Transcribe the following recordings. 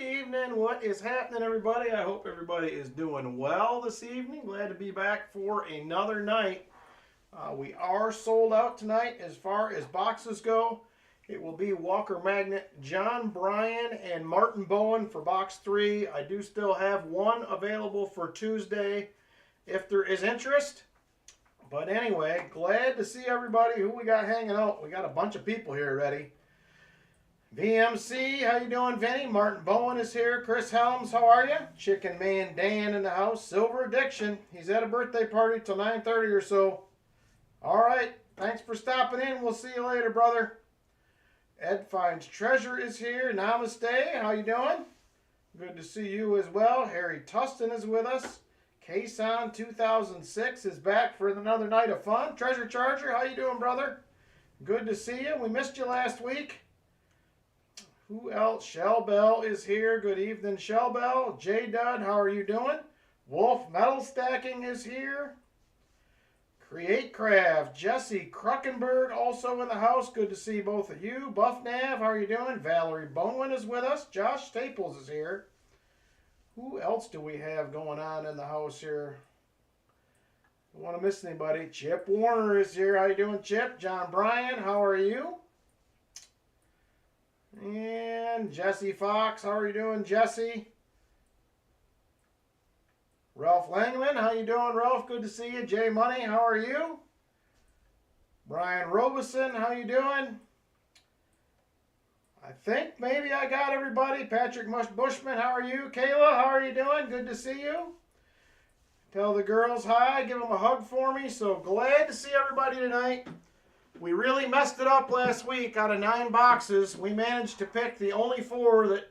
evening. What is happening, everybody? I hope everybody is doing well this evening. Glad to be back for another night. We are sold out tonight as far as boxes go. It will be Walker Magnet, John Bryan, and Martin Bowen for box 3. I do still have one available for Tuesday if there is interest. But anyway, glad to see everybody. Who we got hanging out? We got a bunch of people here already. VMC, how you doing, Vinny? Martin Bowen is here. Chris Helms, how are you? Chicken Man Dan in the house. Silver Addiction, he's at a birthday party till 9:30 or so. All right, thanks for stopping in. We'll see you later, brother. Ed Finds Treasure is here. Namaste, how you doing? Good to see you as well. Harry Tustin is with us. Kason 2006 is back for another night of fun. Treasure Charger, how you doing, brother? Good to see you. We missed you last week. Who else? Shell Bell is here. Good evening, Shell Bell. J Dud, how are you doing? Wolf Metal Stacking is here. Create Craft. Jesse Kruckenberg also in the house. Good to see both of you. Buff Nav, how are you doing? Valerie Bowen is with us. Josh Staples is here. Who else do we have going on in the house here? Don't want to miss anybody. Chip Warner is here. How you doing, Chip? John Bryan, how are you? And Jesse Fox, how are you doing, Jesse? Ralph Langman, how you doing, Ralph? Good to see you. Jay Money, how are you? Brian Robeson, how you doing? I think maybe I got everybody. Patrick Bushman, how are you? Kayla, how are you doing? Good to see you. Tell the girls hi. Give them a hug for me. So glad to see everybody tonight. We really messed it up last week. Out of 9 boxes, we managed to pick the only 4 that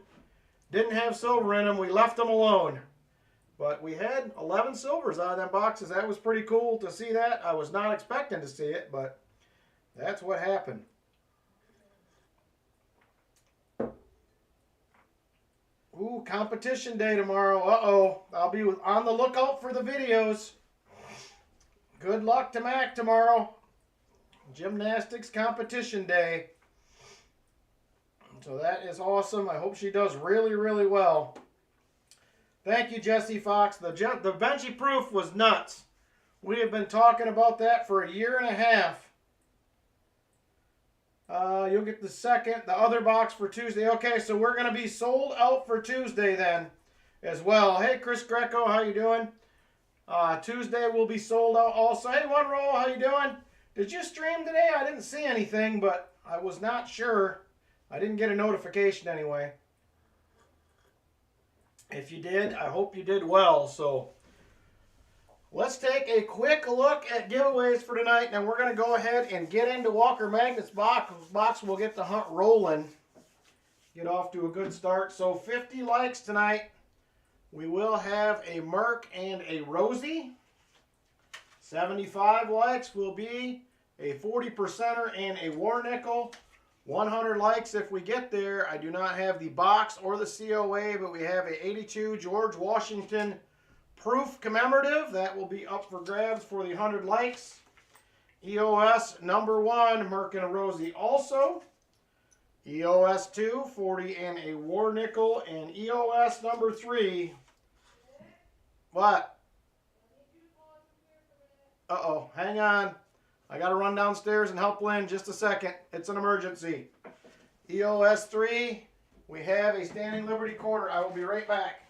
didn't have silver in them. We left them alone. But we had 11 silvers out of them boxes. That was pretty cool to see that. I was not expecting to see it, but that's what happened. Ooh, competition day tomorrow. Uh-oh. I'll be on the lookout for the videos. Good luck to Mac tomorrow. Gymnastics competition day. So that is awesome. I hope she does really, really well. Thank you, Jesse Fox. The Benchy Proof was nuts. We have been talking about that for a year and a half. You'll get the other box for Tuesday. Okay, so we're going to be sold out for Tuesday then as well. Hey, Chris Greco, how you doing? Tuesday will be sold out also. Hey, One Roll, how you doing? Did you stream today? I didn't see anything, but I was not sure. I didn't get a notification anyway. If you did, I hope you did well. So let's take a quick look at giveaways for tonight. Now we're going to go ahead and get into Walker Magnet's box. We'll get the hunt rolling. Get off to a good start. So 50 likes tonight. We will have a Merc and a Rosie. 75 likes will be a 40%er and a War Nickel. 100 likes if we get there. I do not have the box or the COA, but we have a 82 George Washington Proof Commemorative. That will be up for grabs for the 100 likes. EOS #1, Merc and a Rosie also. EOS 2, 40 and a War Nickel. And EOS #3. What? Uh-oh, hang on. I got to run downstairs and help Lynn just a second. It's an emergency. EOS 3, we have a Standing Liberty quarter. I will be right back.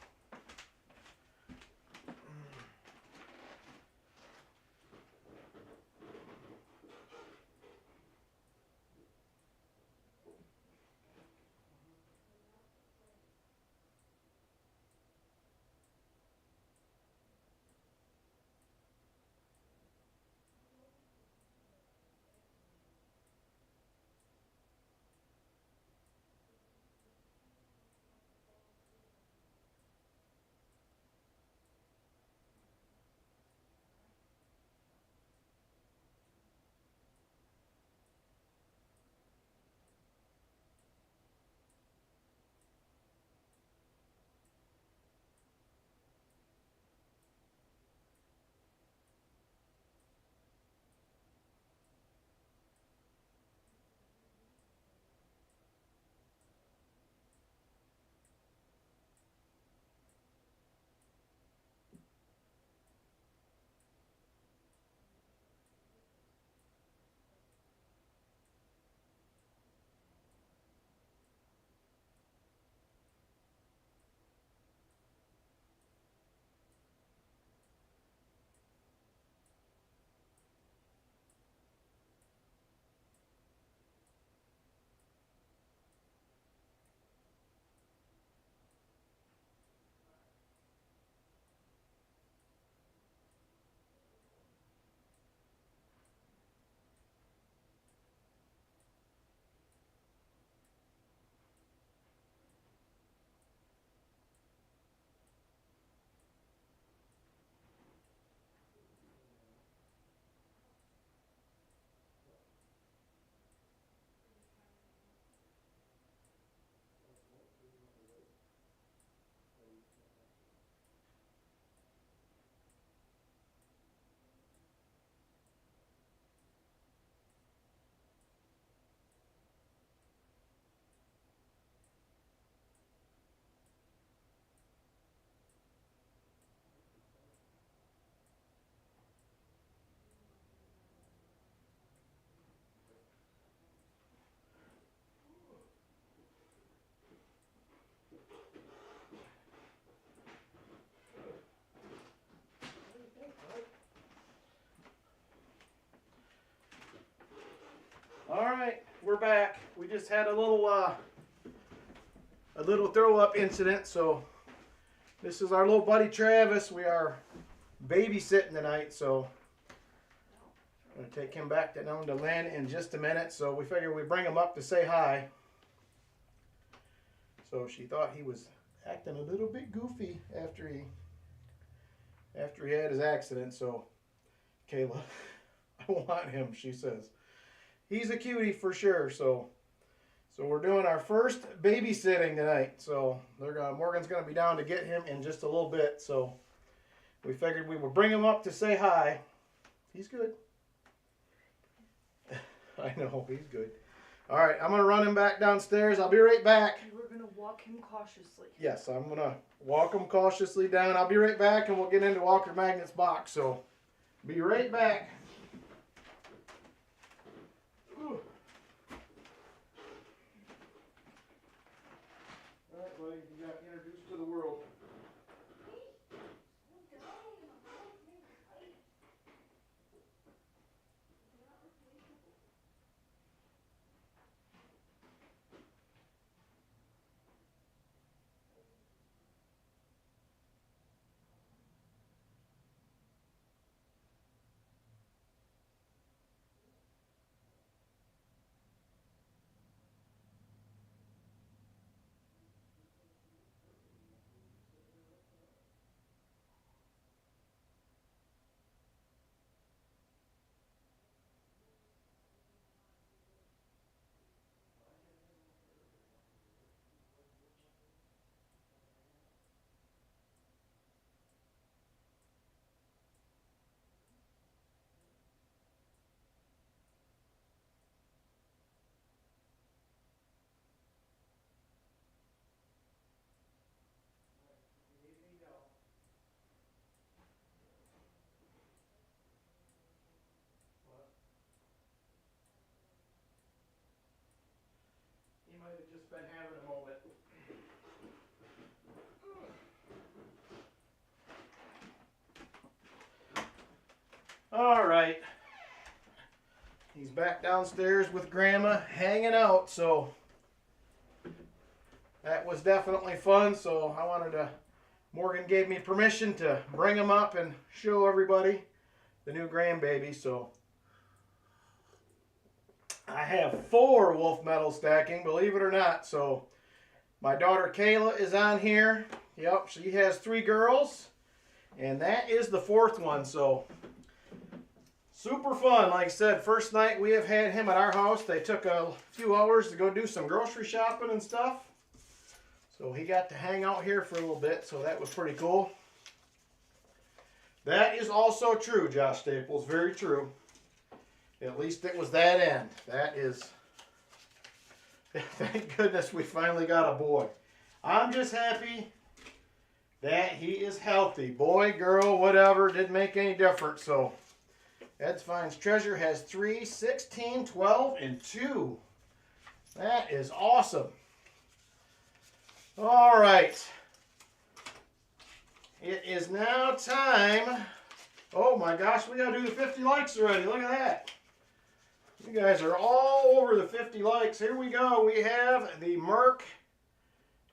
we're back. We just had a little throw up incident, so this is our little buddy Travis. We are babysitting tonight, so I'm going to take him back down to Lynn in just a minute. So we figured we'd bring him up to say hi. So she thought he was acting a little bit goofy after he had his accident. So Kayla, I want him, she says. He's a cutie for sure. So we're doing our first babysitting tonight. So Morgan's gonna be down to get him in just a little bit. So we figured we would bring him up to say hi. He's good. I know, he's good. All right, I'm gonna run him back downstairs. I'll be right back. We're gonna walk him cautiously. Yes, I'm gonna walk him cautiously down. I'll be right back, and we'll get into Walker Magnet's box. So be right back. Ooh. All right, buddy, you got introduced to the world. He might have just been having a moment. All right. He's back downstairs with Grandma hanging out, so that was definitely fun. So Morgan gave me permission to bring him up and show everybody the new grandbaby. So I have 4 wolf metal stacking, believe it or not. So my daughter Kayla is on here. Yep, she has 3 girls, and that is the 4th one. So super fun. Like I said, first night we have had him at our house. They took a few hours to go do some grocery shopping and stuff. So he got to hang out here for a little bit, so that was pretty cool. That is also true, Josh Staples. Very true. At least it was that end. That is... Thank goodness we finally got a boy. I'm just happy that he is healthy. Boy, girl, whatever. Didn't make any difference, so... Ed's Finds Treasure has 3, 16, 12, and 2. That is awesome. All right. It is now time. Oh my gosh, we got to do the 50 likes already. Look at that. You guys are all over the 50 likes. Here we go. We have the Merc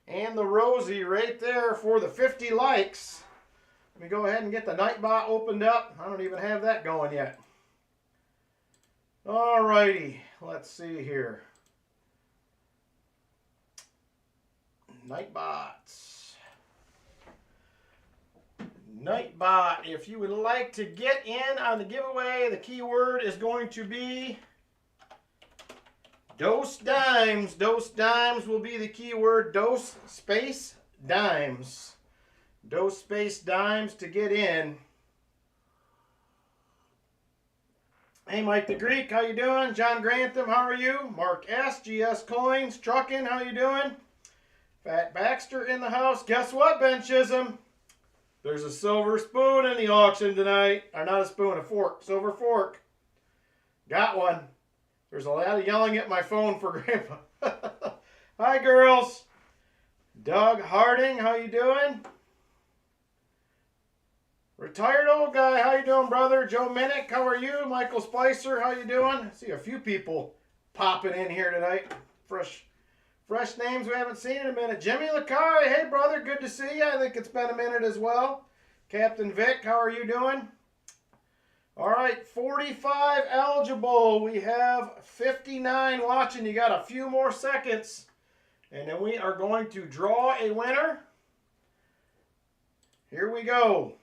and the Rosie right there for the 50 likes. Let me go ahead and get the Nightbot opened up. I don't even have that going yet. Alrighty, let's see here. Nightbots. Nightbot, if you would like to get in on the giveaway, the keyword is going to be Dose Dimes. Dose Dimes will be the keyword. Dose space Dimes. Dose space Dimes to get in. Hey, Mike the Greek, how you doing? John Grantham, how are you? Mark S, GS Coins, Truckin', how you doing? Fat Baxter in the house. Guess what, Ben Chisholm? There's a silver spoon in the auction tonight. Or not a spoon, a fork. Silver fork. Got one. There's a lot of yelling at my phone for Grandpa. Hi, girls. Doug Harding, how you doing? Retired old guy, how you doing, brother? Joe Minnick, how are you? Michael Spicer, how you doing? I see a few people popping in here tonight. Fresh names we haven't seen in a minute. Jimmy Lacari, hey brother, good to see you. I think it's been a minute as well. Captain Vic, how are you doing? All right, 45 eligible. We have 59 watching. You got a few more seconds. And then we are going to draw a winner. Here we go.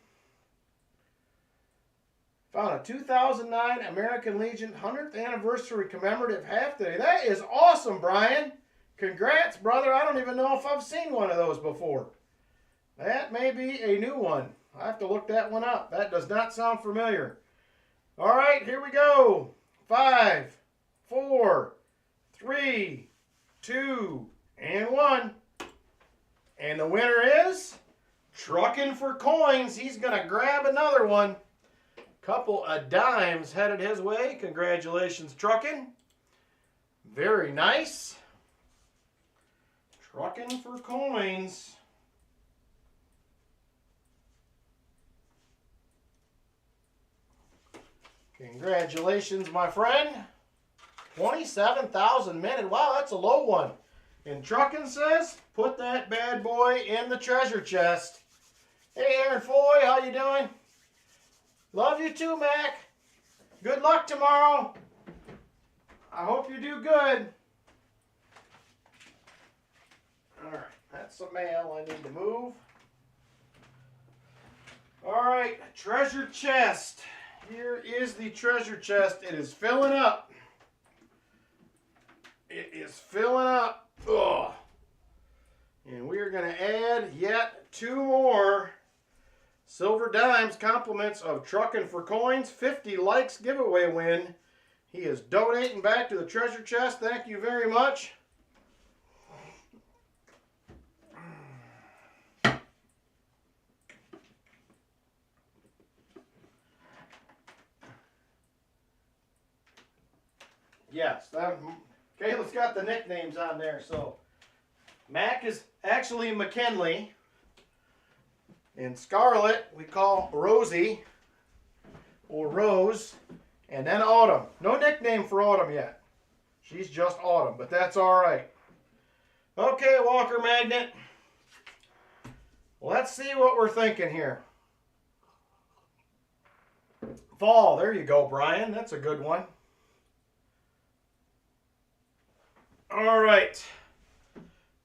Found a 2009 American Legion 100th anniversary commemorative half today. That is awesome, Brian. Congrats, brother. I don't even know if I've seen one of those before. That may be a new one. I have to look that one up. That does not sound familiar. All right, here we go. 5, 4, 3, 2, and 1. And the winner is Truckin' for Coins. He's going to grab another one. Couple of dimes headed his way. Congratulations, Truckin'. Very nice. Truckin' for Coins. Congratulations, my friend. 27,000 minutes. Wow, that's a low one. And Truckin' says, put that bad boy in the treasure chest. Hey, Aaron Foy, how you doing? Love you too, Mac. Good luck tomorrow. I hope you do good. All right, that's some mail I need to move. All right, treasure chest. Here is the treasure chest. It is filling up. It is filling up. Ugh. And we are going to add yet 2 more silver dimes compliments of Truckin' for Coins. 50 likes giveaway win. He is donating back to the treasure chest. Thank you very much. Yes, Kayla's got the nicknames on there. So Mac is actually McKinley. And Scarlet we call Rosie or Rose. And then Autumn. No nickname for Autumn yet. She's just Autumn, but that's all right. Okay, Walker Magnet. Let's see what we're thinking here. Fall. There you go, Brian. That's a good one. All right.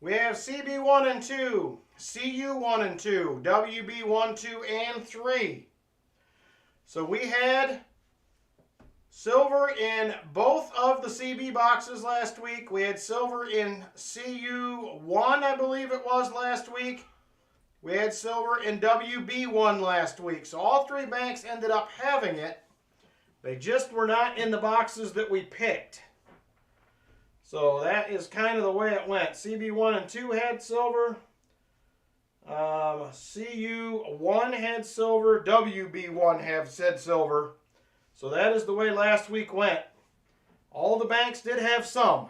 We have CB1 and 2, CU1 and 2, WB1, 2, and 3. So we had silver in both of the CB boxes last week. We had silver in CU1, I believe it was, last week. We had silver in WB1 last week. So all 3 banks ended up having it. They just were not in the boxes that we picked. So that is kind of the way it went. CB1 and 2 had silver. CU1 had silver. WB1 have said silver. So that is the way last week went. All the banks did have some.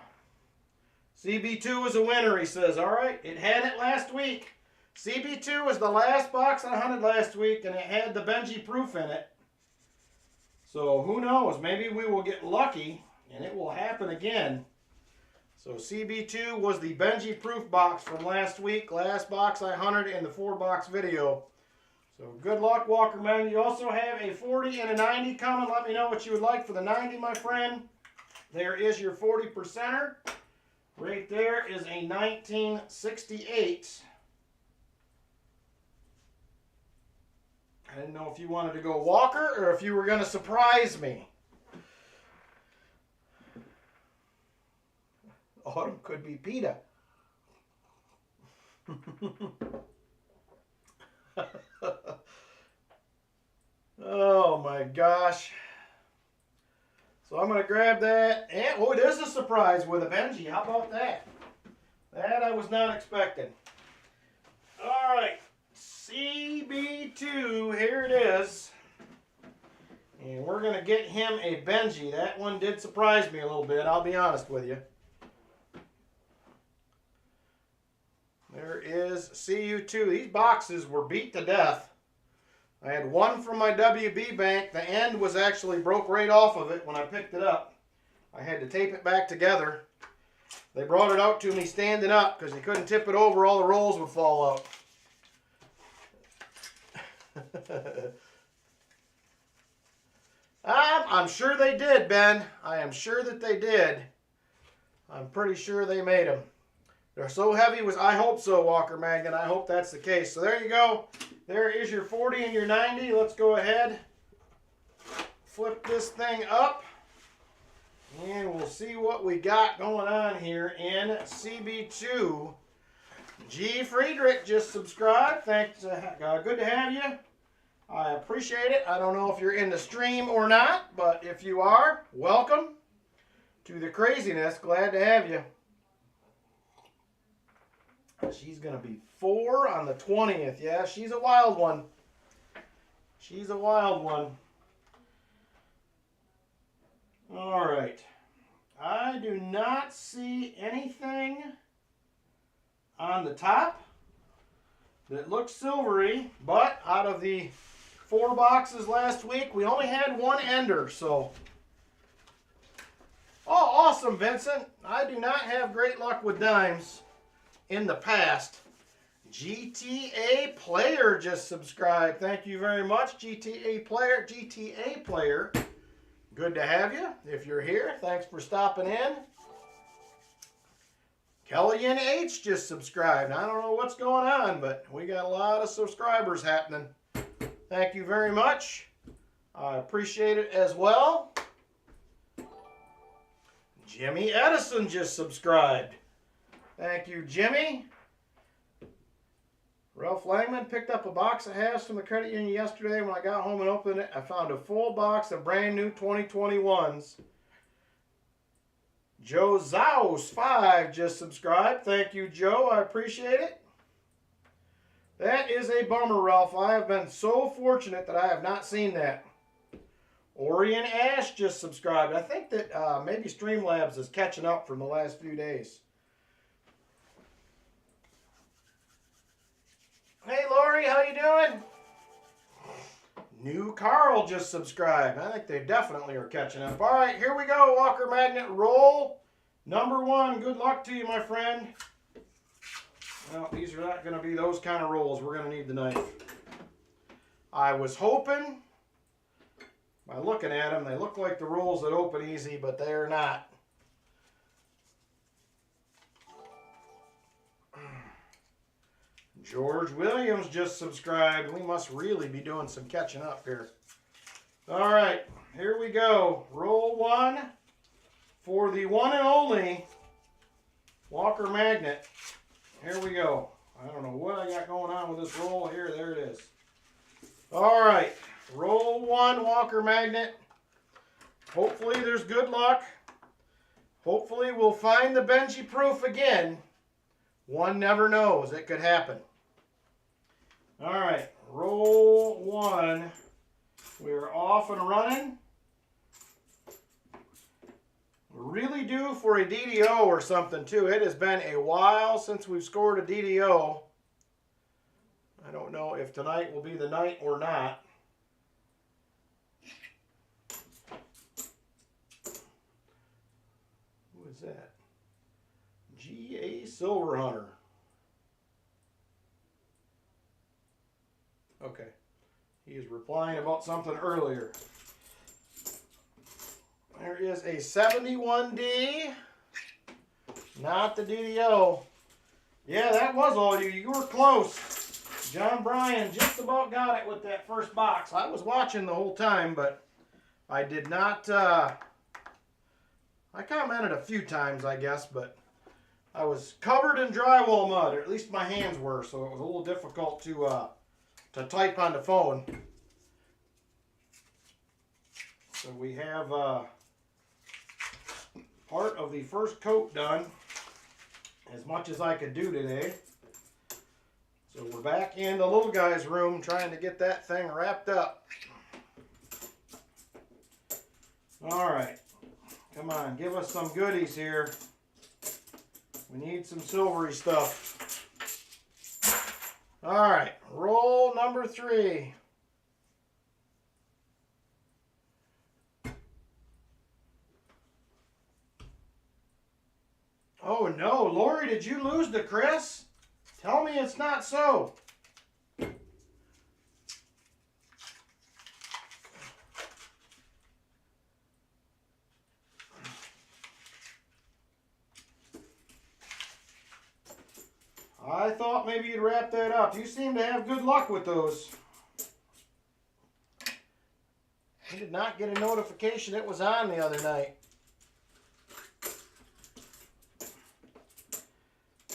CB2 is a winner, he says. All right, it had it last week. CB2 was the last box I hunted last week, and it had the Benji proof in it. So who knows? Maybe we will get lucky, and it will happen again. So CB2 was the Benji proof box from last week. Last box I hunted in the 4-box video. So good luck, Walker Man. You also have a 40 and a 90 coming. Let me know what you would like for the 90, my friend. There is your 40%er. Right there is a 1968. I didn't know if you wanted to go Walker or if you were going to surprise me. Autumn could be PETA. Oh my gosh. So I'm going to grab that. And, oh, there's a surprise with a Benji. How about that? That I was not expecting. All right. CB2. Here it is. And we're going to get him a Benji. That one did surprise me a little bit. I'll be honest with you. There is CU2. These boxes were beat to death. I had one from my WB bank. The end was actually broke right off of it when I picked it up. I had to tape it back together. They brought it out to me standing up because they couldn't tip it over. All the rolls would fall out. I'm sure they did, Ben. I am sure that they did. I'm pretty sure they made them. They're so heavy. I hope so, Walker Magnet. I hope that's the case. So there you go. There is your 40 and your 90. Let's go ahead. Flip this thing up. And we'll see what we got going on here in CB2. G. Friedrich just subscribed. Thanks. Good to have you. I appreciate it. I don't know if you're in the stream or not, but if you are, welcome to the craziness. Glad to have you. She's going to be 4 on the 20th. Yeah, she's a wild one. She's a wild one. All right. I do not see anything on the top that looks silvery, but out of the 4 boxes last week, we only had 1 ender, so. Oh, awesome, Vincent. I do not have great luck with dimes in the past. GTA Player just subscribed. Thank you very much, GTA Player. Good to have you. If you're here, thanks for stopping in. Kellyanne H just subscribed. I don't know what's going on, but we got a lot of subscribers happening. Thank you very much. I appreciate it as well. Jimmy Edison just subscribed. Thank you, Jimmy. Ralph Langman picked up a box of halves from the credit union yesterday. When I got home and opened it, I found a full box of brand new 2021s. Joe Zaus 5 just subscribed. Thank you, Joe. I appreciate it. That is a bummer, Ralph. I have been so fortunate that I have not seen that. Orion Ash just subscribed. I think that maybe Streamlabs is catching up from the last few days. Hey, Lori, how you doing? New Carl just subscribed. I think they definitely are catching up. All right, here we go, Walker Magnet. Roll number 1. Good luck to you, my friend. Well, these are not going to be those kind of rolls. We're going to need the knife. I was hoping, by looking at them, they look like the rolls that open easy, but they are not. George Williams just subscribed. We must really be doing some catching up here. All right, here we go. Roll 1 for the one and only Walker Magnet. Here we go. I don't know what I got going on with this roll here. There it is. All right, roll 1 Walker Magnet. Hopefully there's good luck. Hopefully we'll find the Benji proof again. One never knows. It could happen. All right, roll 1. We're off and running. We're really due for a DDO or something too. It has been a while since we've scored a DDO. I don't know if tonight will be the night or not. Who is that? G.A. Silverhunter. Okay. He is replying about something earlier. There is a 71D. Not the DDO. Yeah, that was all you. You were close. John Bryan just about got it with that first box. I was watching the whole time, but I did not... I commented a few times, I guess, but I was covered in drywall mud, or at least my hands were, so it was a little difficult to type on the phone. So we have part of the first coat done, as much as I could do today. So we're back in the little guy's room trying to get that thing wrapped up. All right. Come on, give us some goodies here. We need some silvery stuff. All right, roll number 3. Oh no, Lori, did you lose to Chris? Tell me it's not so. I thought maybe you'd wrap that up. You seem to have good luck with those. I did not get a notification it was on the other night.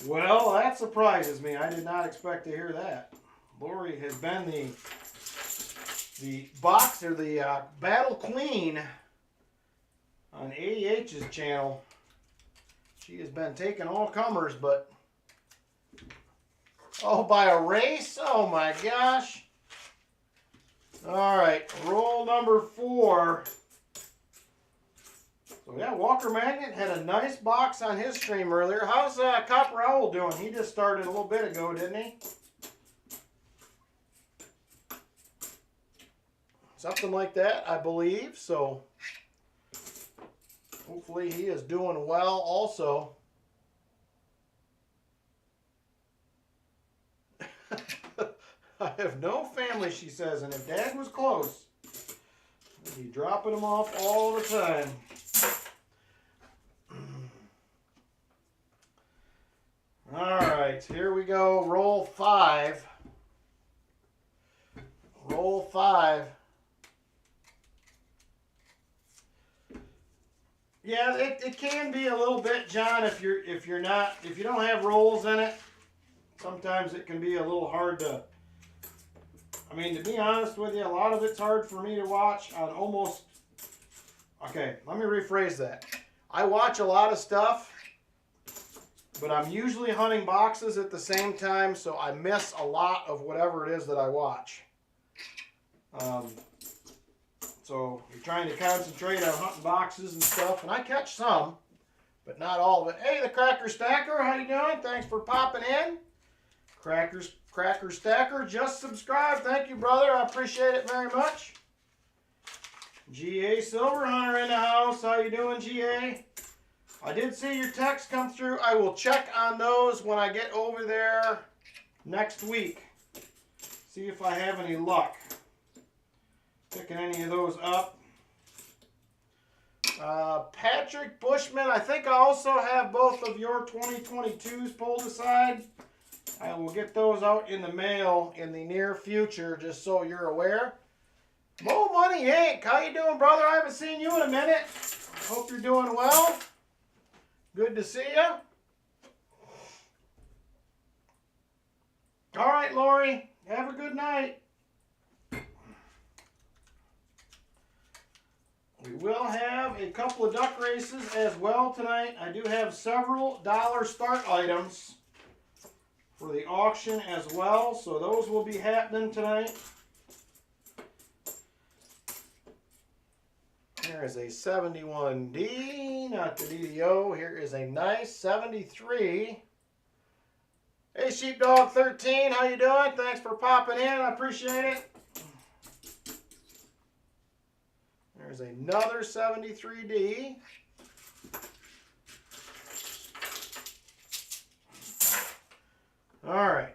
Well, that surprises me. I did not expect to hear that. Lori has been the boxer, the battle queen on AEH's channel. She has been taking all comers, but oh, by a race? Oh my gosh. All right, roll number 4. So yeah, Walker Magnet had a nice box on his stream earlier. How's Copper Owl doing? He just started a little bit ago, didn't he? Something like that, I believe. So hopefully he is doing well also. I have no family, she says, and if Dad was close, he'd be dropping them off all the time. All right, here we go. Roll 5. Roll 5. Yeah, it can be a little bit, John, if you don't have rolls in it. Sometimes it can be a little hard to. I mean, to be honest with you, a lot of it's hard for me to watch on almost. Okay, let me rephrase that. I watch a lot of stuff, but I'm usually hunting boxes at the same time, so I miss a lot of whatever it is that I watch. So you're trying to concentrate on hunting boxes and stuff, and I catch some, but not all of it. Hey, the Cracker Stacker, how you doing? Thanks for popping in. Cracker Stacker, just subscribed. Thank you, brother. I appreciate it very much. GA Silver Hunter in the house. How you doing, GA? I did see your text come through. I will check on those when I get over there next week. See if I have any luck picking any of those up. Patrick Bushman, I think I also have both of your 2022s pulled aside. I will get those out in the mail in the near future, just so you're aware. Mo Money Inc., how you doing, brother? I haven't seen you in a minute. Hope you're doing well. Good to see you. All right, Lori, have a good night. We will have a couple of duck races as well tonight. I do have several dollar start items for the auction as well, so those will be happening tonight. Here is a 71D, not the DDO. Here is a nice 73. Hey, Sheepdog 13, how you doing? Thanks for popping in. I appreciate it. There's another 73D. All right.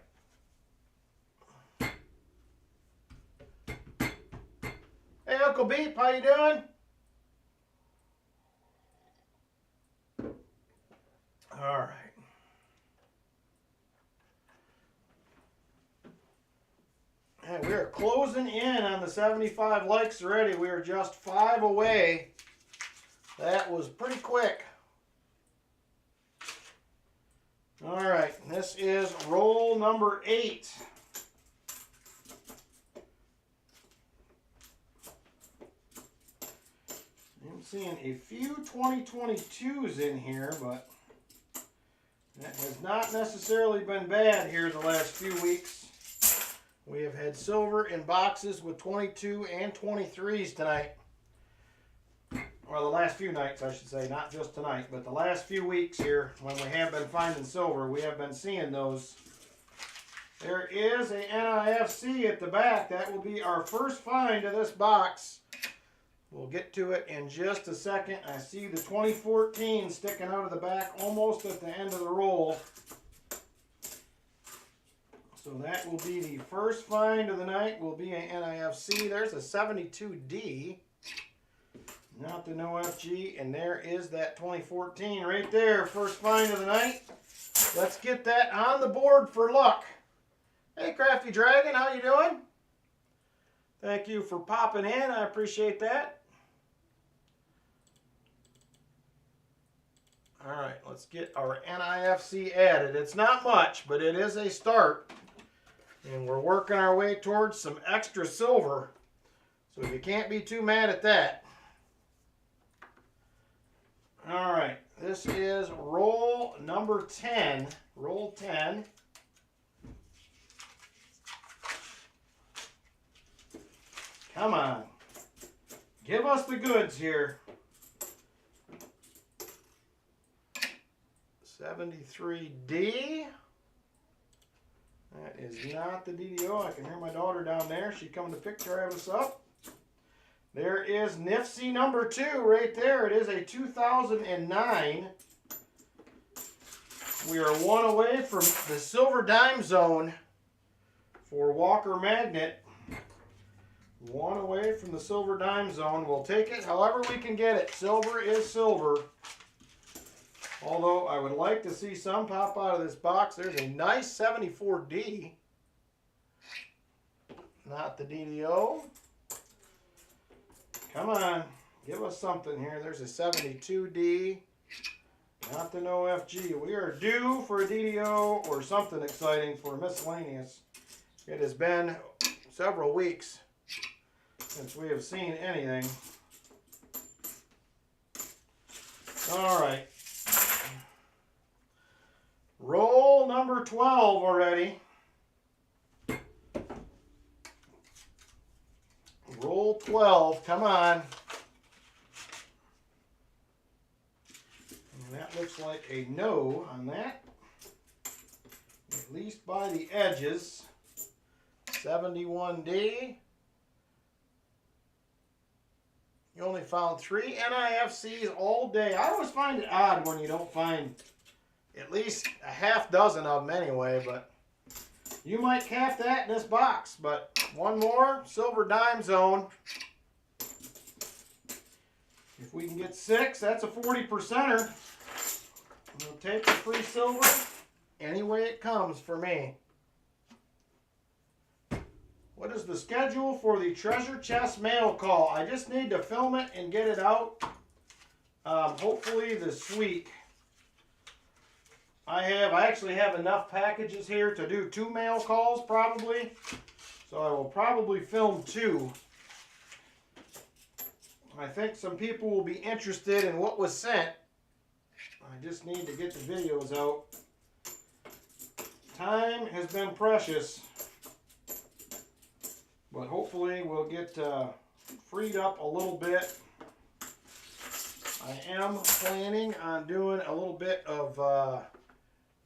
Hey, Uncle Beep, how you doing? All right. And we are closing in on the 75 likes already. We are just 5 away. That was pretty quick. All right, this is roll number 8. I'm seeing a few 2022s in here, but that has not necessarily been bad here the last few weeks. We have had silver in boxes with 22 and 23s tonight. Well, the last few nights, I should say, not just tonight, but the last few weeks here, when we have been finding silver, we have been seeing those. There is a NIFC at the back. That will be our first find of this box. We'll get to it in just a second. I see the 2014 sticking out of the back almost at the end of the roll. So that will be the first find of the night. Will be an NIFC. There's a 72D. Not the no FG. And there is that 2014 right there. First find of the night. Let's get that on the board for luck. Hey, Crafty Dragon, how you doing? Thank you for popping in. I appreciate that. All right, let's get our NIFC added. It's not much, but it is a start. And we're working our way towards some extra silver. So you can't be too mad at that. All right, this is roll number 10. Roll 10. Come on. Give us the goods here. 73D. That is not the DDO. I can hear my daughter down there. She's coming to pick Travis up. There is NIFC number 2 right there. It is a 2009. We are one away from the silver dime zone for Walker Magnet. One away from the silver dime zone. We'll take it however we can get it. Silver is silver. Although I would like to see some pop out of this box. There's a nice 74D. Not the DDO. Come on. Give us something here. There's a 72D. Not the no FG. We are due for a DDO or something exciting for miscellaneous. It has been several weeks since we have seen anything. All right. Roll number 12 already. Roll 12. Come on. And that looks like a no on that. At least by the edges. 71D. You only found 3 NIFCs all day. I always find it odd when you don't find at least a half dozen of them anyway, but you might cap that in this box. But one more, silver dime zone. If we can get 6, that's a 40%er. We'll take the free silver any way it comes for me. What is the schedule for the treasure chest mail call? I just need to film it and get it out. Hopefully this week. I actually have enough packages here to do 2 mail calls probably. So I will probably film 2. I think some people will be interested in what was sent. I just need to get the videos out. Time has been precious. But hopefully we'll get freed up a little bit. I am planning on doing a little bit of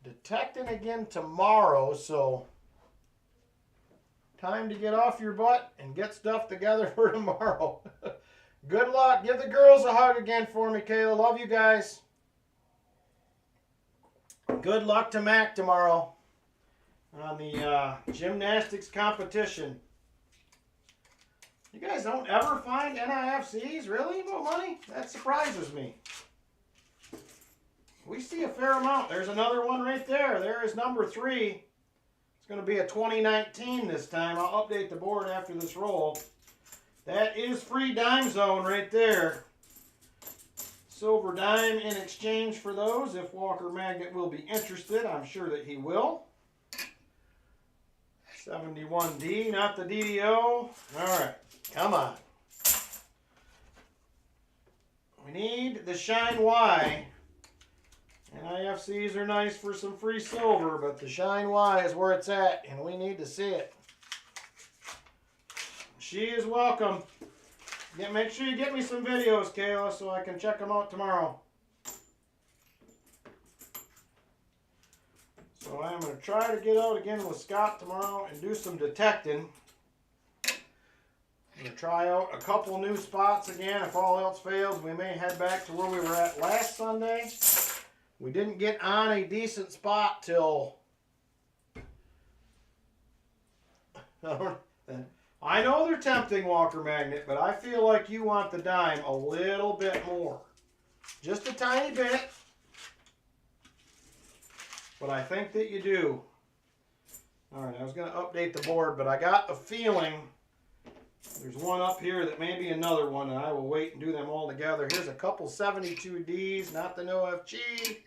detecting again tomorrow, so time to get off your butt and get stuff together for tomorrow. Good luck. Give the girls a hug again for me, Kayla. Love you guys. Good luck to Mac tomorrow on the gymnastics competition. You guys don't ever find NIFCs? Really? About money? That surprises me. We see a fair amount. There's another one right there. There is number 3. It's going to be a 2019 this time. I'll update the board after this roll. That is free dime zone right there. Silver dime in exchange for those. If Walker Magnet will be interested, I'm sure that he will. 71D, not the DDO. All right, come on. We need the Shine Y. NIFCs are nice for some free silver, but the Shine Y is where it's at, and we need to see it. She is welcome. Yeah, make sure you get me some videos, Kayla, so I can check them out tomorrow. So I'm going to try to get out again with Scott tomorrow and do some detecting. I'm going to try out a couple new spots again. If all else fails, we may head back to where we were at last Sunday. We didn't get on a decent spot till... I know they're tempting, Walker Magnet, but I feel like you want the dime a little bit more. Just a tiny bit. But I think that you do. Alright, I was going to update the board, but I got a feeling there's one up here that may be another one, and I will wait and do them all together. Here's a couple 72Ds, not the no FG,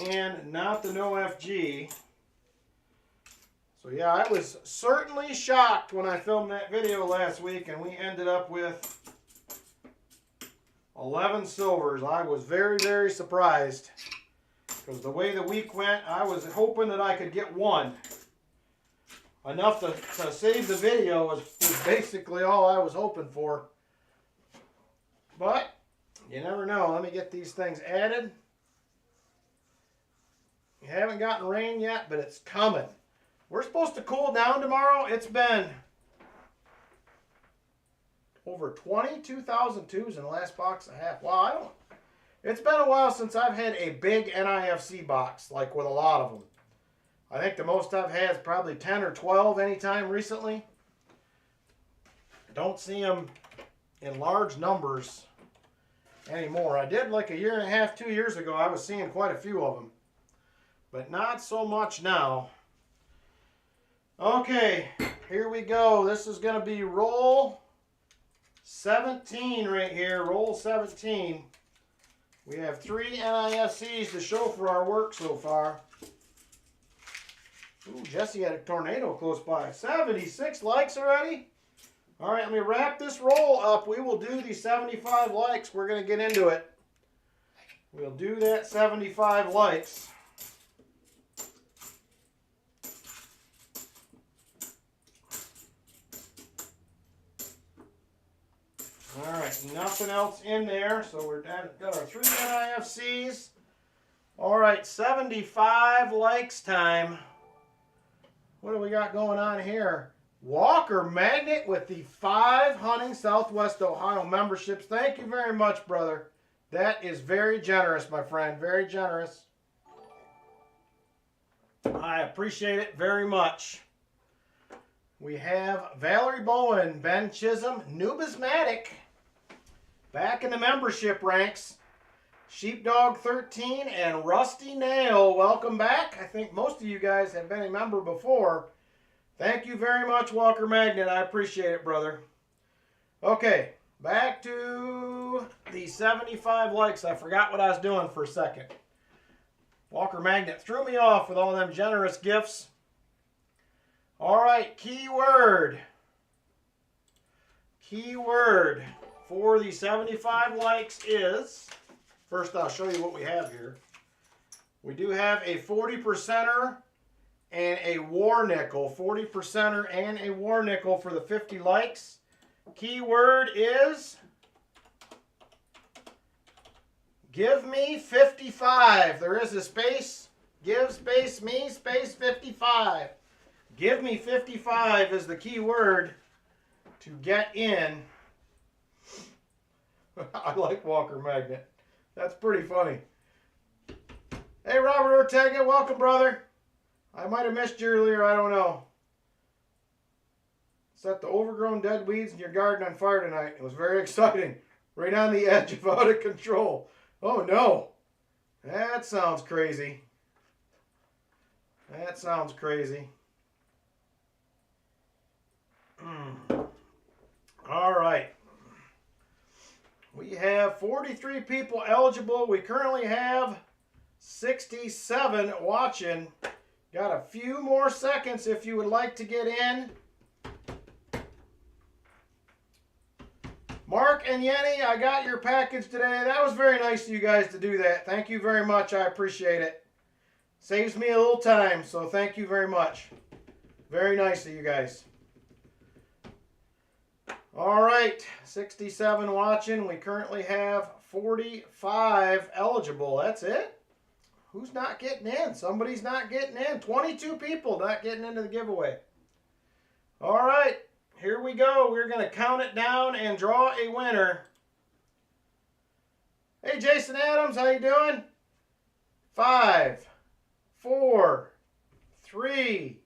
and not the no FG. So yeah, I was certainly shocked when I filmed that video last week, and we ended up with 11 silvers. I was very, very surprised, because the way the week went, I was hoping that I could get one. Enough to save the video was basically all I was hoping for. But you never know. Let me get these things added. You haven't gotten rain yet, but it's coming. We're supposed to cool down tomorrow. It's been over 22,000 twos in the last box and a half. Wow, it's been a while since I've had a big NIFC box, like with a lot of them. I think the most I've had is probably 10 or 12 anytime recently. I don't see them in large numbers anymore. I did like a year and a half, 2 years ago. I was seeing quite a few of them. But not so much now. Okay, here we go. This is going to be roll 17 right here. Roll 17. We have 3 NIFCs to show for our work so far. Ooh, Jesse had a tornado close by. 76 likes already? All right, let me wrap this roll up. We will do the 75 likes. We're going to get into it. We'll do that 75 likes. All right, nothing else in there. So we're got our 3 NIFCs. All right, 75 likes time. What do we got going on here? Walker Magnet with the 5 Hunting Southwest Ohio memberships. Thank you very much, brother. That is very generous, my friend. Very generous. I appreciate it very much. We have Valerie Bowen, Ben Chisholm, Nubismatic, back in the membership ranks. Sheepdog 13 and Rusty Nail, welcome back. I think most of you guys have been a member before. Thank you very much, Walker Magnet. I appreciate it, brother. Okay, back to the 75 likes. I forgot what I was doing for a second. Walker Magnet threw me off with all them generous gifts. All right, keyword. Keyword for the 75 likes is... First, I'll show you what we have here. We do have a 40%er and a war nickel. 40%er and a war nickel for the 50 likes. Keyword is give me 55. There is a space. Give space me space 55. Give me 55 is the keyword to get in. I like Walker Magnet. That's pretty funny. Hey, Robert Ortega, welcome, brother. I might have missed you earlier, I don't know. Set the overgrown dead weeds in your garden on fire tonight. It was very exciting. Right on the edge of out of control. Oh, no. That sounds crazy. That sounds crazy. All right. We have 43 people eligible. We currently have 67 watching. Got a few more seconds if you would like to get in. Mark and Yenny, I got your package today. That was very nice of you guys to do that. Thank you very much. I appreciate it. Saves me a little time, so thank you very much. Very nice of you guys. All right, 67 watching. We currently have 45 eligible. That's it? Who's not getting in? Somebody's not getting in. 22 people not getting into the giveaway. All right, here we go. We're going to count it down and draw a winner. Hey, Jason Adams, how you doing? 5, 4, 3,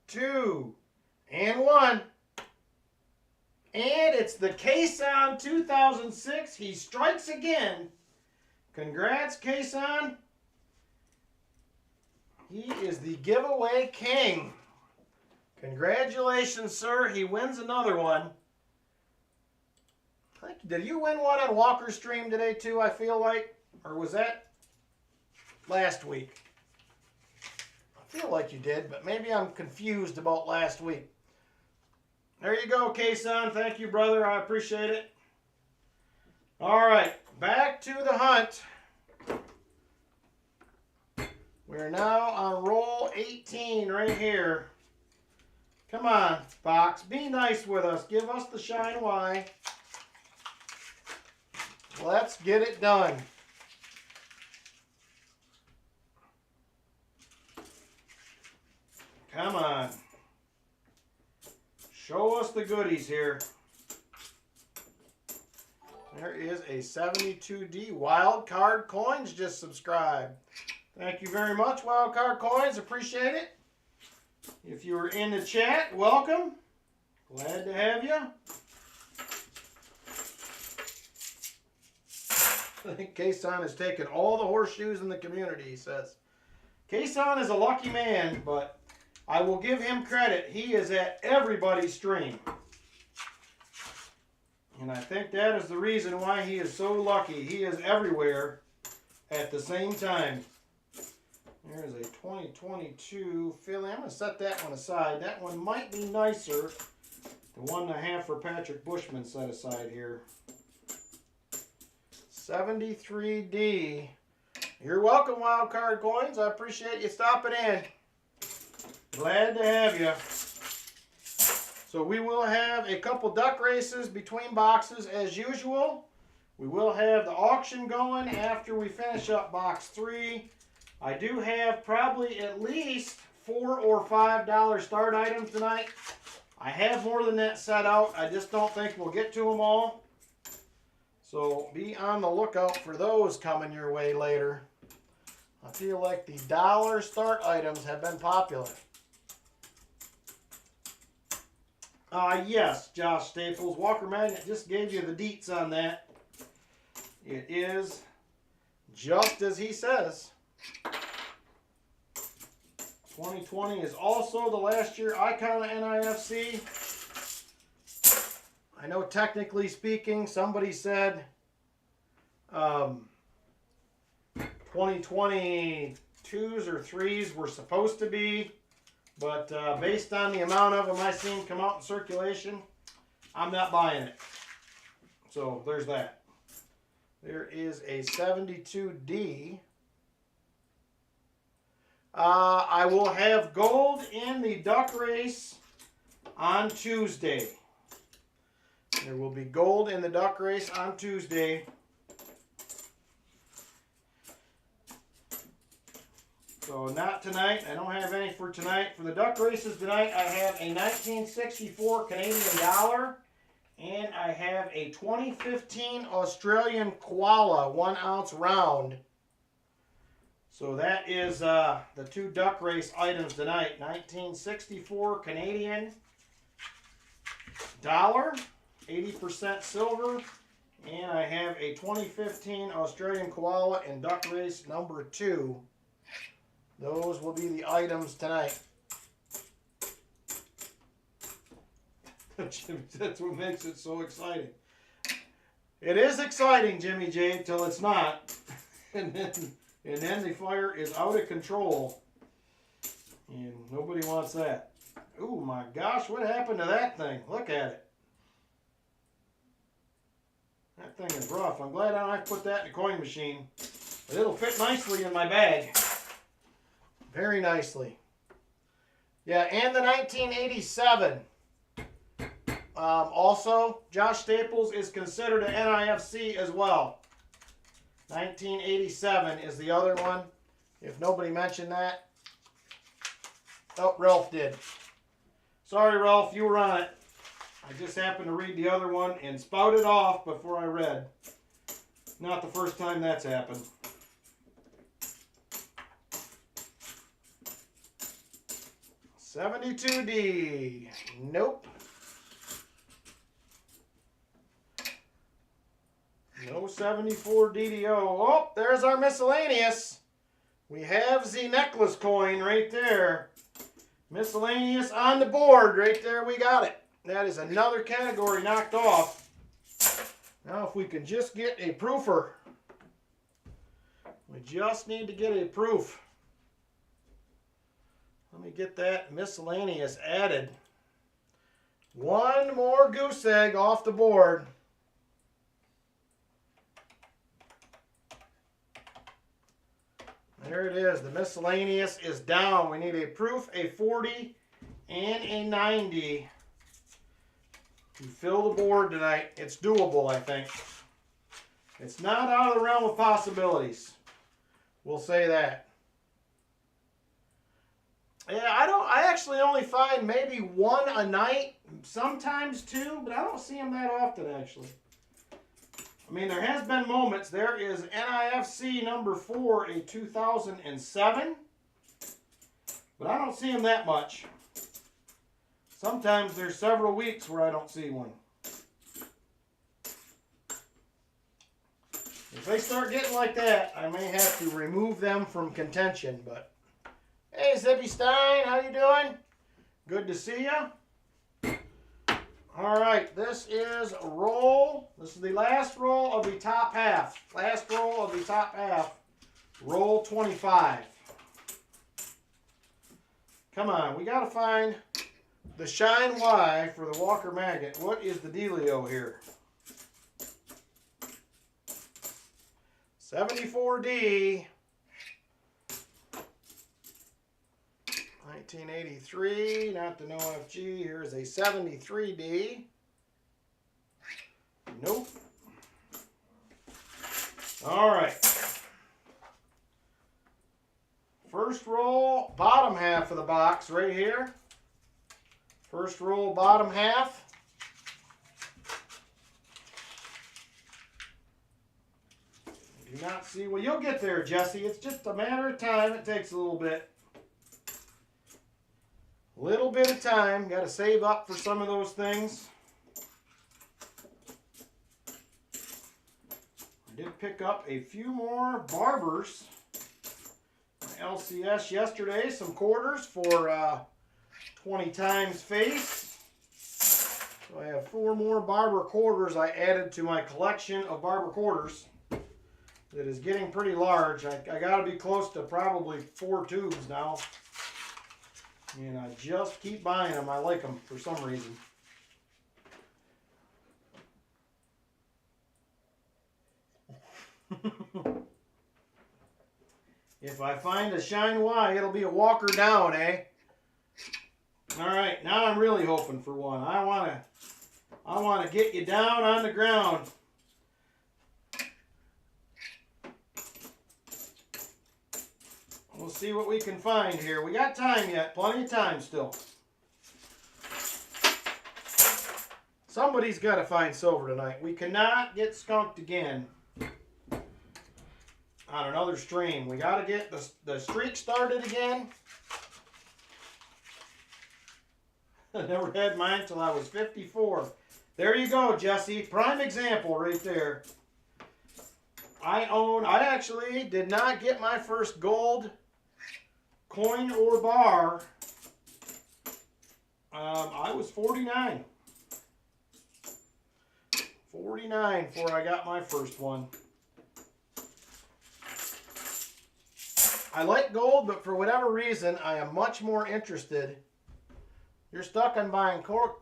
2, and 1. And it's the Kason 2006. He strikes again. Congrats, Kason. He is the giveaway king. Congratulations, sir. He wins another one. Did you win one on Walker's stream today, too, I feel like? Or was that last week? I feel like you did, but maybe I'm confused about last week. There you go, Kason. Thank you, brother. I appreciate it. All right, back to the hunt. We're now on roll 18 right here. Come on, Fox. Be nice with us. Give us the shine Y. Let's get it done. Come on. Show us the goodies here. There is a 72D Wild Card Coins just subscribed. Thank you very much, Wild Card Coins. Appreciate it. If you were in the chat, welcome. Glad to have you. I think Kason has taken all the horseshoes in the community, he says. Kason is a lucky man, but I will give him credit. He is at everybody's stream. And I think that is the reason why he is so lucky. He is everywhere at the same time. There's a 2022 Philly. I'm going to set that one aside. That one might be nicer. The one I have for Patrick Bushman set aside here. 73D. You're welcome, Wild Card Coins. I appreciate you stopping in. Glad to have you. So we will have a couple duck races between boxes as usual. We will have the auction going after we finish up box 3. I do have probably at least $4 or $5 start items tonight. I have more than that set out. I just don't think we'll get to them all. So be on the lookout for those coming your way later. I feel like the dollar start items have been popular. Yes, Josh Staples. Walker Magnet just gave you the deets on that. It is just as he says. 2020 is also the last year icon of NIFC. I know technically speaking, somebody said 2022s or 3s were supposed to be, but based on the amount of them I've seen come out in circulation, I'm not buying it. So there's that. There is a 72D. I will have gold in the duck race on Tuesday. There will be gold in the duck race on Tuesday. So not tonight. I don't have any for tonight. For the duck races tonight, I have a 1964 Canadian dollar. And I have a 2015 Australian koala 1 ounce round. So that is the 2 duck race items tonight. 1964 Canadian dollar, 80% silver. And I have a 2015 Australian koala in duck race number 2. Those will be the items tonight. That's what makes it so exciting. It is exciting, Jimmy J, till it's not. And then the fire is out of control. And nobody wants that. Oh my gosh, what happened to that thing? Look at it. That thing is rough. I'm glad I put that in the coin machine. But it'll fit nicely in my bag. Very nicely. Yeah, and the 1987. Also, Josh Staples is considered an NIFC as well. 1987 is the other one. If nobody mentioned that. Oh, Ralph did. Sorry, Ralph, you were on it. I just happened to read the other one and spouted off before I read. Not the first time that's happened. $72D. Nope. No 74 DDO. Oh, there's our miscellaneous. We have the necklace coin right there. Miscellaneous on the board right there. We got it. That is another category knocked off. Now if we can just get a proofer. We just need to get a proof. Let me get that miscellaneous added. One more goose egg off the board. There it is. The miscellaneous is down. We need a proof, a 40, and a 90 to fill the board tonight. It's doable, I think. It's not out of the realm of possibilities. We'll say that. Yeah, I actually only find maybe one a night, sometimes two, but I don't see them that often, actually. I mean, there has been moments. There is NIFC number 4, a 2007. But I don't see them that much. Sometimes there's several weeks where I don't see one. If they start getting like that, I may have to remove them from contention. But hey, Zippy Stein, how you doing? Good to see you. All right, this is roll. This is the last roll of the top half. Last roll of the top half. Roll 25. Come on, we got to find the Shine Y for the Walker Magnet. What is the dealio here? 74D. 1983, not the OFG. Here's a 73D. Nope. All right. First roll, bottom half of the box right here. First roll, bottom half. Do not see. Well, you'll get there, Jesse. It's just a matter of time. It takes a little bit. Little bit of time. Got to save up for some of those things. I did pick up a few more barbers. LCS yesterday. Some quarters for 20 times face. So I have 4 more barber quarters I added to my collection of barber quarters. That is getting pretty large. I got to be close to probably 4 tubes now. And I just keep buying them. I like them for some reason. If I find a Shine Y, it'll be a walker down, eh? All right, now I'm really hoping for one. I want to get you down on the ground. We'll see what we can find here. We got time yet. Plenty of time still. Somebody's got to find silver tonight. We cannot get skunked again on another stream. We got to get the streak started again. I never had mine until I was 54. There you go, Jesse. Prime example right there. I actually did not get my first gold coin or bar. I was 49. 49 before I got my first one. I like gold, but for whatever reason, I am much more interested. You're stuck on buying Cole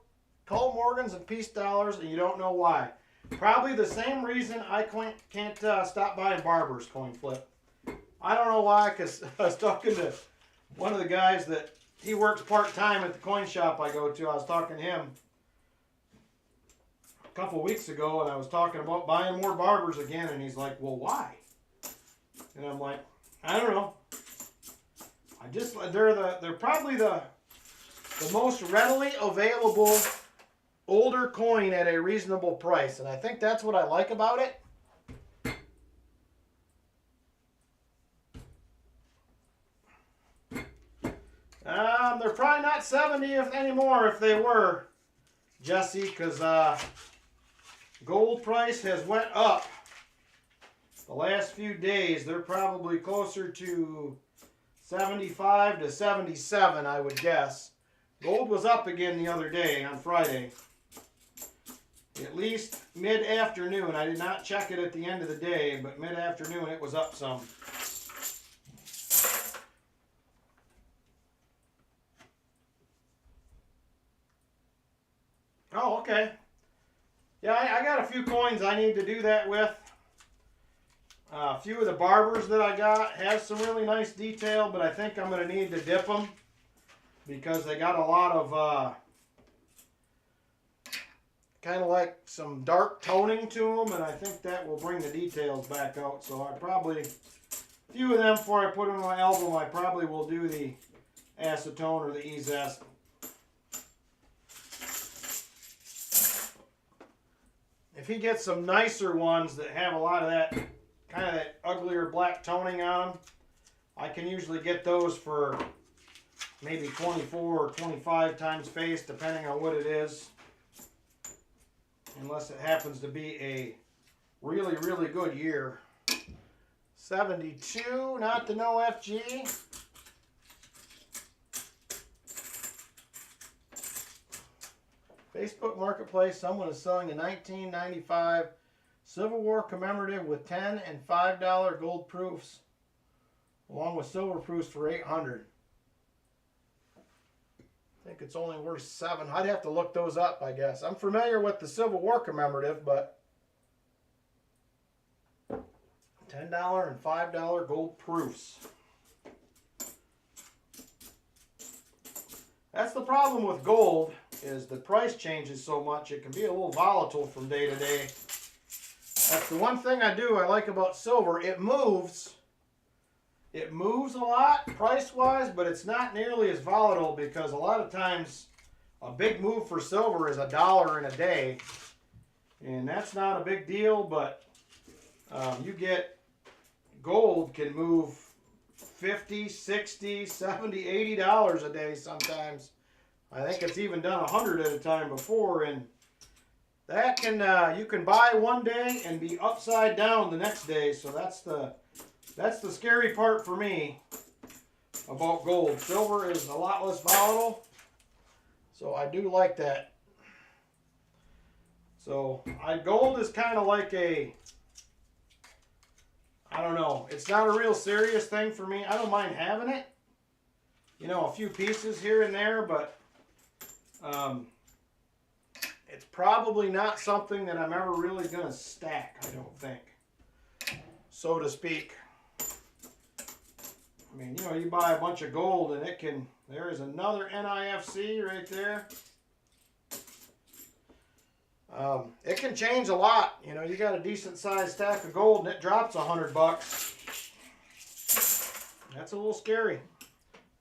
Morgans and peace dollars, and you don't know why. Probably the same reason I can't stop buying Barber's coin flip. I don't know why, because I was talking to one of the guys that he works part-time at the coin shop I go to. I was talking to him a couple of weeks ago, and I was talking about buying more Barbers again, and he's like, well, why? And I'm like, I don't know. They're probably the most readily available older coin at a reasonable price, and I think that's what I like about it. They're probably not 70 anymore if they were, Jesse, because gold price has went up the last few days. They're probably closer to 75 to 77, I would guess. Gold was up again the other day on Friday. At least mid-afternoon. I did not check it at the end of the day, but mid-afternoon it was up some. Oh, okay. Yeah, I got a few coins I need to do that with. A few of the barbers that I got have some really nice detail, but I think I'm going to need to dip them because they got a lot of kind of like some dark toning to them, and I think that will bring the details back out. So I probably, a few of them before I put them in my album, I probably will do the acetone or the E-Zest. If he gets some nicer ones that have a lot of that kind of that uglier black toning on them, I can usually get those for maybe 24 or 25 times face, depending on what it is. Unless it happens to be a really, really good year. 72, not the no FG. Facebook Marketplace, someone is selling a 1995 Civil War commemorative with $10 and $5 gold proofs, along with silver proofs for $800. I think it's only worth $7. I'd have to look those up, I guess. I'm familiar with the Civil War commemorative, but $10 and $5 gold proofs. That's the problem with gold, is the price changes so much. It can be a little volatile from day to day. That's the one thing I like about silver. It moves. It moves a lot price-wise, but it's not nearly as volatile because a lot of times a big move for silver is $1 in a day. And that's not a big deal, but you get gold can move $50, $60, $70, $80 a day sometimes. I think it's even done 100 at a time before, and that can you can buy one day and be upside down the next day. So that's the scary part for me about gold. Silver is a lot less volatile, so I do like that. So gold is kind of like I don't know. It's not a real serious thing for me. I don't mind having it. You know, a few pieces here and there, but it's probably not something that I'm ever really going to stack, I don't think, so to speak. I mean, you know, you buy a bunch of gold and there is another NIFC right there. It can change a lot. You know, you got a decent sized stack of gold and it drops $100. That's a little scary.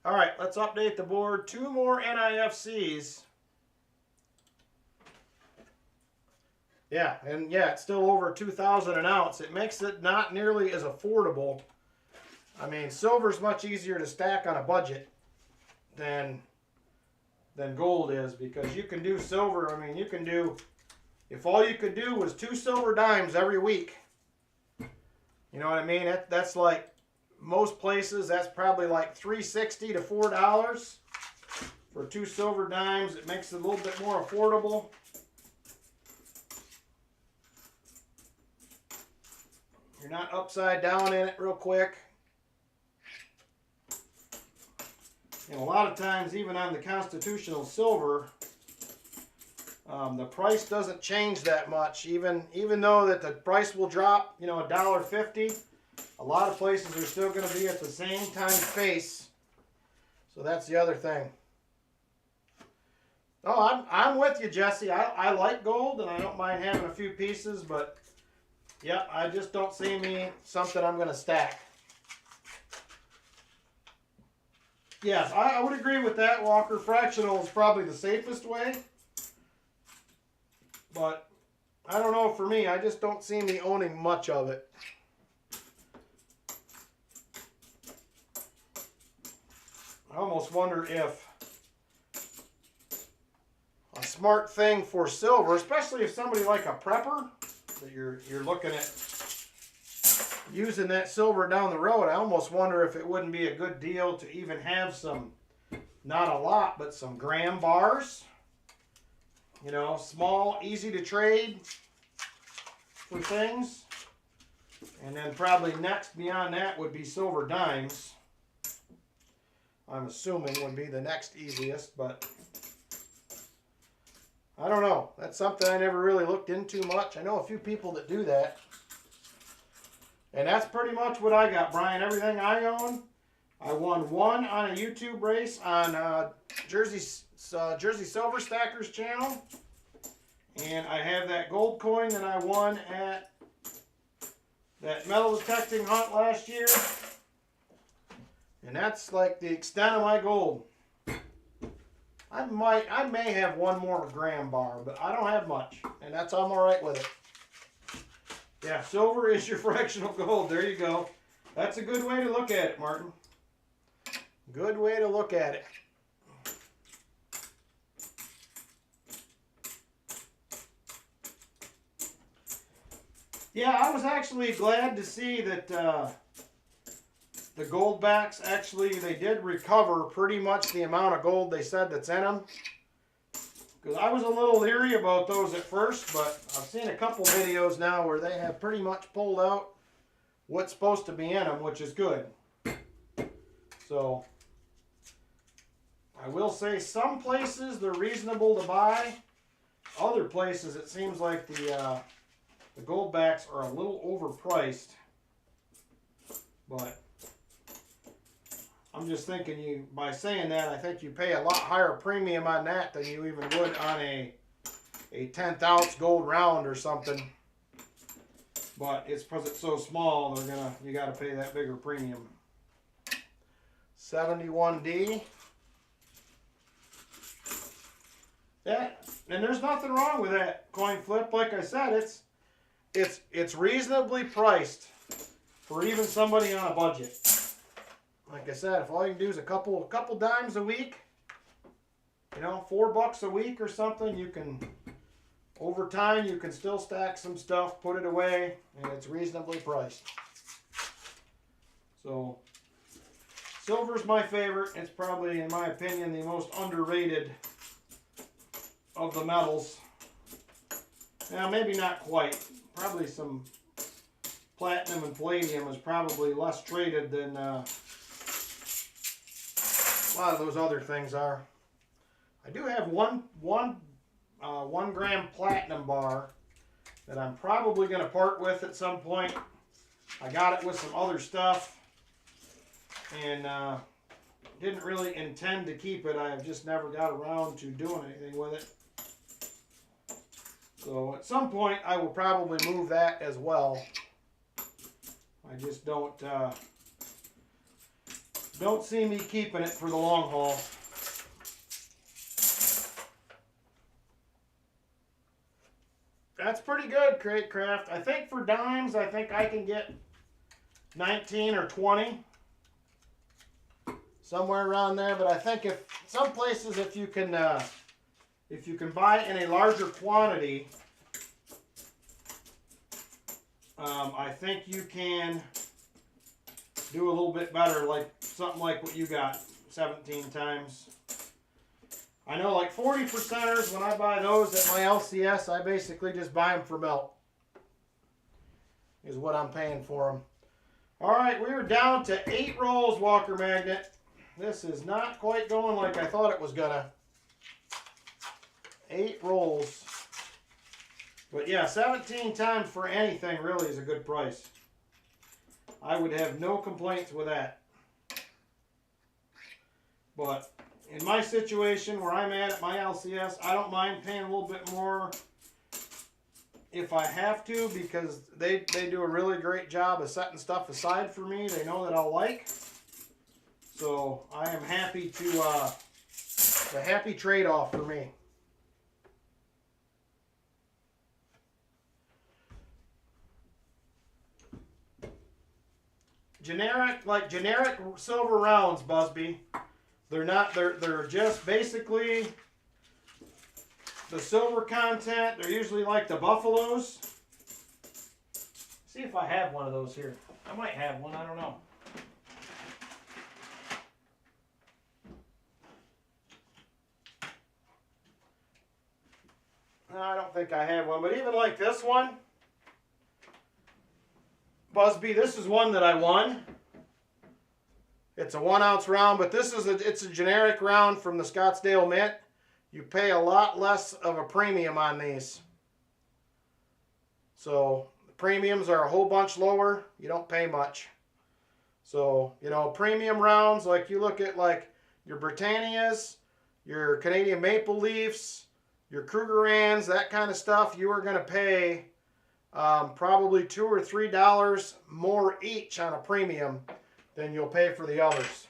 All right, let's update the board. 2 more NIFCs. Yeah, and yeah, it's still over 2,000 an ounce. It makes it not nearly as affordable. I mean, silver's much easier to stack on a budget than gold is, because you can do silver. I mean, you can do, if all you could do was 2 silver dimes every week. You know what I mean? That's like, most places, that's probably like $3.60 to $4 for 2 silver dimes. It makes it a little bit more affordable. You're not upside down in it real quick. And a lot of times, even on the constitutional silver, the price doesn't change that much. Even though that the price will drop, you know, $1.50, a lot of places are still going to be at the same time face. So that's the other thing. Oh, I'm with you, Jesse. I like gold and I don't mind having a few pieces, but yeah, I just don't see me something I'm going to stack. Yes, I would agree with that, Walker. Fractional is probably the safest way. But I don't know, for me, I just don't see me owning much of it. I almost wonder if a smart thing for silver, especially if somebody like a prepper, that you're looking at using that silver down the road, I almost wonder if it wouldn't be a good deal to even have some, not a lot, but some gram bars. You know, small, easy to trade for things. And then probably next beyond that would be silver dimes. I'm assuming would be the next easiest, but I don't know. That's something I never really looked into much. I know a few people that do that. And that's pretty much what I got, Brian. Everything I own, I won one on a YouTube race on Jersey Silver Stackers channel. And I have that gold coin that I won at that metal detecting hunt last year. And that's like the extent of my gold. I may have one more gram bar, but I don't have much. And I'm alright with it. Yeah, silver is your fractional gold. There you go. That's a good way to look at it, Martin. Good way to look at it. Yeah, I was actually glad to see that the gold backs, actually, they did recover pretty much the amount of gold they said that's in them. Because I was a little leery about those at first, but I've seen a couple videos now where they have pretty much pulled out what's supposed to be in them, which is good. So, I will say some places they're reasonable to buy. Other places it seems like the gold backs are a little overpriced. But I'm just thinking, by saying that, I think you pay a lot higher premium on that than you even would on a 10th ounce gold round or something. But it's because it's so small, you got to pay that bigger premium. 71D. Yeah, and there's nothing wrong with that coin flip. Like I said, it's reasonably priced for even somebody on a budget. Like I said, if all you can do is a couple dimes a week, you know, $4 a week or something, you can, over time, you can still stack some stuff, put it away, and it's reasonably priced. So, silver's my favorite. It's probably, in my opinion, the most underrated of the metals. Now, maybe not quite. Probably some platinum and palladium is probably less traded than a lot of those other things are. I do have one gram platinum bar that I'm probably going to part with at some point. I got it with some other stuff and didn't really intend to keep it. I've just never got around to doing anything with it. So at some point I will probably move that as well. I just don't see me keeping it for the long haul. That's pretty good, Crate Craft. I think for dimes, I think I can get 19 or 20. Somewhere around there, but I think if some places, if you can buy in a larger quantity, I think you can do a little bit better, like something like what you got, 17 times. I know, like 40%ers, when I buy those at my LCS, I basically just buy them for melt, is what I'm paying for them. All right, we are down to 8 rolls, Walker Magnet. This is not quite going like I thought it was gonna. 8 rolls. But yeah, 17 times for anything really is a good price. I would have no complaints with that. But in my situation where I'm at my LCS, I don't mind paying a little bit more if I have to, because they do a really great job of setting stuff aside for me. They know that I'll like. So I am happy to, a happy trade-off for me. generic silver rounds, Busby. They're not. They're just basically the silver content. They're usually like the Buffaloes. See if I have one of those here. I might have one. I don't know. No, I don't think I have one. But even like this one, Busby, this is one that I won. It's a 1 ounce round, but it's a generic round from the Scottsdale Mint. You pay a lot less of a premium on these. So the premiums are a whole bunch lower. You don't pay much. So, you know, premium rounds, like you look at like your Britannias, your Canadian Maple Leafs, your Krugerrands, that kind of stuff, you are going to pay probably $2 or $3 more each on a premium than you'll pay for the others.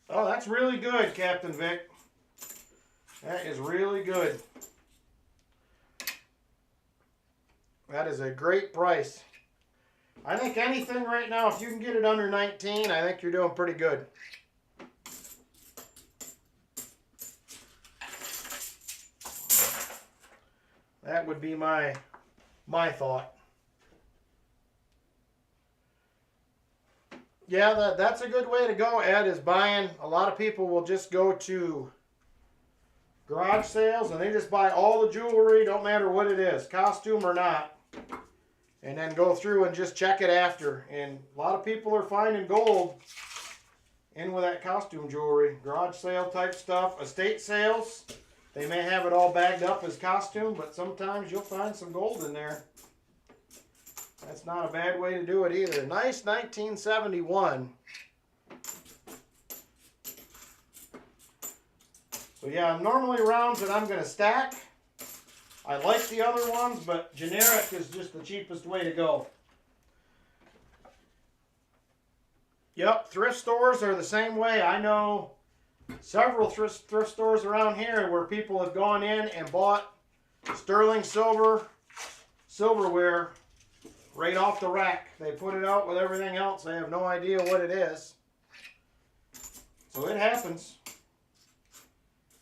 Oh, that's really good, Captain Vic. That is really good. That is a great price. I think anything right now, if you can get it under 19, I think you're doing pretty good. That would be my thought. Yeah, that's a good way to go, Ed, is buying. A lot of people will just go to garage sales and they just buy all the jewelry, don't matter what it is, costume or not, and then go through and just check it after. And a lot of people are finding gold in with that costume jewelry. Garage sale type stuff, estate sales, they may have it all bagged up as costume, but sometimes you'll find some gold in there. That's not a bad way to do it either. Nice 1971. So yeah, normally rounds that I'm going to stack. I like the other ones, but generic is just the cheapest way to go. Yep, thrift stores are the same way. I know several thrift stores around here where people have gone in and bought sterling silverware right off the rack. They put it out with everything else. They have no idea what it is. So it happens.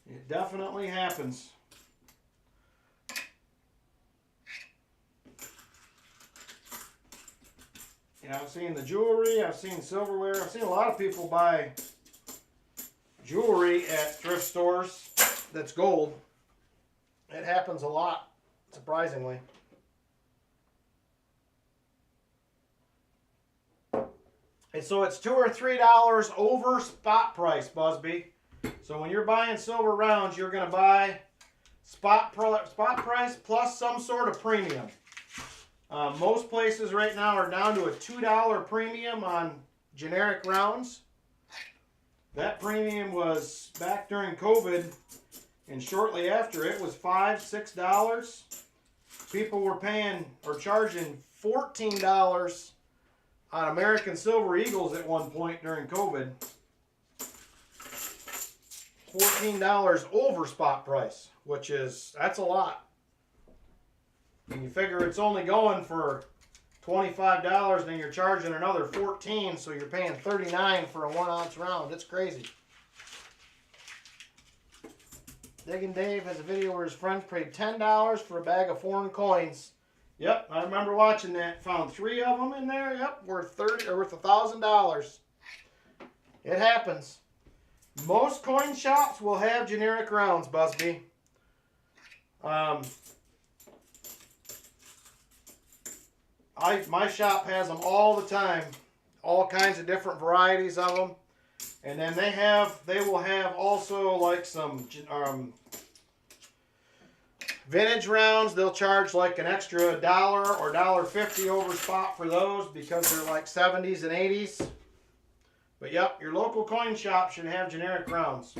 It definitely happens. Yeah, I've seen the jewelry, I've seen silverware, I've seen a lot of people buy jewelry at thrift stores that's gold. It happens a lot, surprisingly. And so it's $2 or $3 over spot price, Busby. So when you're buying silver rounds, you're going to buy spot price plus some sort of premium. Most places right now are down to a $2 premium on generic rounds. That premium was back during COVID, and shortly after it was $5, $6. People were paying or charging $14 on American Silver Eagles at one point during COVID. $14 over spot price, that's a lot. And you figure it's only going for $25 and you're charging another $14, so you're paying $39 for a 1 ounce round. It's crazy. Diggin' Dave has a video where his friends paid $10 for a bag of foreign coins. Yep, I remember watching that. Found 3 of them in there. Yep, worth $1,000. It happens. Most coin shops will have generic rounds, Busby. My shop has them all the time, all kinds of different varieties of them, and then they will have also like some vintage rounds. They'll charge like an extra $1 or $1.50 over spot for those because they're like 70s and 80s. But yep, your local coin shop should have generic rounds.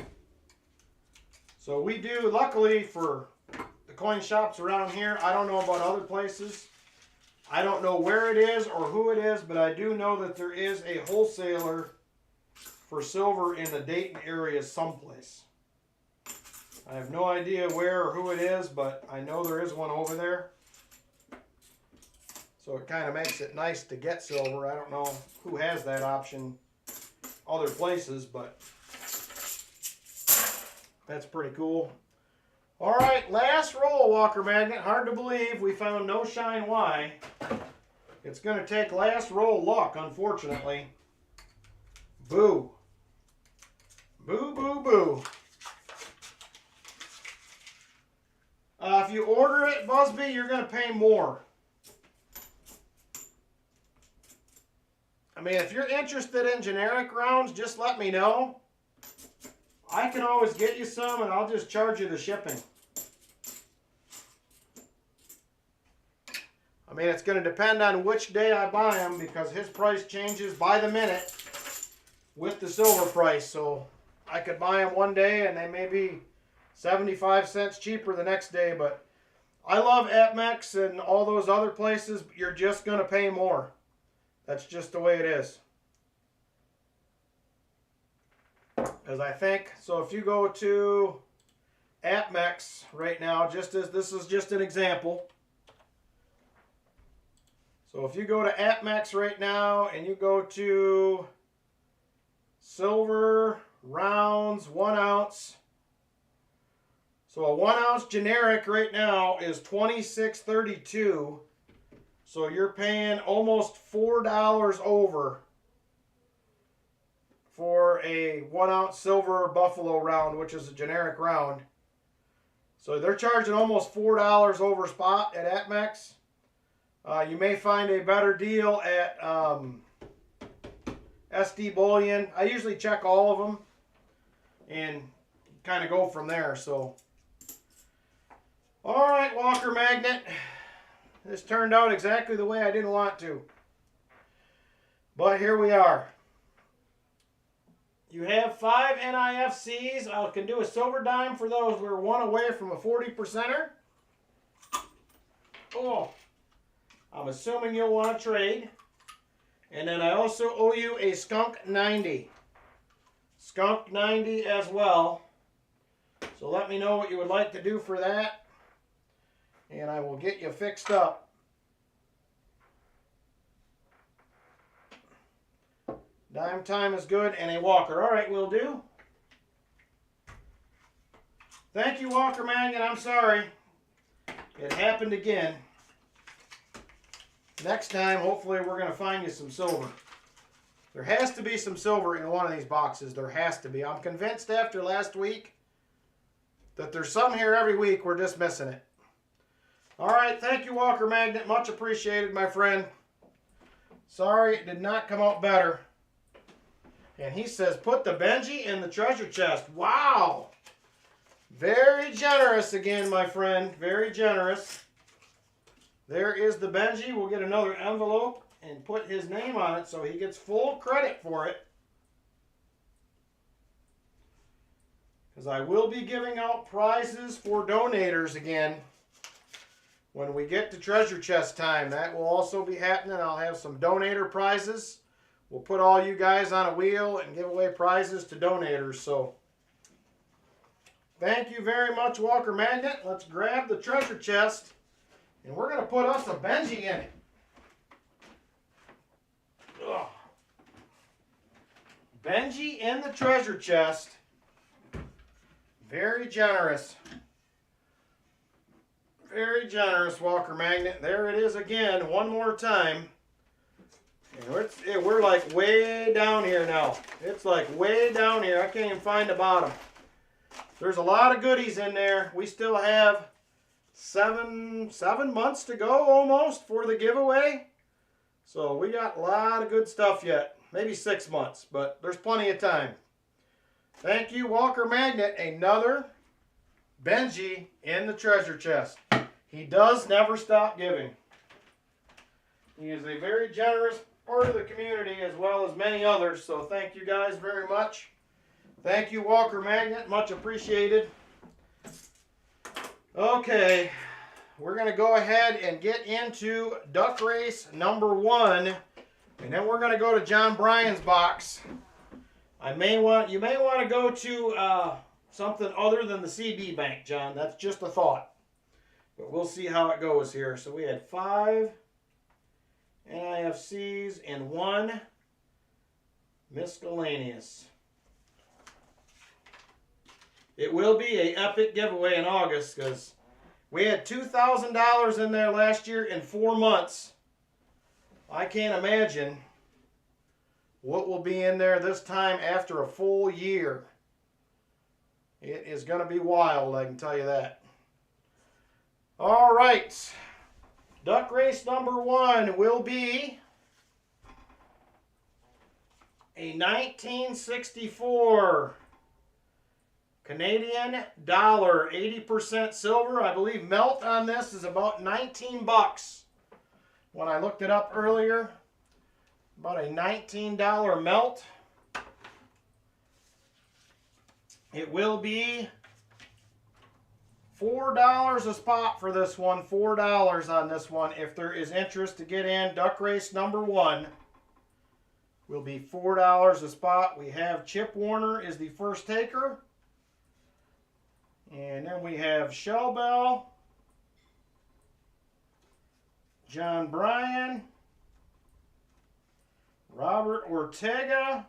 So we do, luckily for the coin shops around here, I don't know about other places. I don't know where it is or who it is, but I do know that there is a wholesaler for silver in the Dayton area someplace. I have no idea where or who it is, but I know there is one over there. So it kind of makes it nice to get silver. I don't know who has that option other places, but that's pretty cool. All right, last roll, Walker Magnet. Hard to believe we found no shine Y. It's going to take last roll luck, unfortunately. Boo. Boo, boo, boo. If you order it, Busby, you're going to pay more. I mean, if you're interested in generic rounds, just let me know. I can always get you some, and I'll just charge you the shipping. I mean, it's going to depend on which day I buy them, because his price changes by the minute with the silver price. So I could buy them one day, and they may be 75 cents cheaper the next day. But I love APMEX and all those other places. You're just going to pay more. That's just the way it is. As I think, so if you go to APMEX right now, just as this is just an example. So if you go to APMEX right now and you go to silver rounds 1 ounce. So a 1 ounce generic right now is $26.32. So you're paying almost $4 over for a 1 ounce silver buffalo round, which is a generic round. So they're charging almost $4 over spot at APMEX. You may find a better deal at SD Bullion. I usually check all of them and kind of go from there. So, all right, Walker Magnet. This turned out exactly the way I didn't want to. But here we are. You have 5 NIFCs. I can do a silver dime for those. We're one away from a 40%er. Oh, I'm assuming you'll want to trade. And then I also owe you a skunked 90. Skunked 90 as well. So let me know what you would like to do for that. And I will get you fixed up. Dime time is good, and a Walker. All right, will do. Thank you, Walker Magnet. I'm sorry. It happened again. Next time, hopefully, we're going to find you some silver. There has to be some silver in one of these boxes. There has to be. I'm convinced after last week that there's some here every week. We're just missing it. All right, thank you, Walker Magnet. Much appreciated, my friend. Sorry it did not come out better. And he says, put the Benji in the treasure chest. Wow. Very generous again, my friend. Very generous. There is the Benji. We'll get another envelope and put his name on it so he gets full credit for it. Because I will be giving out prizes for donators again when we get to treasure chest time. That will also be happening. I'll have some donator prizes. We'll put all you guys on a wheel and give away prizes to donators. So thank you very much, Walker Magnet. Let's grab the treasure chest, and we're going to put us a Benji in it. Ugh. Benji in the treasure chest. Very generous. Very generous, Walker Magnet. There it is again, one more time. And we're like way down here now. It's like way down here. I can't even find the bottom. There's a lot of goodies in there. We still have seven months to go almost for the giveaway. So we got a lot of good stuff yet. Maybe 6 months, but there's plenty of time. Thank you, Walker Magnet. Another Benji in the treasure chest. He does never stop giving. He is a very generous part of the community as well as many others. So thank you guys very much. Thank you, Walker Magnet. Much appreciated. Okay. We're going to go ahead and get into duck race number 1. And then we're going to go to John Bryan's box. You may want to go to something other than the CB bank, John. That's just a thought. But we'll see how it goes here. So we had 5 NIFCs and 1 miscellaneous. It will be an epic giveaway in August because we had $2,000 in there last year in 4 months. I can't imagine what will be in there this time after a full year. It is going to be wild, I can tell you that. All right. Duck race number 1 will be a 1964 Canadian dollar, 80% silver. I believe melt on this is about 19 bucks. When I looked it up earlier, about a $19 melt. It will be $4 a spot for this one. $4 on this one. If there is interest to get in, duck race number 1 will be $4 a spot. We have Chip Warner is the first taker. And then we have Shell Bell, John Bryan, Robert Ortega,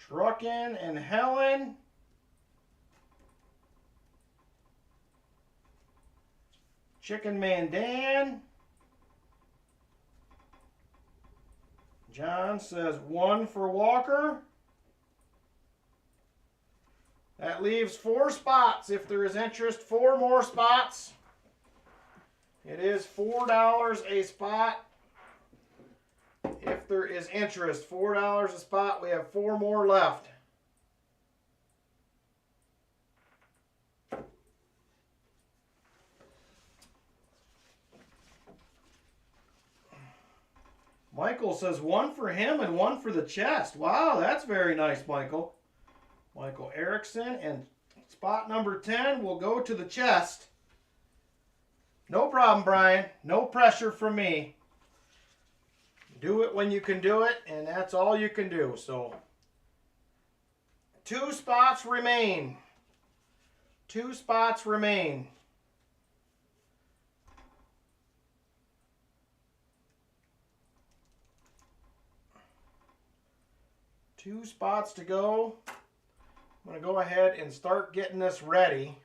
Truckin' and Helen, Chicken Man Dan. John says 1 for Walker. That leaves 4 spots. If there is interest, 4 more spots. It is $4 a spot. If there is interest, $4 a spot. We have 4 more left. Michael says 1 for him and 1 for the chest. Wow, that's very nice, Michael. Michael Erickson, and spot number 10 will go to the chest. No problem, Brian. No pressure from me. Do it when you can do it, and that's all you can do. So, 2 spots remain. 2 spots remain. Two spots to go. I'm going to go ahead and start getting this ready.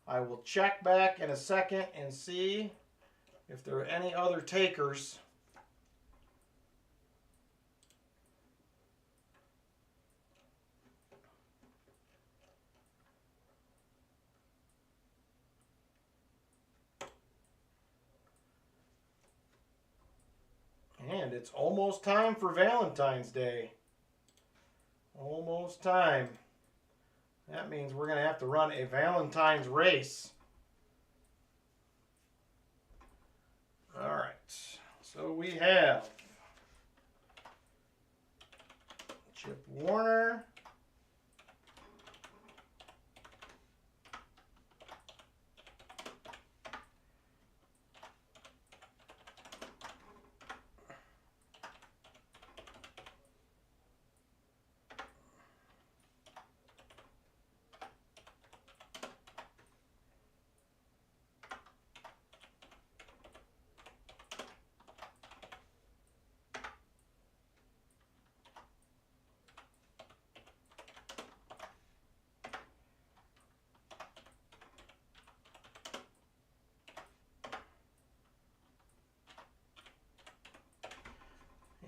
I will check back in a second and see if there are any other takers. And it's almost time for Valentine's Day. Almost time. That means we're going to have to run a Valentine's race. All right. So we have Chip Warner.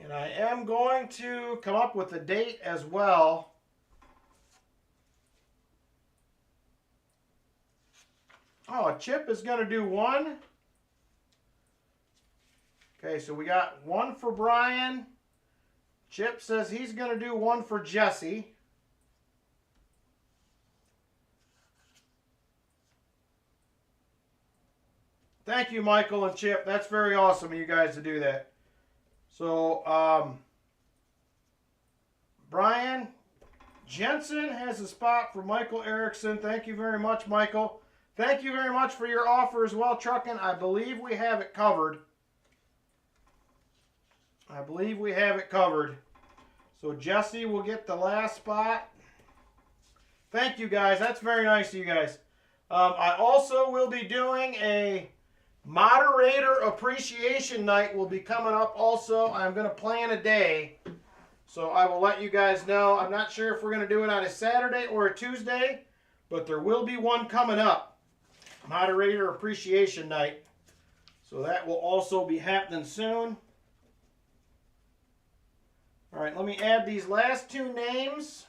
And I am going to come up with a date as well. Oh, Chip is going to do 1. Okay, so we got 1 for Brian. Chip says he's going to do 1 for Jesse. Thank you, Michael and Chip. That's very awesome of you guys to do that. So, Brian Jensen has a spot for Michael Erickson. Thank you very much, Michael. Thank you very much for your offer as well, Truckin'. I believe we have it covered. I believe we have it covered. So Jesse will get the last spot. Thank you, guys. That's very nice of you guys. I also will be doing a moderator appreciation night. Will be coming up also. I'm going to plan a day, so I will let you guys know. I'm not sure if we're going to do it on a Saturday or a Tuesday, but there will be one coming up. Moderator appreciation night. So that will also be happening soon. All right, let me add these last two names.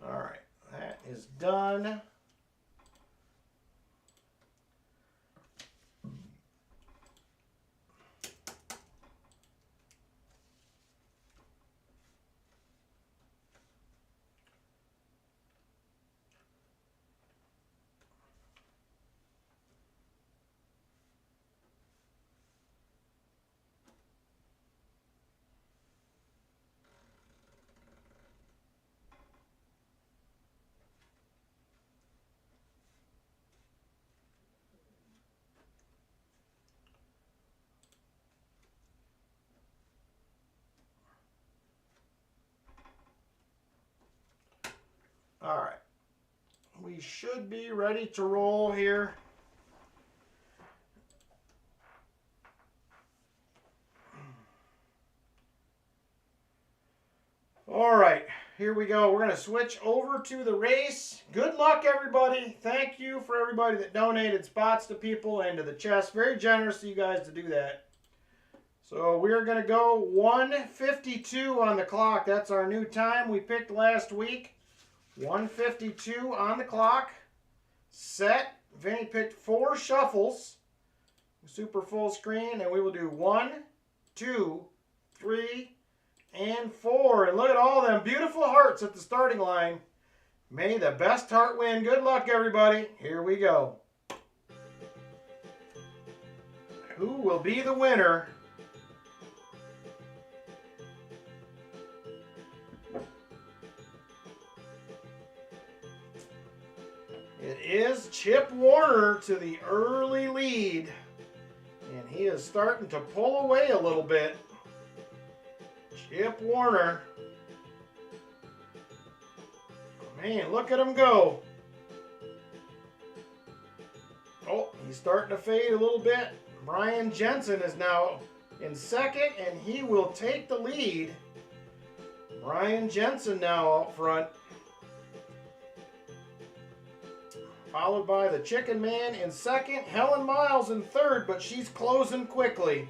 All right, that is done. All right, we should be ready to roll here. All right, here we go. We're going to switch over to the race. Good luck, everybody. Thank you for everybody that donated spots to people and to the chest. Very generous of you guys to do that. So we're going to go 1:52 on the clock. That's our new time we picked last week. 1:52 on the clock. Set. Vinny picked 4 shuffles. Super full screen. And we will do 1, 2, 3, and 4. And look at all them beautiful hearts at the starting line. May the best heart win. Good luck, everybody. Here we go. Who will be the winner? It is Chip Warner to the early lead. And he is starting to pull away a little bit. Chip Warner. Man, look at him go. Oh, he's starting to fade a little bit. Brian Jensen is now in second, and he will take the lead. Brian Jensen now out front. Followed by the Chicken Man in second. Helen Miles in third, but she's closing quickly.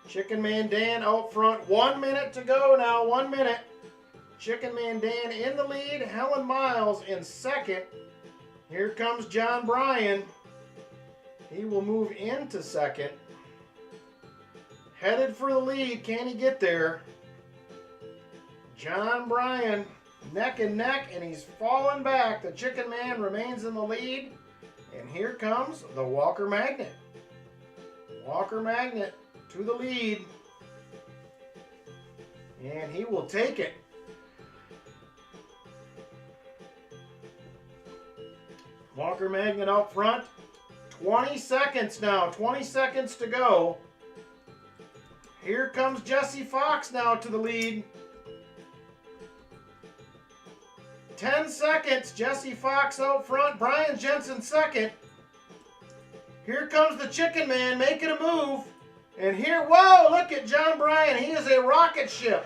Chicken Man Dan out front. 1 minute to go now. 1 minute. Chicken Man Dan in the lead. Helen Miles in second. Here comes John Bryan. He will move into second. Headed for the lead. Can he get there? John Bryan neck and neck, and he's falling back. The Chicken Man remains in the lead. And here comes the Walker Magnet. Walker Magnet to the lead. And he will take it. Walker Magnet out front. 20 seconds now. 20 seconds to go. Here comes Jesse Fox now to the lead. 10 seconds. Jesse Fox out front. Brian Jensen second. Here comes the Chicken Man making a move. And here, whoa, look at John Bryan. He is a rocket ship.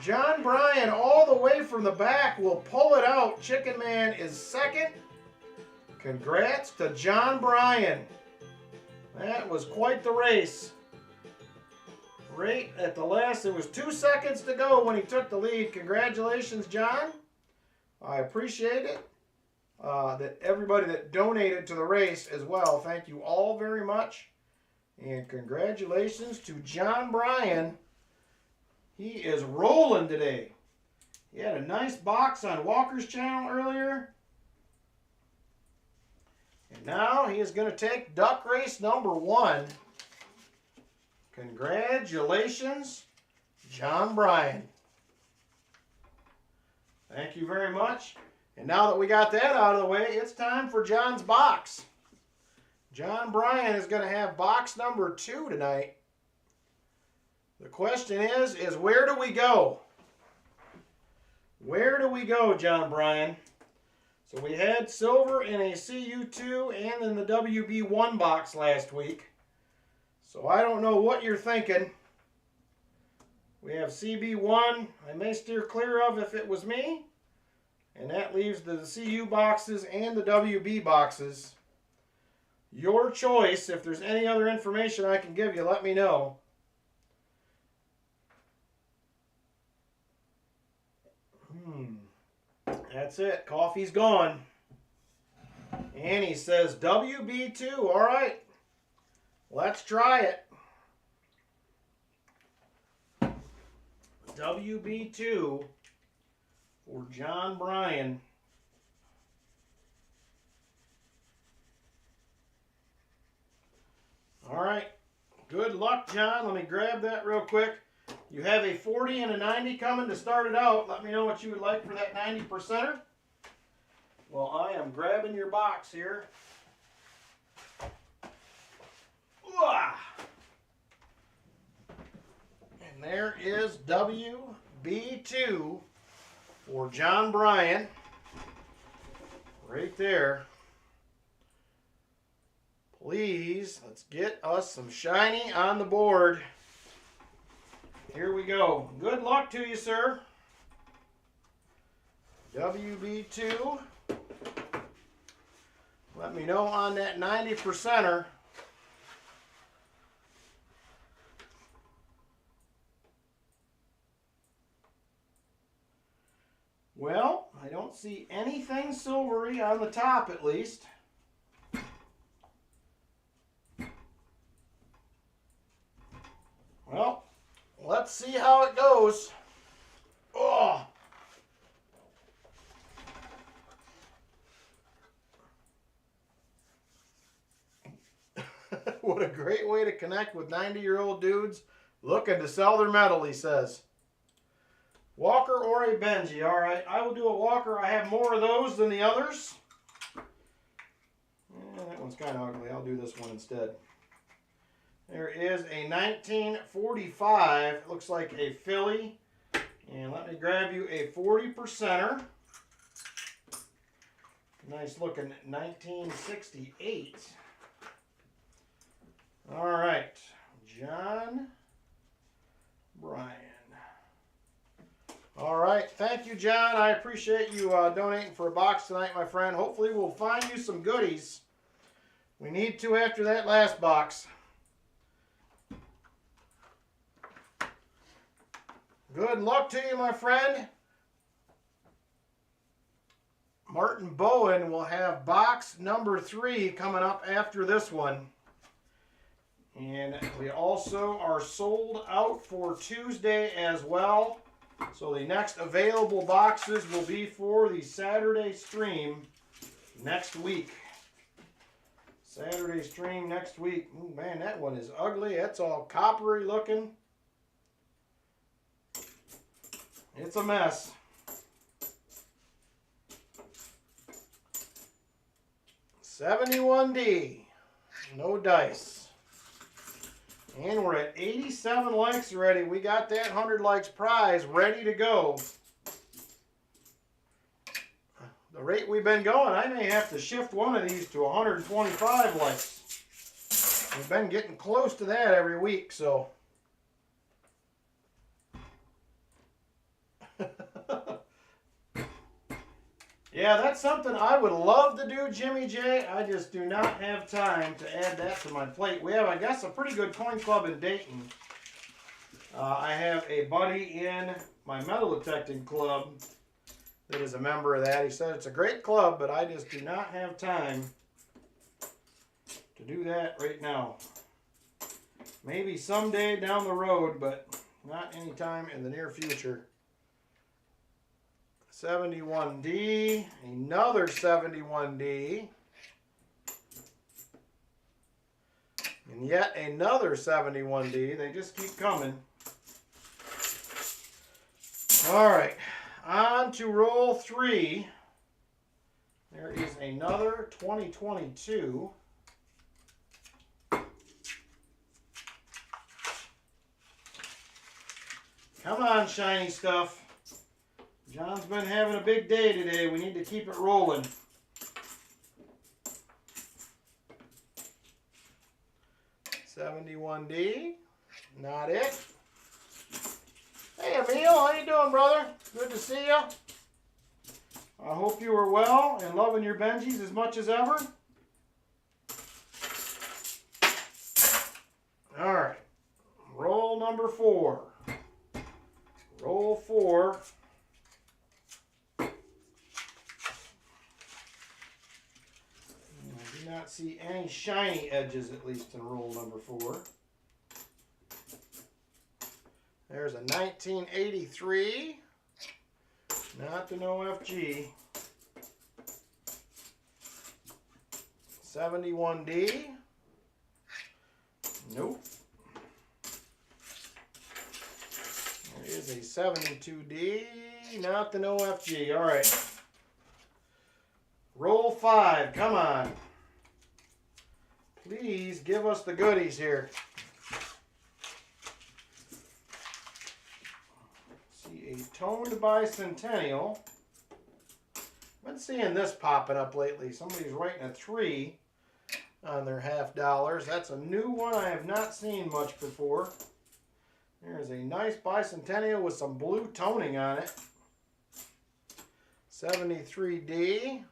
John Bryan all the way from the back will pull it out. Chicken Man is second. Congrats to John Bryan. That was quite the race. Right at the last, it was 2 seconds to go when he took the lead. Congratulations, John. I appreciate it. That everybody that donated to the race as well. Thank you all very much. And congratulations to John Bryan. He is rolling today. He had a nice box on Walker's channel earlier. And now he is going to take duck race number 1. Congratulations, John Bryan. Thank you very much. And now that we got that out of the way, it's time for John's box. John Bryan is going to have box number 2 tonight. The question is where do we go? Where do we go, John Bryan? So we had silver in a CU2 and in the WB1 box last week. So I don't know what you're thinking. We have CB1, I may steer clear of if it was me. And that leaves the CU boxes and the WB boxes. Your choice. If there's any other information I can give you, let me know. That's it. Coffee's gone. Annie says WB2. All right. Let's try it. WB2 for John Bryan. All right. Good luck, John. Let me grab that real quick. You have a 40 and a 90 coming to start it out. Let me know what you would like for that 90%er. Well, I am grabbing your box here. And there is WB2 for John Bryan. Right there. Please, let's get us some shiny on the board. Here we go. Good luck to you, sir. WB2. Let me know on that 90%er. Well, I don't see anything silvery on the top at least. Well, let's see how it goes. Oh. What a great way to connect with 90-year-old dudes looking to sell their metal, he says. Walker or a Benji. All right, I will do a Walker. I have more of those than the others. That one's kind of ugly. I'll do this one instead. There is a 1945. Looks like a Philly. And let me grab you a 40%er. Nice looking 1968. All right, John Bryan. All right, thank you, John. I appreciate you donating for a box tonight, my friend. Hopefully we'll find you some goodies. We need to after that last box. Good luck to you, my friend. Martin Bowen will have box number 3 coming up after this one. And we also are sold out for Tuesday as well. So the next available boxes will be for the Saturday stream next week. Saturday stream next week. Ooh, man, that one is ugly. That's all coppery looking. It's a mess. $71D. No dice. And we're at 87 likes already. We got that 100 likes prize ready to go. The rate we've been going, I may have to shift one of these to 125 likes. We've been getting close to that every week, so. Yeah, that's something I would love to do, Jimmy J. I just do not have time to add that to my plate. We have, I guess, a pretty good coin club in Dayton. I have a buddy in my metal detecting club that is a member of that. He said it's a great club, but I just do not have time to do that right now. Maybe someday down the road, but not anytime in the near future. 71D, another 71D, and yet another 71D. They just keep coming. All right, on to roll 3. There is another 2022. Come on, shiny stuff. John's been having a big day today. We need to keep it rolling. $71D. Not it. Hey, Emil. How you doing, brother? Good to see you. I hope you are well and loving your Benjis as much as ever. All right. Roll number 4. Roll 4. I do not see any shiny edges, at least in roll number 4. There's a 1983. Not an OFG. 71D. Nope. There is a 72D. Not an OFG. All right. Roll 5. Come on. Please give us the goodies here. See a toned bicentennial. I've been seeing this popping up lately. Somebody's writing a 3 on their $50. That's a new one I have not seen much before. There's a nice bicentennial with some blue toning on it. 73D.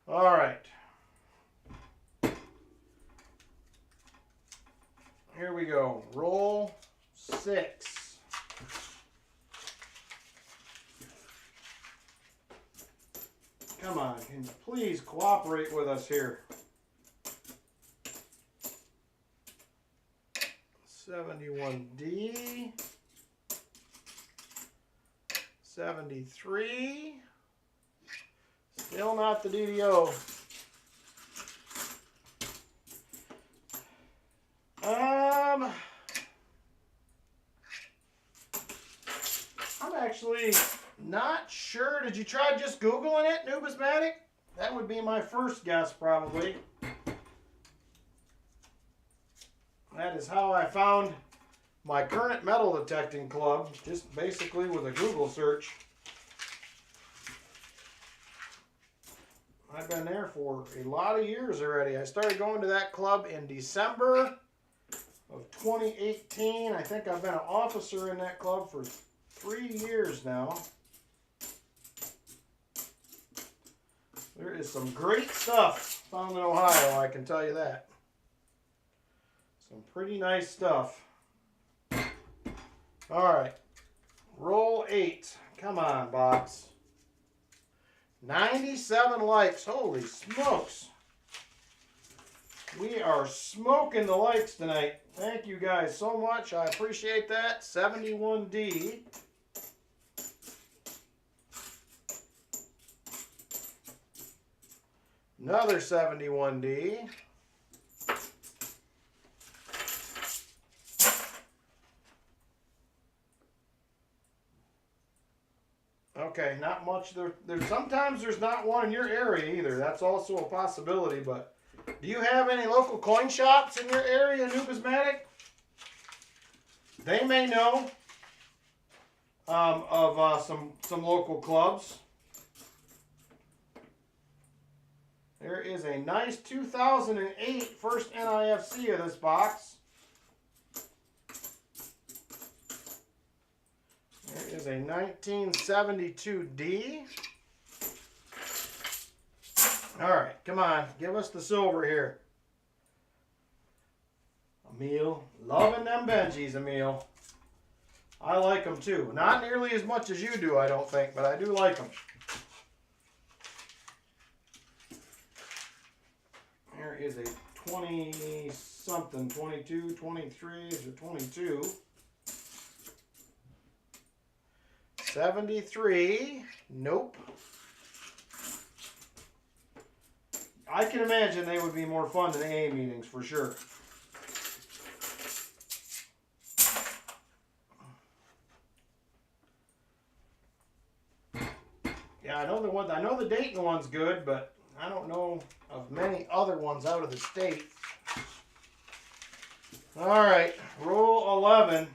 All right. Here we go. Roll 6. Come on, can you please cooperate with us here? 71D. 73. Still not the DDO. I'm actually not sure. Did you try just Googling it, Numismatic? That would be my first guess, probably. That is how I found my current metal detecting club, just basically with a Google search. I've been there for a lot of years already. I started going to that club in December of 2018. I think I've been an officer in that club for 3 years now. There is some great stuff found in Ohio, I can tell you that. Some pretty nice stuff. All right, roll 8. Come on, box. 97 likes. Holy smokes. We are smoking the likes tonight. Thank you guys so much. I appreciate that. 71D. Another 71D. Okay, not much. Sometimes there's not one in your area either. That's also a possibility. But do you have any local coin shops in your area, Numismatic? They may know of some local clubs. There is a nice 2008 first NIFC of this box. There is a 1972D. All right, come on, give us the silver here. Emil, loving them Benjis, Emil. I like them too. Not nearly as much as you do, I don't think, but I do like them. There is a 20-something, 22, 23, is it 22? 73, nope. I can imagine they would be more fun than AA meetings for sure. Yeah, I know the one. I know the Dayton one's good, but I don't know of many other ones out of the state. All right, roll 11.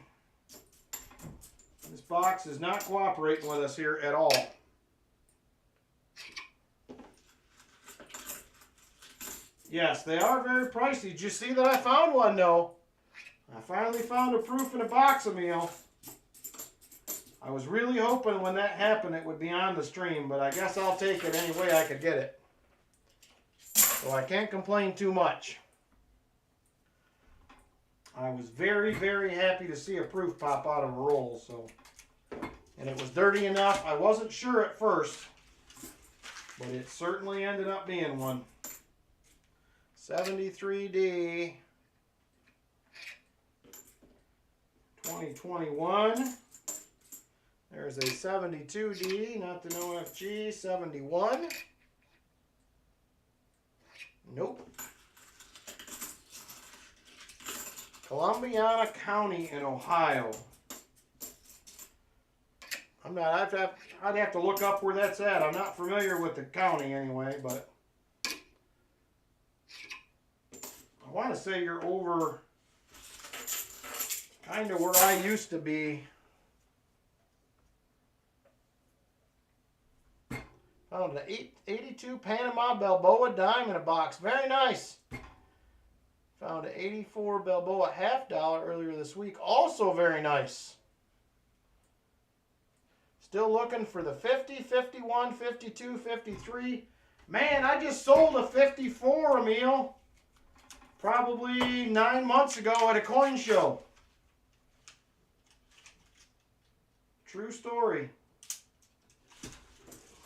This box is not cooperating with us here at all. Yes, they are very pricey. Did you see that I found one, though? I finally found a proof in a box of meal. I was really hoping when that happened it would be on the stream, but I guess I'll take it any way I could get it. So I can't complain too much. I was very, very happy to see a proof pop out of a roll, so. And it was dirty enough. I wasn't sure at first, but it certainly ended up being one. 73D 2021. There's a 72D, not the OFG, 71. Nope. Columbiana County in Ohio. I'd have to look up where that's at. I'm not familiar with the county anyway, but I want to say you're over kind of where I used to be. Found an 82 Panama Balboa dime in a box. Very nice. Found an 84 Balboa half dollar earlier this week. Also very nice. Still looking for the 50, 51, 52, 53. Man, I just sold a 54, Emil. Probably 9 months ago at a coin show. True story.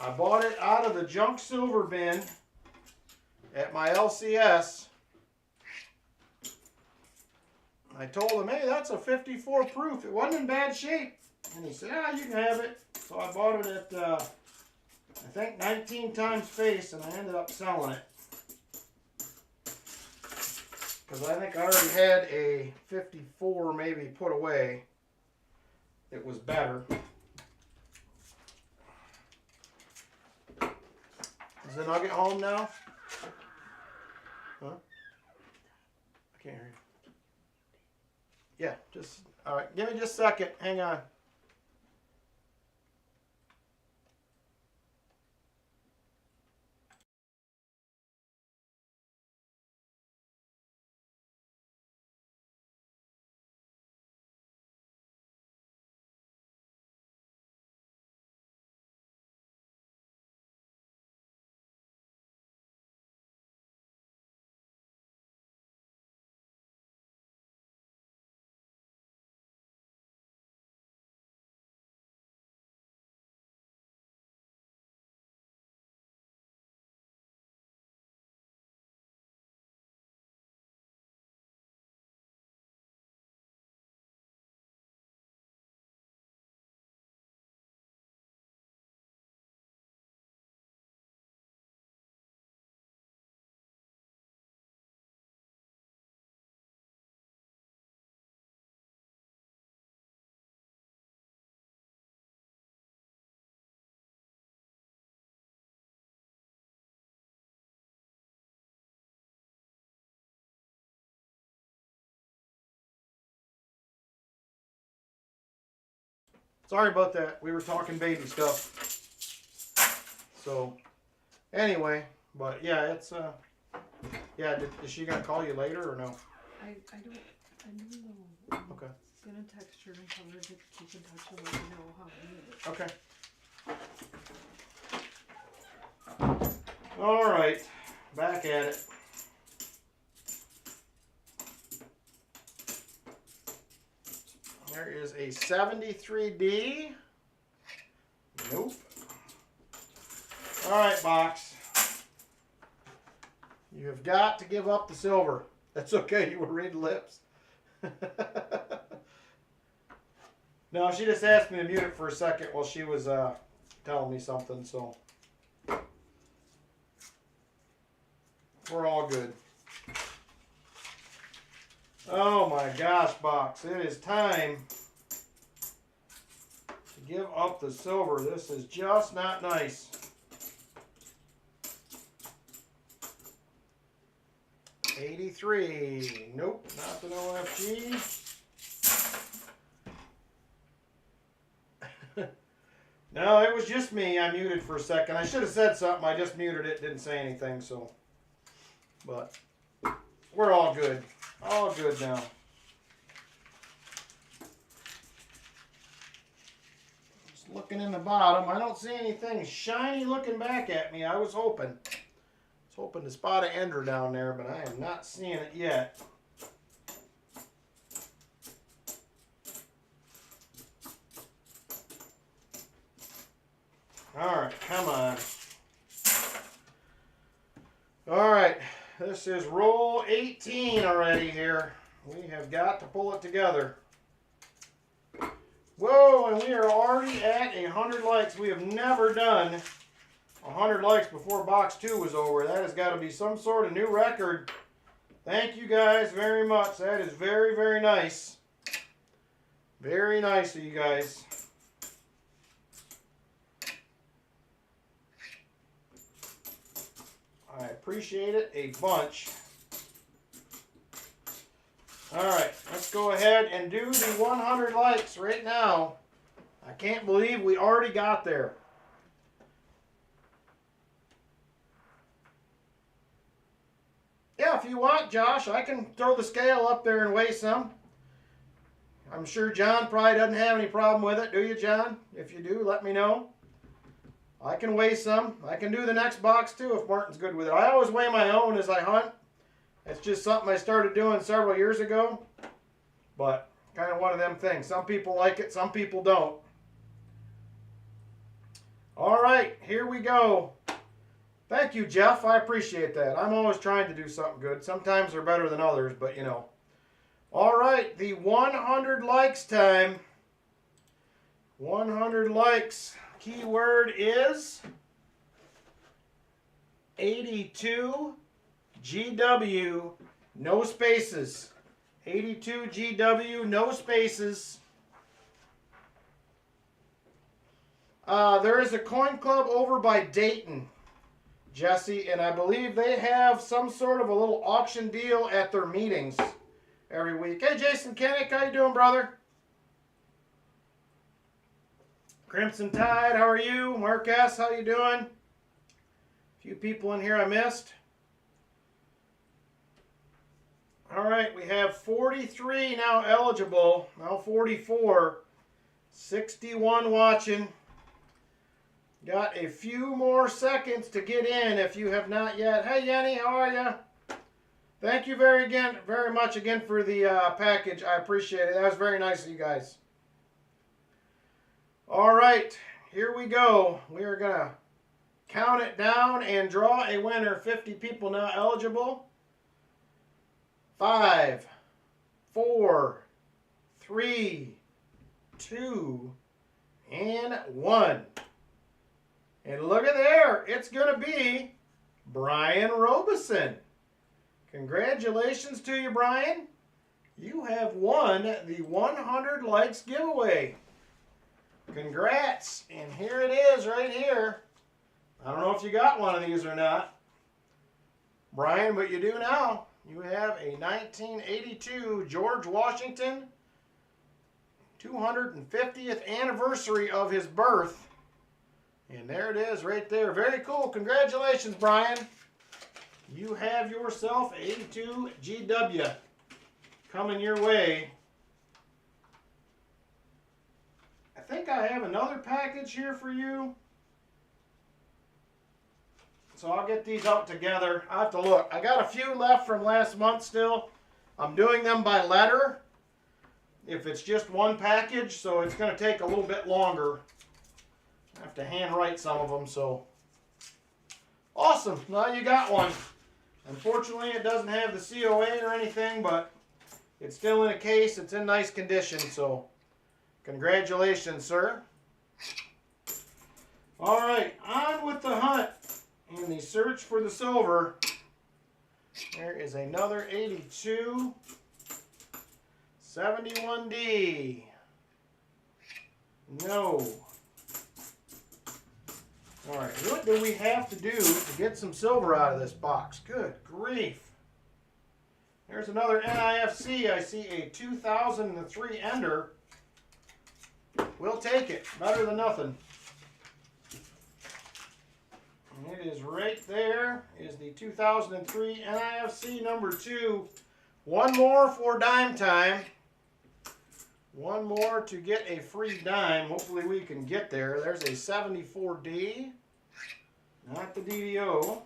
I bought it out of the junk silver bin at my LCS. I told him, hey, that's a 54 proof. It wasn't in bad shape. And he said, you can have it. So I bought it at, I think, 19 times face, and I ended up selling it. Because I think I already had a 54 maybe put away. It was better. Is the nugget home now? Huh? I can't hear you. Yeah, just, all right. Give me just a second. Hang on. Sorry about that. We were talking baby stuff. So, anyway, but yeah, it's yeah. Is she gonna call you later or no? I don't know. Okay. I'm gonna text her and tell her to keep in touch and let me know how it is. Okay. All right, back at it. There is a 73D. Nope. All right, box. You have got to give up the silver. That's okay. You were reading lips. No, she just asked me to mute it for a second while she was telling me something, so we're all good. Oh my gosh, box. It is time to give up the silver. This is just not nice. 83. Nope, not the OFG. No, it was just me. I muted for a second. I should have said something. I just muted it. Didn't say anything. So, but we're all good. All good now. Just looking in the bottom. I don't see anything shiny looking back at me. I was hoping to spot an ender down there, but I am not seeing it yet. All right, come on. All right, this is roll 18 already here. We have got to pull it together. Whoa, and we are already at 100 likes. We have never done 100 likes before box 2 was over. That has got to be some sort of new record. Thank you guys very much. That is very, very nice. Very nice of you guys. I appreciate it a bunch. Alright, let's go ahead and do the 100 likes right now. I can't believe we already got there. Yeah, if you want, Josh, I can throw the scale up there and weigh some. I'm sure John probably doesn't have any problem with it. Do you, John? If you do, let me know. I can weigh some. I can do the next box too if Martin's good with it. I always weigh my own as I hunt. It's just something I started doing several years ago. But kind of one of them things. Some people like it, some people don't. All right, here we go. Thank you, Jeff. I appreciate that. I'm always trying to do something good. Sometimes they're better than others, but you know. All right, the 100 likes time. 100 likes. Keyword is 82 GW, no spaces. 82 GW, no spaces. There is a coin club over by Dayton, Jesse, and I believe they have some sort of a little auction deal at their meetings every week. Hey, Jason Kennick, how you doing, brother? Crimson Tide, how are you? Mark S., how you doing? A few people in here I missed. All right, we have 43 now eligible. Now 44. 61 watching. Got a few more seconds to get in if you have not yet. Hey, Yenny, how are you? Thank you very much again for the package. I appreciate it. That was very nice of you guys. All right, here we go. We are going to count it down and draw a winner. 50 people now eligible. 5, 4, 3, 2, and 1. And look at there. It's going to be Brian Robeson. Congratulations to you, Brian. You have won the 100 likes giveaway. Congrats. And here it is right here. I don't know if you got one of these or not, Brian, but you do now. You have a 1982 George Washington 250th anniversary of his birth. And there it is right there. Very cool. Congratulations, Brian. You have yourself 82 GW coming your way. I think I have another package here for you. So I'll get these out together. I'll have to look. I got a few left from last month still. I'm doing them by letter. If it's just one package, so it's going to take a little bit longer. I have to handwrite some of them, so. Awesome. Now you got one. Unfortunately, it doesn't have the COA or anything, but it's still in a case. It's in nice condition, so congratulations, sir. All right, on with the hunt and the search for the silver. There is another 82 71D. No. All right, what do we have to do to get some silver out of this box? Good grief. There's another NIFC. I see a 2003 Ender. We'll take it. Better than nothing. And it is right there. Is the 2003 NIFC number 2. One more for dime time. One more to get a free dime. Hopefully we can get there. There's a 74D. Not the DDO.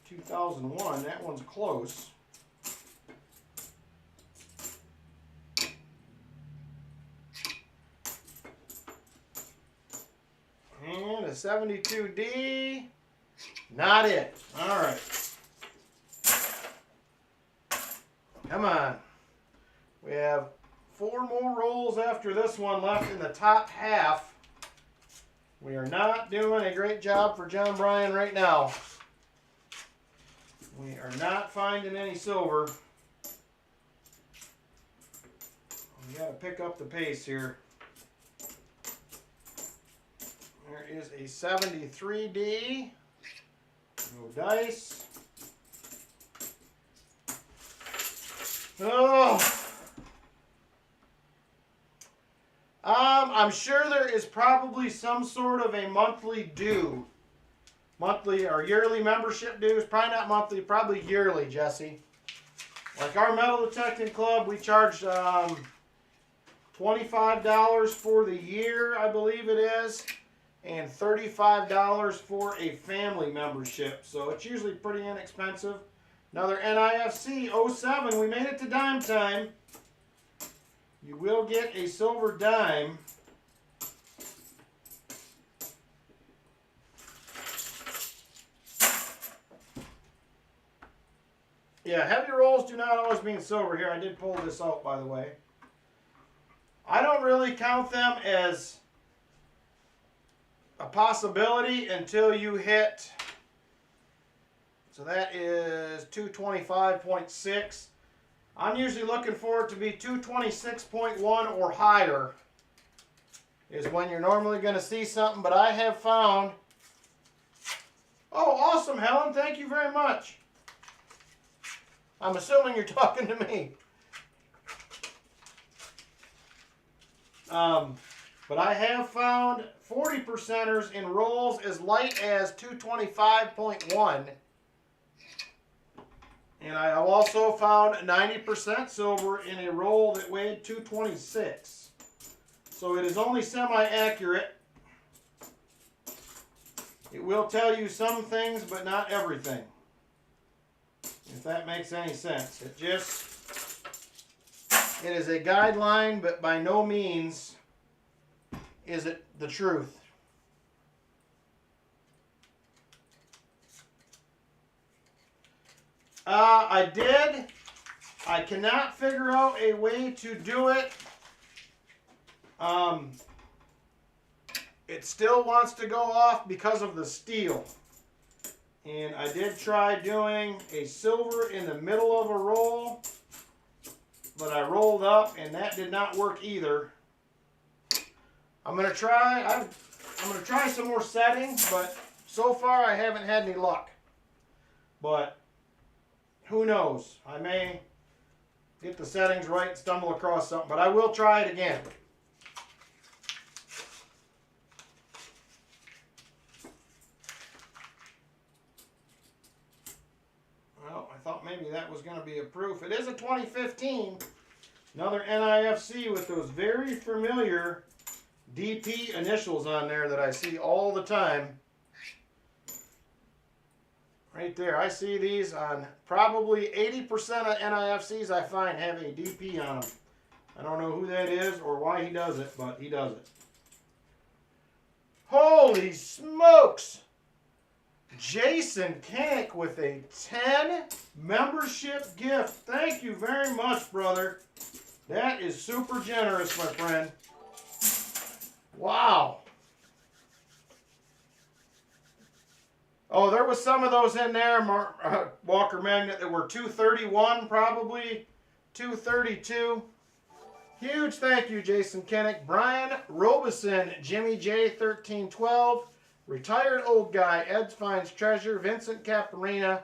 2001. That one's close. And a 72D. Not it. All right. Come on. We have 4 more rolls after this one left in the top half. We are not doing a great job for John Bryan right now. We are not finding any silver. We got to pick up the pace here. There is a 73D. No dice. Oh. I'm sure there is probably some sort of a monthly due. Monthly or yearly membership dues. Probably not monthly, probably yearly, Jesse. Like our metal detecting club, we charge $25 for the year, I believe it is, and $35 for a family membership. So it's usually pretty inexpensive. Another NIFC 07. We made it to dime time. You will get a silver dime. Yeah, heavy rolls do not always mean silver here. I did pull this out, by the way. I don't really count them as a possibility until you hit, so that is 225.6. I'm usually looking for it to be 226.1 or higher is when you're normally going to see something, but I have found, oh, awesome, Helen, thank you very much. I'm assuming you're talking to me. But I have found 40%ers in rolls as light as 225.1. And I have also found 90% silver in a roll that weighed 226. So it is only semi-accurate. It will tell you some things, but not everything. If that makes any sense. It is a guideline, but by no means is it the truth. I cannot figure out a way to do it. It still wants to go off because of the steel. And I did try doing a silver in the middle of a roll, but I rolled up and that did not work either. I'm gonna try some more settings, but so far I haven't had any luck. But who knows? I may get the settings right and stumble across something, but I will try it again. Well, I thought maybe that was going to be a proof. It is a 2015. Another NIFC with those very familiar DP initials on there that I see all the time. Right there. I see these on probably 80% of NIFCs I find have a DP on them. I don't know who that is or why he does it, but he does it. Holy smokes! Jason Kank with a 10 membership gift. Thank you very much, brother. That is super generous, my friend. Wow. Oh, there was some of those in there, Walker Magnet, that were 231, probably 232. Huge thank you, Jason Kennick. Brian Robeson, Jimmy J, 1312. Retired Old Guy, Ed Finds Treasure, Vincent Caparina,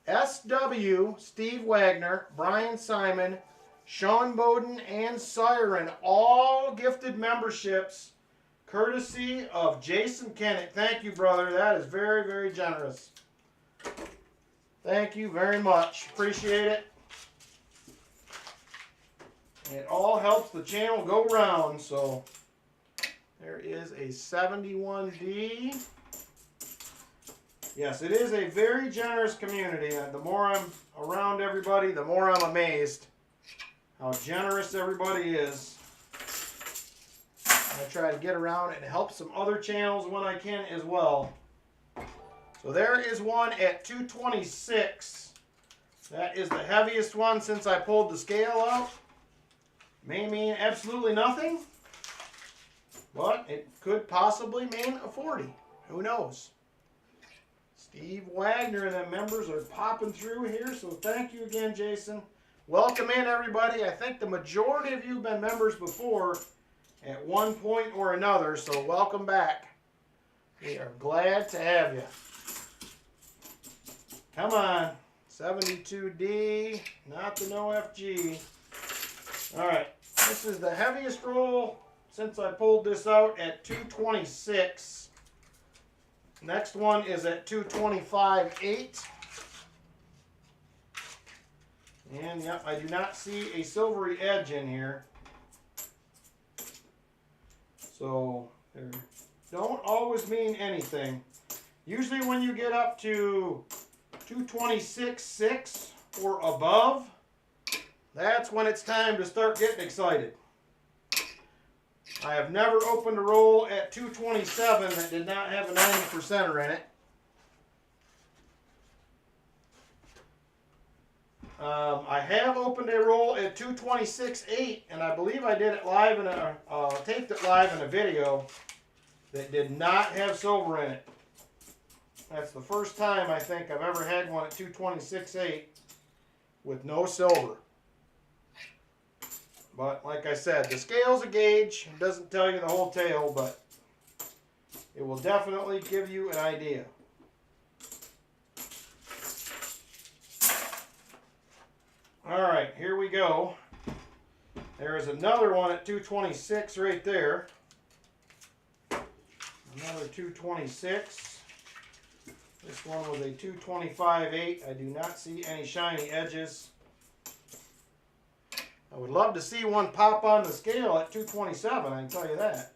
SW, Steve Wagner, Brian Simon, Sean Bowden, and Siren all gifted memberships courtesy of Jason Kennett. Thank you, brother. That is very, very generous. Thank you very much. Appreciate it. It all helps the channel go round. So there is a 71D. Yes, it is a very generous community. The more I'm around everybody, the more I'm amazed how generous everybody is. I try to get around and help some other channels when I can as well. So there is one at 226. That is the heaviest one since I pulled the scale out. May mean absolutely nothing, but it could possibly mean a 40. Who knows? Steve Wagner and the members are popping through here, so thank you again, Jason. Welcome in, everybody. I think the majority of you have been members before at one point or another, so welcome back. We are glad to have you. Come on, 72D, not the no FG. All right, this is the heaviest roll since I pulled this out at 226. Next one is at 225.8. And yep, I do not see a silvery edge in here. So they don't always mean anything. Usually when you get up to 226.6 or above, that's when it's time to start getting excited. I have never opened a roll at 227 that did not have a 90%er in it. I have opened a roll at 226.8, and I believe I did it live in a taped it live in a video that did not have silver in it. That's the first time I think I've ever had one at 226.8 with no silver. But like I said, the scale's a gauge. It doesn't tell you the whole tale, but it will definitely give you an idea. All right, here we go. There is another one at 226 right there. Another 226. This one was a 225.8. I do not see any shiny edges. I would love to see one pop on the scale at 227, I can tell you that.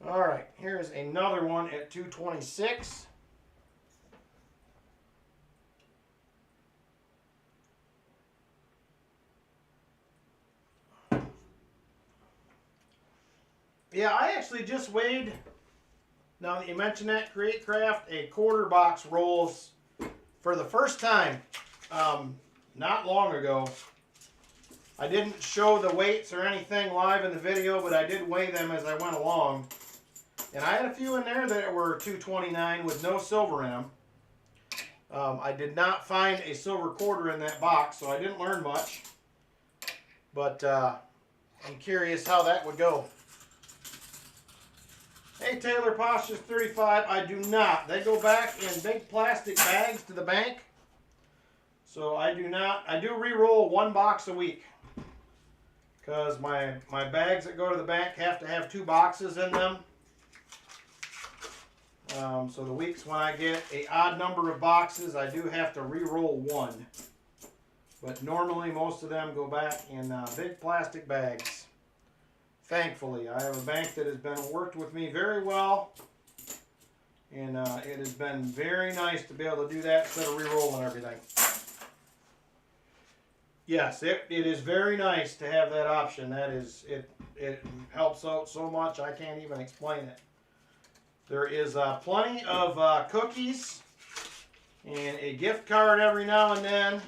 All right, here's another one at 226. Yeah, I actually just weighed, now that you mentioned that, Create Craft, a quarter box rolls for the first time not long ago. I didn't show the weights or anything live in the video, but I did weigh them as I went along. And I had a few in there that were 229 with no silver in them. I did not find a silver quarter in that box, so I didn't learn much. But I'm curious how that would go. Hey, Taylor, Postage 35. I do not. They go back in big plastic bags to the bank. So I do not. I do re-roll one box a week. Because my bags that go to the bank have to have 2 boxes in them. So the weeks when I get an odd number of boxes, I do have to re-roll one. But normally most of them go back in big plastic bags. Thankfully, I have a bank that has been worked with me very well, and it has been very nice to be able to do that instead of re-rolling everything. Yes, it is very nice to have that option. That is, it helps out so much I can't even explain it. There is plenty of cookies and a gift card every now and then,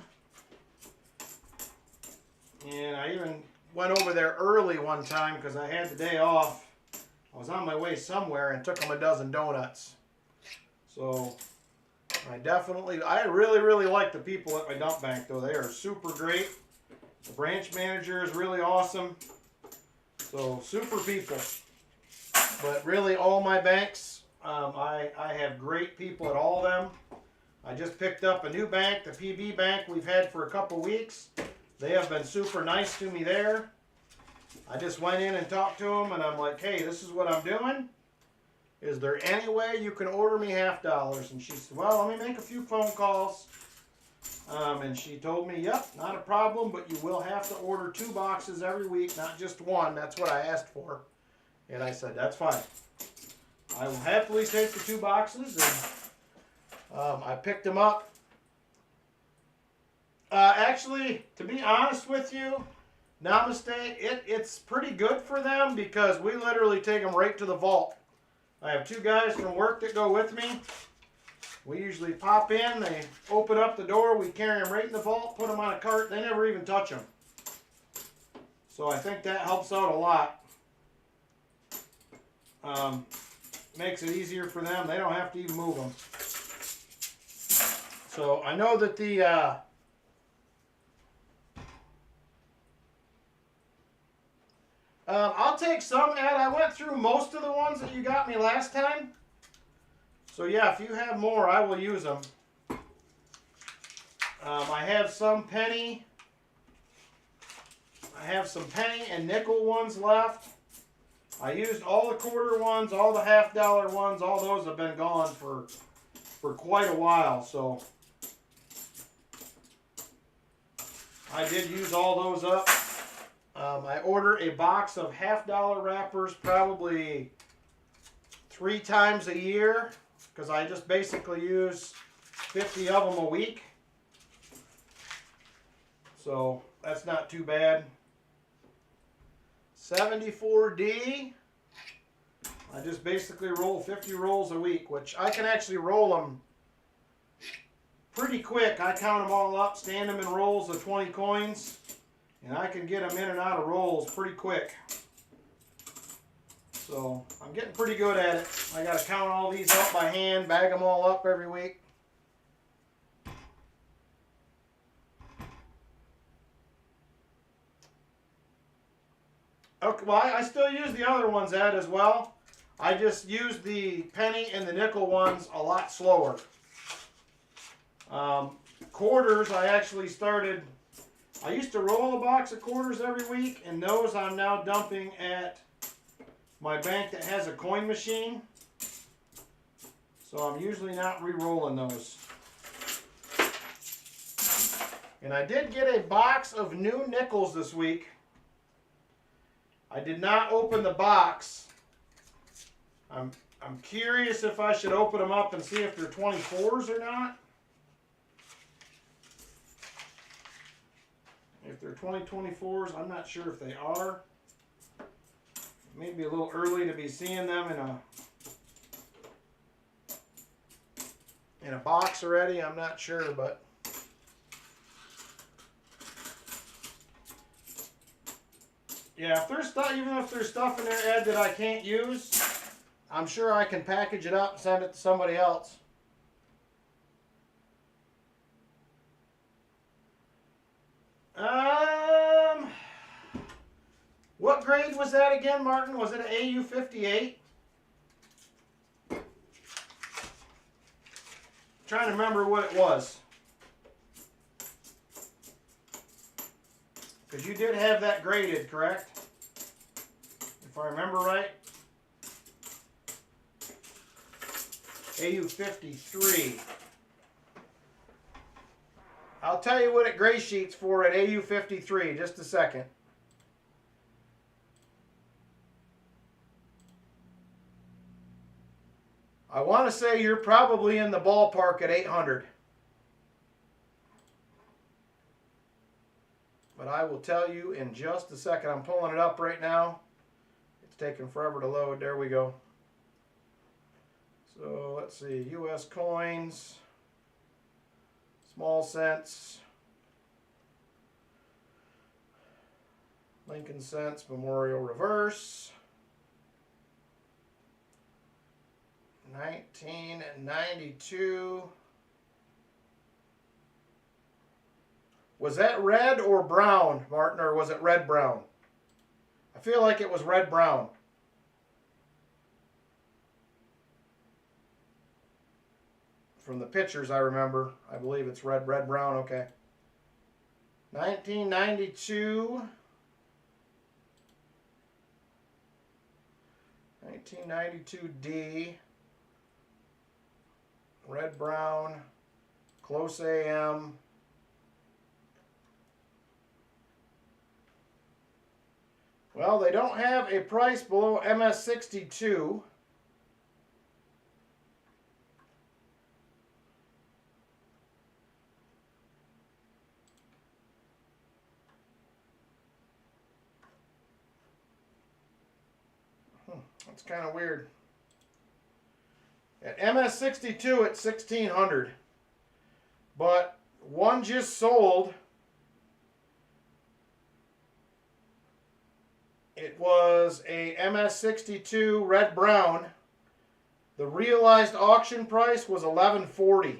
and I even went over there early one time because I had the day off. I was on my way somewhere and took them a dozen donuts. So I really like the people at my dump bank though. They are super great. The branch manager is really awesome. So super people. But really all my banks, I have great people at all of them. I just picked up a new bank, the PB bank we've had for a couple weeks. They have been super nice to me there. I just went in and talked to them and I'm like, hey, this is what I'm doing. Is there any way you can order me $50? And she said, well, let me make a few phone calls. And she told me, yep, not a problem, but you will have to order 2 boxes every week, not just 1. That's what I asked for. And I said, that's fine. I will happily take the 2 boxes. And I picked them up. Actually, to be honest with you, Namaste, it's pretty good for them because we literally take them right to the vault. I have 2 guys from work that go with me. We usually pop in, they open up the door, we carry them right in the vault, put them on a cart, they never even touch them. So I think that helps out a lot. Makes it easier for them, they don't have to even move them. So I know that the I'll take some, Ed. I went through most of the ones that you got me last time. So yeah, if you have more, I will use them. I have some penny. I have some penny and nickel ones left. I used all the quarter ones, all the $50 ones. All those have been gone for quite a while. So I did use all those up. I order a box of $50 wrappers probably 3 times a year because I just basically use 50 of them a week. So that's not too bad. 74D. I just basically roll 50 rolls a week, which I can actually roll them pretty quick. I count them all up, stand them in rolls of 20 coins. And I can get them in and out of rolls pretty quick. So I'm getting pretty good at it. I got to count all these up by hand, bag them all up every week. Okay, well, I still use the other ones, Ed, as well. I just use the penny and the nickel ones a lot slower. Quarters, I actually started... I used to roll a box of quarters every week, and those I'm now dumping at my bank that has a coin machine. So I'm usually not re-rolling those. And I did get a box of new nickels this week. I did not open the box. I'm curious if I should open them up and see if they're 24s or not. If they're 2024s, I'm not sure if they are. Maybe a little early to be seeing them in a box already. I'm not sure, but yeah, if there's stuff, even if there's stuff in there, Ed, that I can't use, I'm sure I can package it up and send it to somebody else. What grade was that again, Martin? Was it an AU 58? Trying to remember what it was. Because you did have that graded, correct? If I remember right. AU 53. I'll tell you what it gray sheets for at AU 53. Just a second. I want to say you're probably in the ballpark at 800. But I will tell you in just a second. I'm pulling it up right now. It's taking forever to load. There we go. So let's see. U.S. coins. Small cents. Lincoln cents. Memorial reverse. 1992. Was that red or brown, Martin, or was it red-brown? I I feel like it was red brown. From the pictures I remember, I believe it's red brown, okay. 1992. 1992D. Red brown. Close AM. Well, they don't have a price below MS62. That's kind of weird. At MS62 it's 1600, but one just sold. It was a MS62 red brown. The realized auction price was $1140.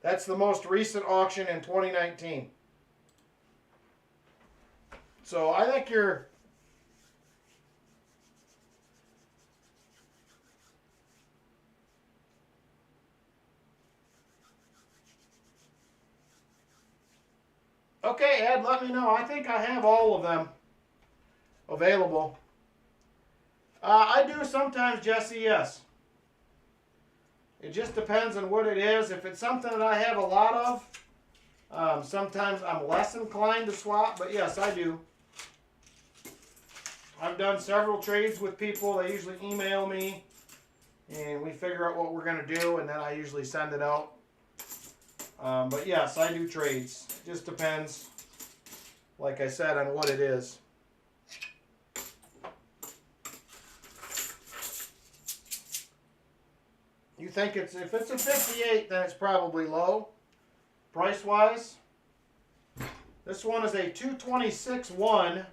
That's the most recent auction in 2019. So I think you're okay, Ed, let me know. I think I have all of them available. I do sometimes, Jesse, yes. It just depends on what it is. If it's something that I have a lot of, sometimes I'm less inclined to swap, but yes, I do. I've done several trades with people. They usually email me, and we figure out what we're going to do, and then I usually send it out. But yes, I do trades. It just depends, like I said, on what it is. You think if it's a 58, then it's probably low, price-wise. This one is a 226-1.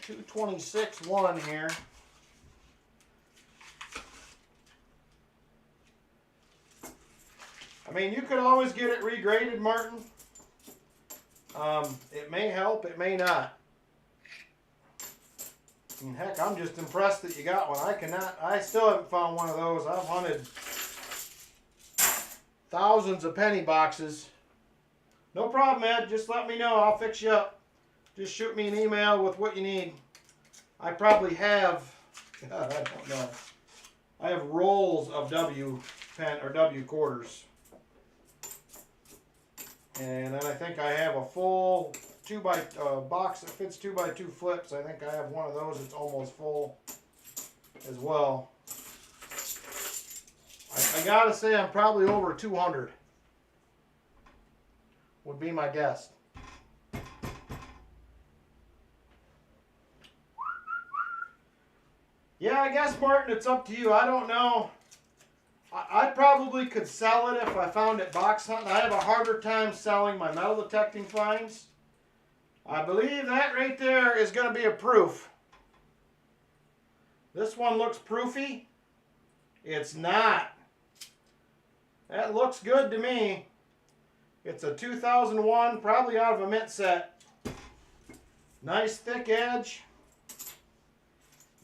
226-1 here. I mean, you could always get it regraded, Martin. It may help, it may not. And heck, I'm just impressed that you got one. I still haven't found one of those. I've hunted thousands of penny boxes. No problem, Ed. Just let me know. I'll fix you up. Just shoot me an email with what you need. I probably have, God, I don't know. I have rolls of W pen or W quarters. And then I think I have a full box that fits 2x2 flips. I think I have one of those that's almost full as well. I gotta say I'm probably over 200. Would be my guess. Yeah, I guess, Martin, it's up to you. I don't know. I probably could sell it if I found it box hunting. I have a harder time selling my metal detecting finds. I believe that right there is going to be a proof. This one looks proofy. It's not. That looks good to me. It's a 2001, probably out of a mint set. Nice thick edge.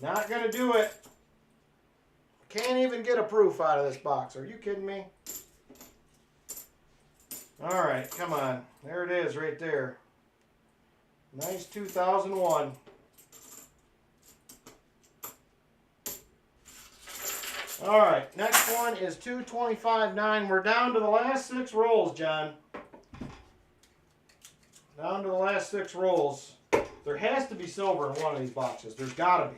Not going to do it. Can't even get a proof out of this box. Are you kidding me? All right, come on. There it is right there. Nice 2001. All right, next one is 225.9. We're down to the last 6 rolls, John. Down to the last 6 rolls. There has to be silver in one of these boxes. There's got to be.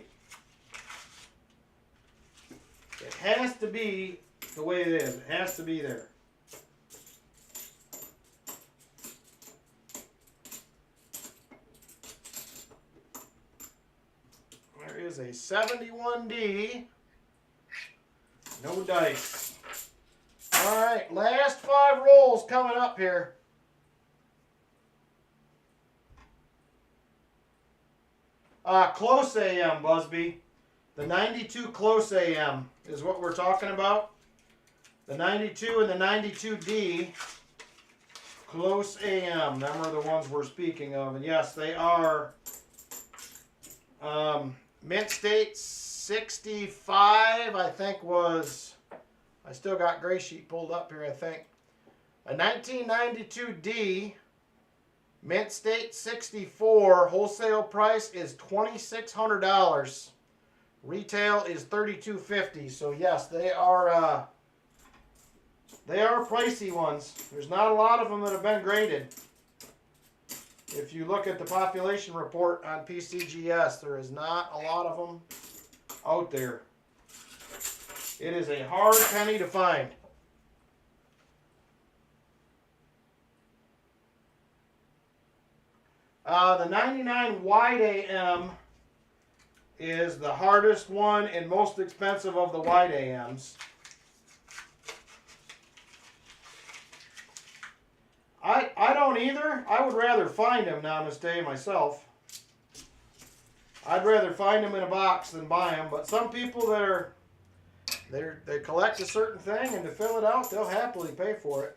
It has to be the way it is. It has to be there. There is a 71D. No dice. All right, last 5 rolls coming up here. Close AM, Busby. The 92 close AM is what we're talking about. The 92 and the 92D Close AM. Them are the ones we're speaking of. And yes, they are Mint State 65, I think was, I still got gray sheet pulled up here, I think. A 1992D Mint State 64, wholesale price is $2,600. Retail is $3,250. So yes, they are pricey ones. There's not a lot of them that have been graded. If you look at the population report on PCGS, there is not a lot of them out there. It is a hard penny to find. The 99 wide AM is the hardest one and most expensive of the wide AMs. I don't either. I would rather find them, namaste, myself. I'd rather find them in a box than buy them. But some people that they collect a certain thing, and to fill it out, they'll happily pay for it.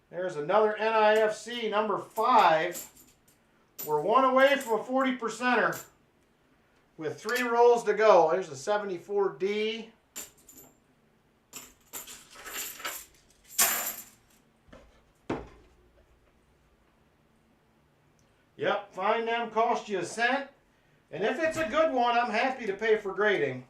There's another NIFC number 5. We're one away from a 40%er with 3 rolls to go. There's a 74D. Yep, find them, cost you a cent. And if it's a good one, I'm happy to pay for grading.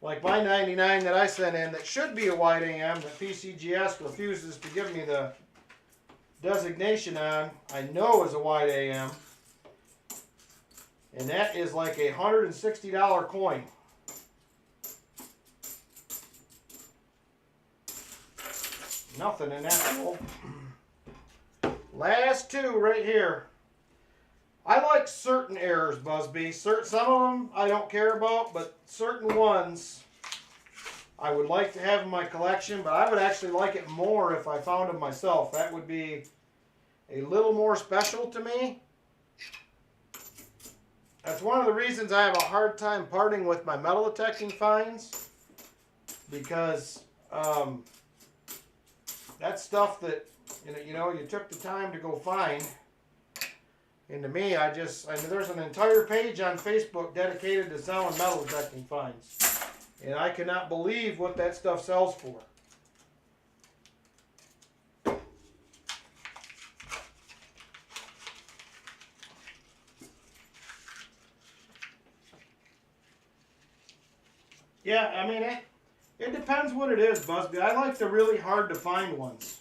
Like my 99 that I sent in that should be a wide AM that PCGS refuses to give me the designation on, I know is a wide AM. And that is like a $160 coin. Nothing in that hole. Last 2 right here. I like certain errors, Busby. Some of them I don't care about, but certain ones I would like to have in my collection, but I would actually like it more if I found them myself. That would be a little more special to me. That's one of the reasons I have a hard time parting with my metal detecting finds, because that's stuff that you took the time to go find. And to me, there's an entire page on Facebook dedicated to selling metal detecting finds. And I cannot believe what that stuff sells for. Yeah, I mean, it depends what it is, Busby. I like the really hard to find ones.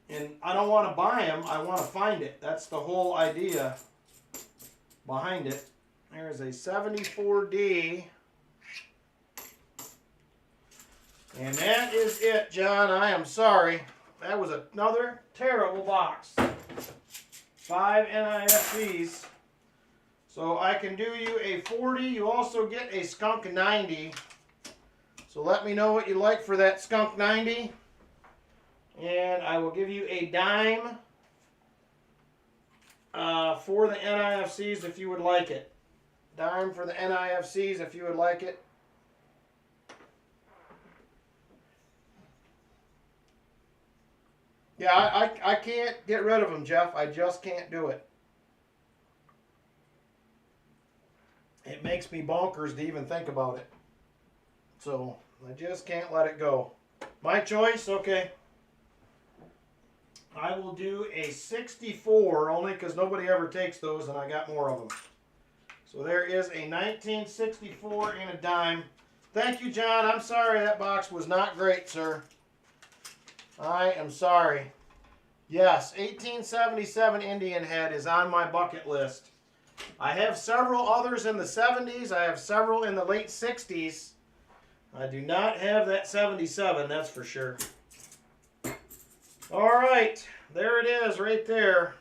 And I don't want to buy them, I want to find it. That's the whole idea behind it. There's a 74D. And that is it, John. I am sorry. That was another terrible box. 5 NIFCs. So I can do you a 40. You also get a skunk 90. So let me know what you like for that skunk 90. And I will give you a dime for the NIFCs if you would like it. Dime for the NIFCs if you would like it. Yeah, I can't get rid of them, Jeff. I just can't do it. It makes me bonkers to even think about it. So I just can't let it go. My choice? Okay. I will do a 64 only because nobody ever takes those and I got more of them. So there is a 1964 and a dime. Thank you, John. I'm sorry that box was not great, sir. I am sorry. Yes, 1877 Indian head is on my bucket list. I have several others in the 70s. I have several in the late 60s. I do not have that 77, that's for sure. All right, there it is right there.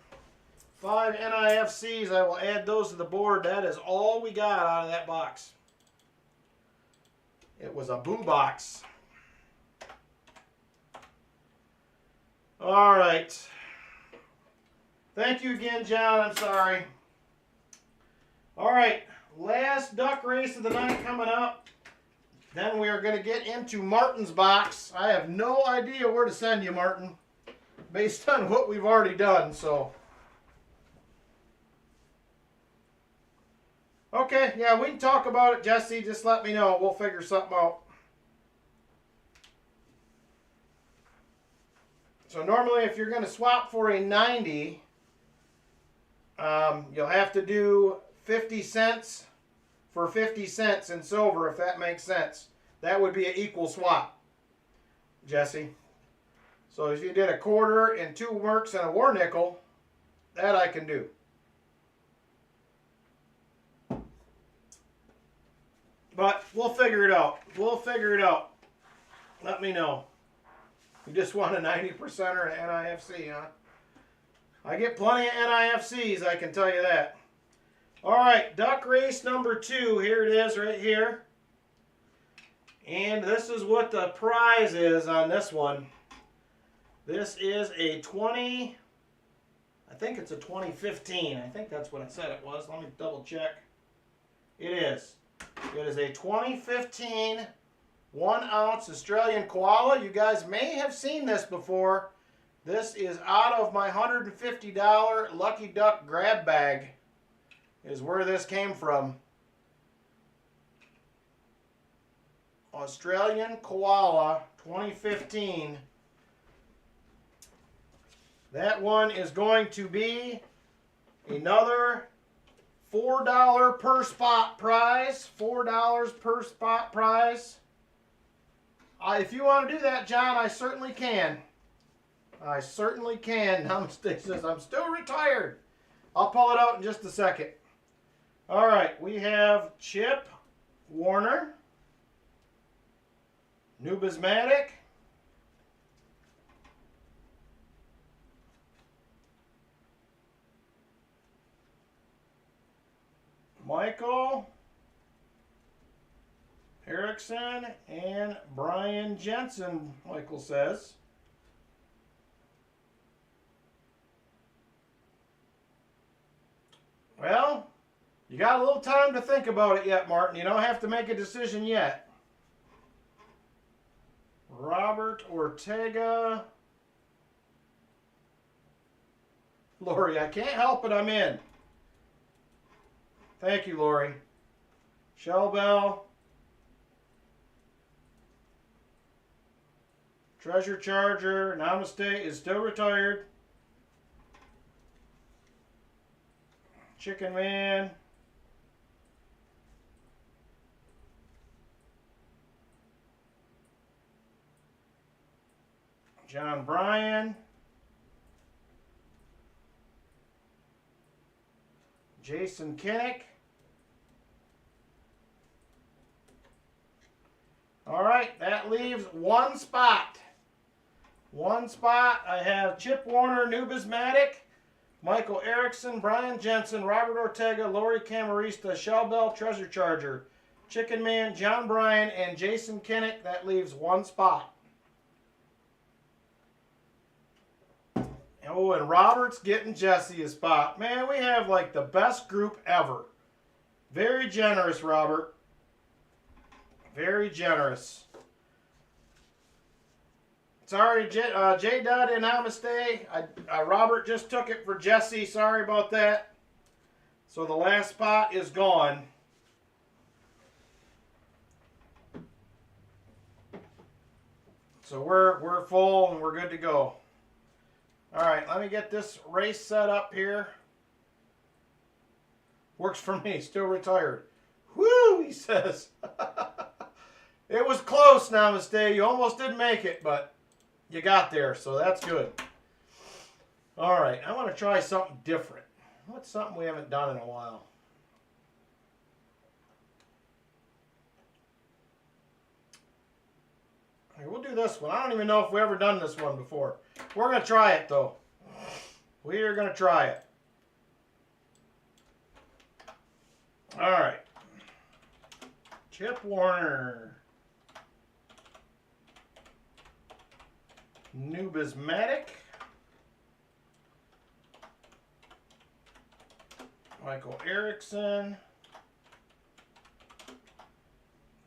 5 NIFCs. I will add those to the board. That is all we got out of that box. It was a boo box. All right. Thank you again, John. I'm sorry. All right, last duck race of the night coming up. Then we are going to get into Martin's box. I have no idea where to send you, Martin, based on what we've already done. So, okay, yeah, we can talk about it, Jesse. Just let me know. We'll figure something out. So normally, if you're going to swap for a 90, you'll have to do 50 cents for 50 cents in silver, if that makes sense. That would be an equal swap, Jesse. So if you did a quarter and 2 mercs and a war nickel, that I can do. But we'll figure it out. We'll figure it out. Let me know. You just want a 90% or an NIFC, huh? I get plenty of NIFCs, I can tell you that. All right, duck race number 2. Here it is right here. And this is what the prize is on this one. This is a 20, I think it's a 2015. I think that's what I said it was. Let me double check. It is. It is a 2015 1-ounce Australian koala. You guys may have seen this before. This is out of my $150 Lucky Duck grab bag. Is where this came from. Australian koala 2015. That one is going to be another $4 per spot prize. $4 per spot prize. If you want to do that, John, I certainly can. I certainly can. Namaste says, I'm still retired. I'll pull it out in just a second. All right, we have Chip Warner, Numismatic, Michael Erickson, and Brian Jensen, Michael says. Well, you got a little time to think about it yet, Martin. You don't have to make a decision yet. Robert Ortega. Lori, I can't help it. I'm in. Thank you, Lori. Shell Bell. Treasure Charger. Namaste is still retired. Chicken Man. John Bryan. Jason Kinnick. All right, that leaves one spot. One spot. I have Chip Warner, Numismatic, Michael Erickson, Brian Jensen, Robert Ortega, Lori Camarista, Shell Bell, Treasure Charger, Chicken Man, John Bryan, and Jason Kinnick. That leaves one spot. Oh, and Robert's getting Jesse a spot. Man, we have like the best group ever. Very generous, Robert. Very generous. Sorry, J-Dot and Namaste. Robert just took it for Jesse. Sorry about that. So the last spot is gone. So we're full and we're good to go. All right, let me get this race set up here. Works for me, still retired. Woo, he says. It was close, Namaste. You almost didn't make it, but you got there, so that's good. All right, I want to try something different. What's something we haven't done in a while? Here, we'll do this one. I don't even know if we've ever done this one before. We're going to try it, though. We are going to try it. All right. Chip Warner. Numismatic. Michael Erickson.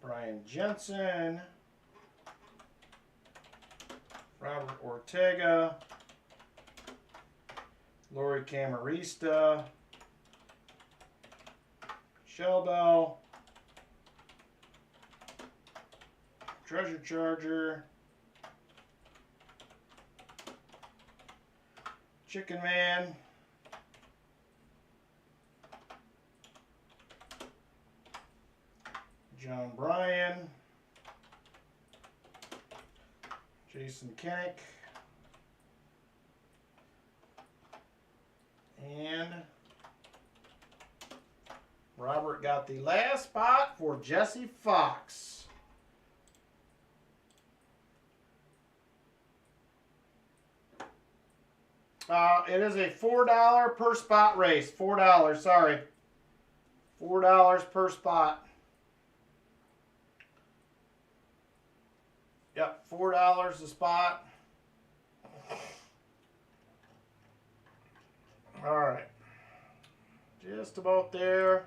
Brian Jensen, Robert Ortega, Lori Camarista, Shelbell, Treasure Charger, Chicken Man, John Bryan, Jason Kinnick, and Robert got the last spot for Jesse Fox. It is a $4 per spot race. $4, sorry. $4 per spot. Yep, $4 a spot. All right. Just about there.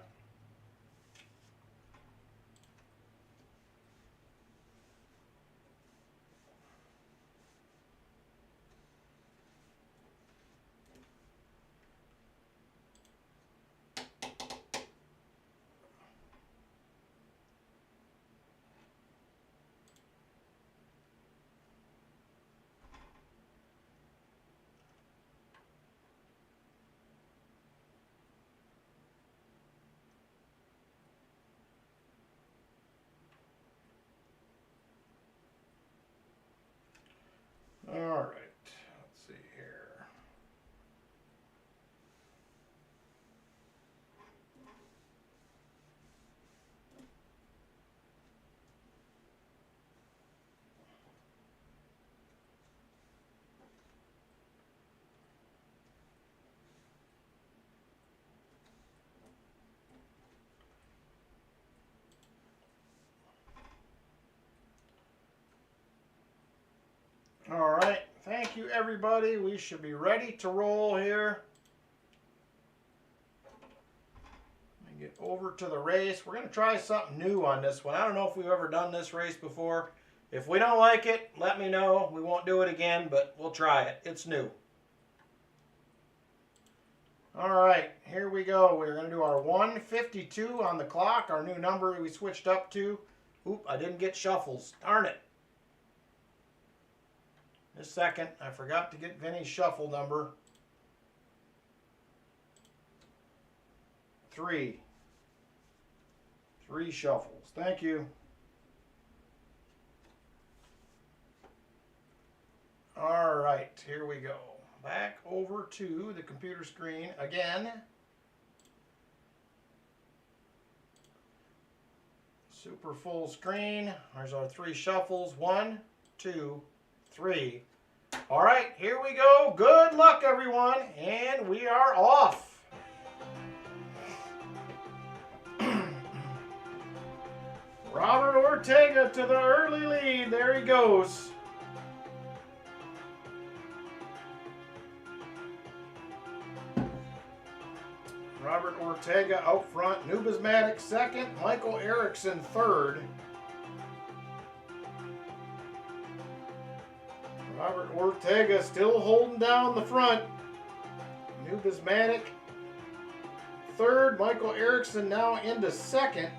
All right, let's see here. All right, thank you everybody. We should be ready to roll here. Let me get over to the race. We're going to try something new on this one. I don't know if we've ever done this race before. If we don't like it, let me know. We won't do it again, but we'll try it. It's new. All right, here we go. We're going to do our 152 on the clock, our new number we switched up to. Oop, I didn't get shuffles. Darn it. Just a second, I forgot to get Vinny's shuffle number. 3. 3 shuffles. Thank you. All right, here we go. Back over to the computer screen again. Super full screen. There's our 3 shuffles. 1, 2, 3. All right, here we go. Good luck, everyone. And we are off. Robert Ortega to the early lead. There he goes. Robert Ortega out front. Nubismatic second. Michael Erickson third. Robert Ortega still holding down the front. Nubismatic third. Michael Erickson now into second.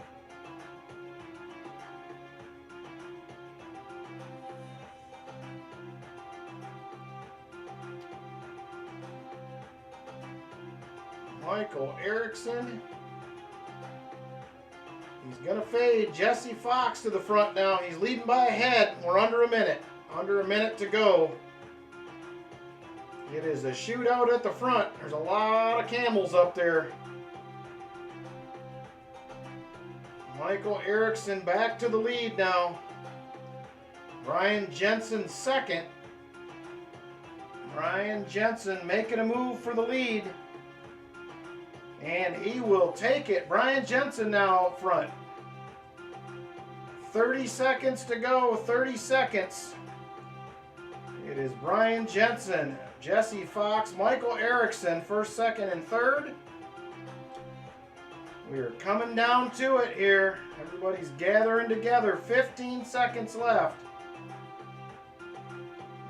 Michael Erickson. He's going to fade. Jesse Fox to the front now. He's leading by a head. We're under a minute. Under a minute to go. It is a shootout at the front. There's a lot of camels up there. Michael Erickson back to the lead now. Brian Jensen second. Brian Jensen making a move for the lead. And he will take it. Brian Jensen now out front. 30 seconds to go. 30 seconds. It is Brian Jensen, Jesse Fox, Michael Erickson, first, second, and third. We're coming down to it here. Everybody's gathering together. 15 seconds left.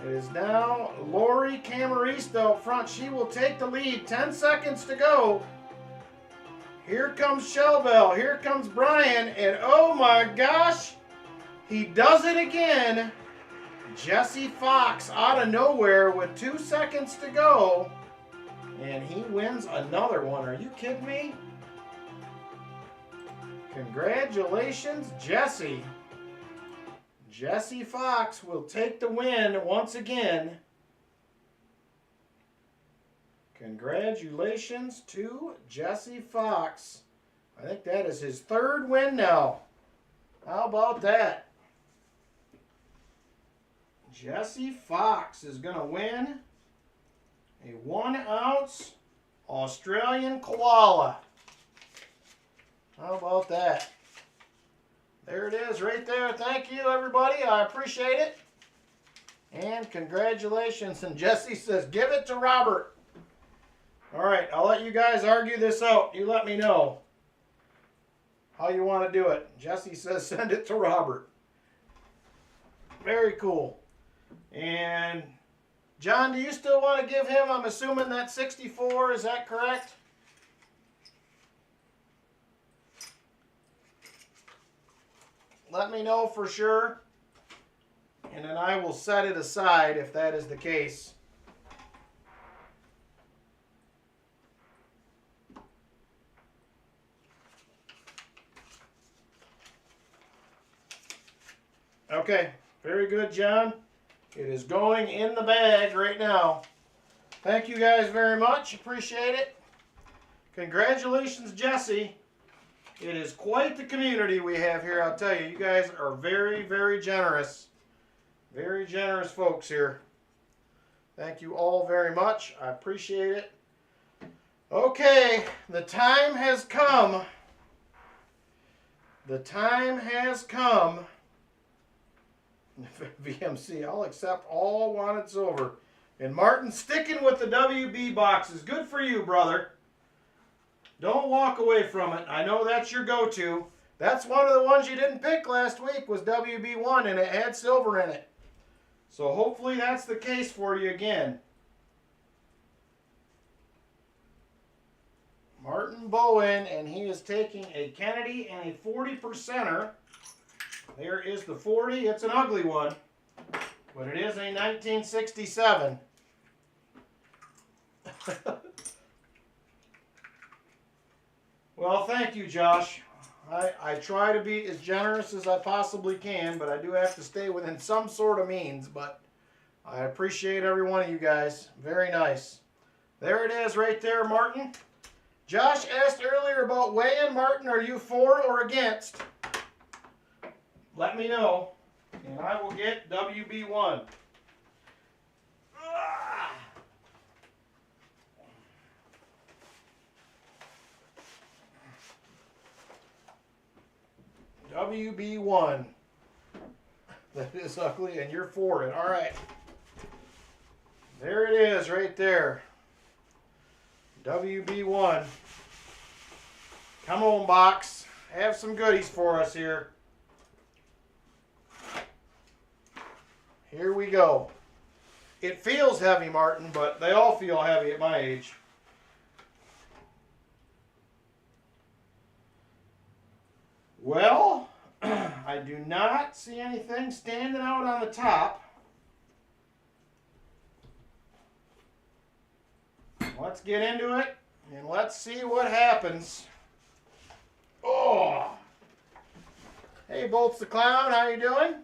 It is now Lori Camarista up front. She will take the lead. 10 seconds to go. Here comes Shelbell. Here comes Brian. And oh my gosh, he does it again. Jesse Fox out of nowhere with 2 seconds to go. And he wins another one. Are you kidding me? Congratulations, Jesse. Jesse Fox will take the win once again. Congratulations to Jesse Fox. I think that is his 3rd win now. How about that? Jesse Fox is going to win a 1 ounce Australian koala. How about that? There it is right there. Thank you, everybody. I appreciate it. And congratulations. And Jesse says, give it to Robert. All right, I'll let you guys argue this out. You let me know how you want to do it. Jesse says, send it to Robert. Very cool. And John, do you still want to give him, I'm assuming that's 64, is that correct? Let me know for sure, and then I will set it aside if that is the case. Okay, very good, John. It is going in the bag right now. Thank you guys very much. Appreciate it. Congratulations, Jesse. It is quite the community we have here, I'll tell you. You guys are very, very generous. Very generous folks here. Thank you all very much. I appreciate it. Okay, the time has come. The time has come. VMC, I'll accept all wanted silver. And Martin sticking with the WB boxes. Good for you, brother. Don't walk away from it. I know that's your go-to. That's one of the ones you didn't pick last week was WB1, and it had silver in it. So hopefully that's the case for you again. Martin Bowen, and he is taking a Kennedy and a 40%er. There is the 40. It's an ugly one, but it is a 1967. Well, thank you, Josh. I try to be as generous as I possibly can, but I do have to stay within some sort of means, but I appreciate every one of you guys. Very nice. There it is right there, Martin. Josh asked earlier about weigh-in. Martin, are you for or against? Let me know, and I will get WB1. WB1. That is ugly, and you're for it. All right. There it is right there. WB1. Come on, box. Have some goodies for us here. Here we go. It feels heavy, Martin, but they all feel heavy at my age. Well, I do not see anything standing out on the top. Let's get into it, and let's see what happens. Oh! Hey, Bolts the Clown, how you doing?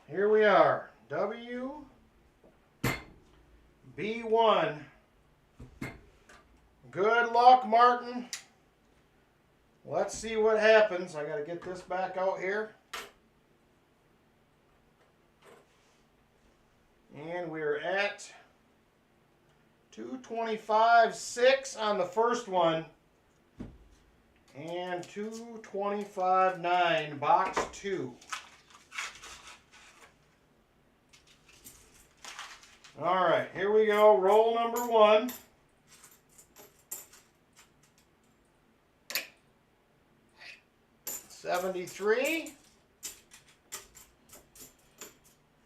Here we are. WB1. Good luck, Martin. Let's see what happens. I got to get this back out here. And we're at 225.6 on the first one. And 225.9, box 2. All right, here we go. Roll number 1. 73.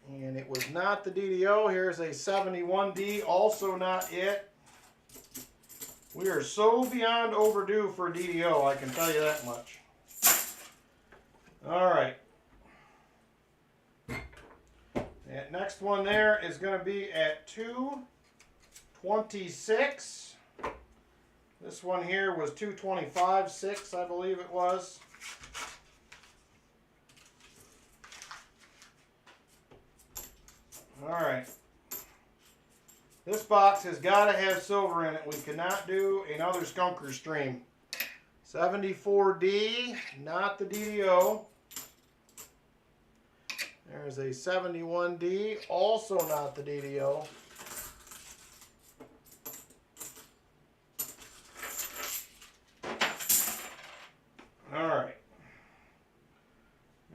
And it was not the DDO. Here's a 71D, also not it. We are so beyond overdue for DDO, I can tell you that much. All right. That next one there is going to be at 226. This one here was 225.6, I believe it was. All right. This box has got to have silver in it. We cannot do another skunker stream. 74D, not the DDO. There's a 71D, also not the DDO. All right.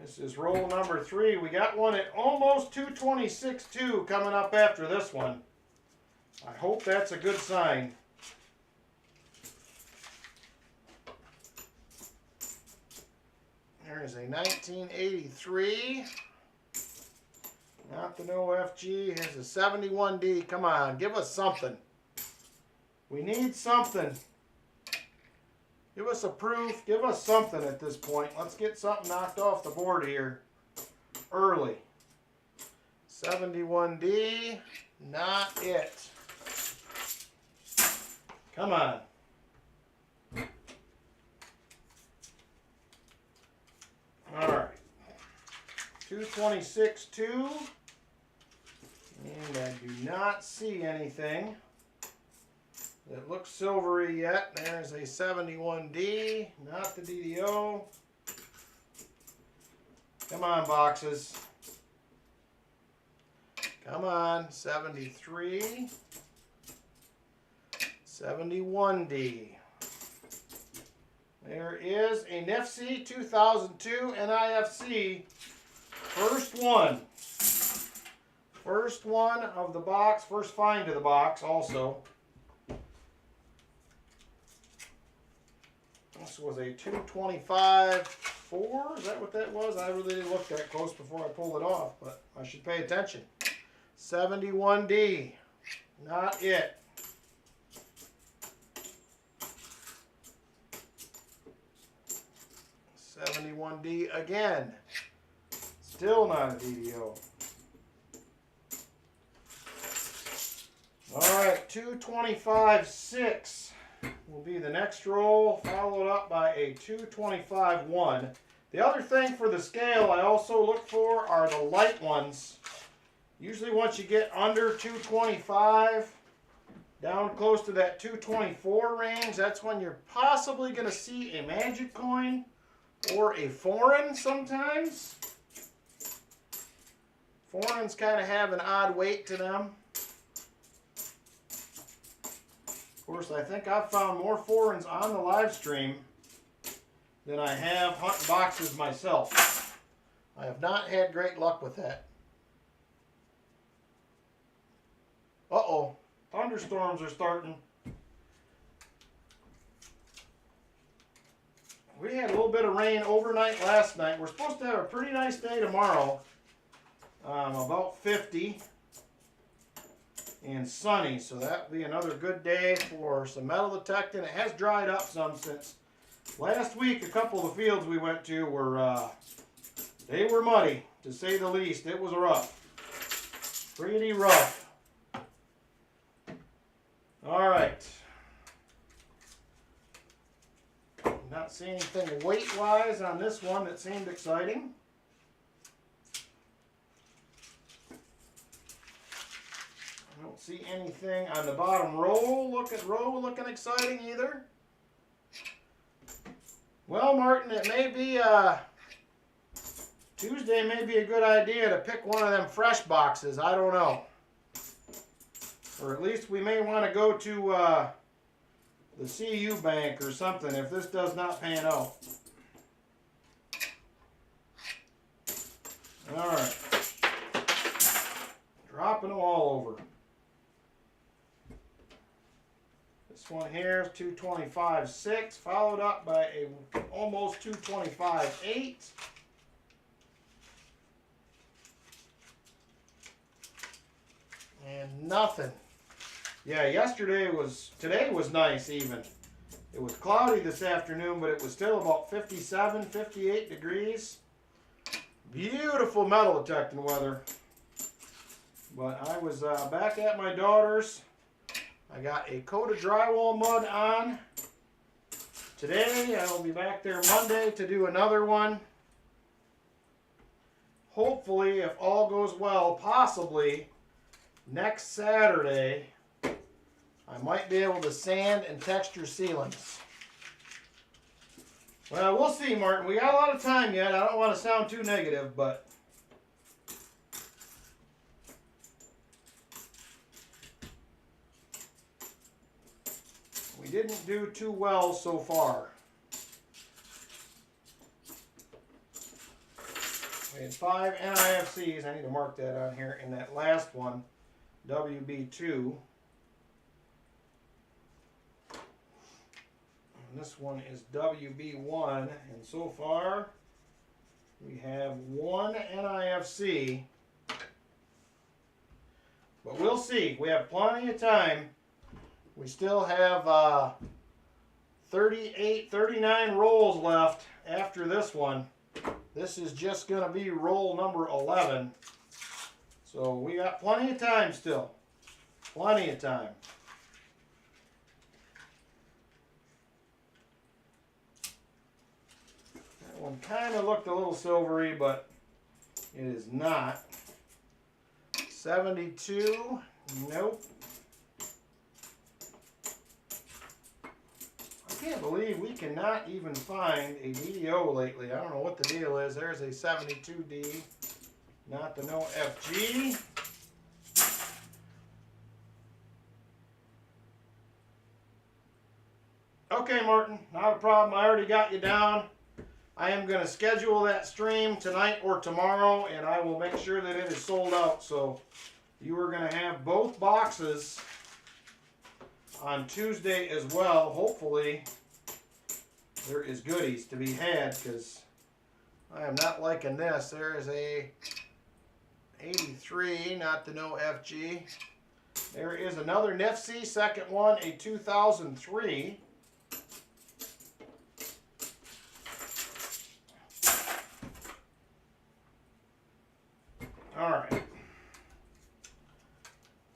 This is roll number 3. We got one at almost 226.2 coming up after this one. I hope that's a good sign. There's a 1983. Not the no FG. Here's a 71D. Come on, give us something. We need something. Give us a proof. Give us something at this point. Let's get something knocked off the board here early. 71D. Not it. Come on. All right. 226.2. And I do not see anything that looks silvery yet. There's a 71D, not the DDO. Come on, boxes. Come on, 73. 71D. There is a NIFC 2002 NIFC. First one. First one of the box. First find of the box also. This was a 225.4. Is that what that was? I really didn't look that close before I pulled it off, but I should pay attention. 71D. Not it. $71D again. Still not a DDO. Alright, 225.6 will be the next roll, followed up by a 225.1. The other thing for the scale I also look for are the light ones. Usually once you get under 225, down close to that 224 range, that's when you're possibly going to see a magic coin or a foreign sometimes. Foreigns kind of have an odd weight to them. Of course, I think I've found more foreigns on the live stream than I have hunting boxes myself. I have not had great luck with that. Uh-oh, thunderstorms are starting. We had a little bit of rain overnight last night. We're supposed to have a pretty nice day tomorrow. About 50 and sunny, so that will be another good day for some metal detecting. It has dried up some since last week. A couple of the fields we went to were they were muddy, to say the least. It was rough, pretty rough. All right. Not seeing anything weight-wise on this one that seemed exciting. I don't see anything on the bottom row looking exciting either. Well, Martin, it may be Tuesday may be a good idea to pick one of them fresh boxes. I don't know. Or at least we may want to go to the CU bank or something if this does not pan out. All right. Dropping them all over. This This one here is 225.6, followed up by a almost 225.8. And nothing. Yeah, today was nice even. It was cloudy this afternoon, but it was still about 57, 58 degrees. Beautiful metal detecting weather. But I was back at my daughter's. I got a coat of drywall mud on. Today, I will be back there Monday to do another one. Hopefully, if all goes well, possibly next Saturday, I might be able to sand and texture ceilings. Well, we'll see, Martin. We got a lot of time yet. I don't want to sound too negative, but we didn't do too well so far. We had 5 NIFCs. I need to mark that on here. In that last one, WB2. And this one is WB1. And so far, we have 1 NIFC. But we'll see. We have plenty of time. We still have 39 rolls left after this one. This is just going to be roll number 11. So we got plenty of time still. Plenty of time. That one kind of looked a little silvery, but it is not. 72. Nope. I can't believe we cannot even find a DDO lately. I don't know what the deal is. There's a 72D, not the no FG. Okay, Martin, not a problem. I already got you down. I am going to schedule that stream tonight or tomorrow, and I will make sure that it is sold out. So you are going to have both boxes on Tuesday as well. Hopefully there is goodies to be had, because I am not liking this. There is a 83, not the no FG. There is another NIFC, second one, a 2003. All right.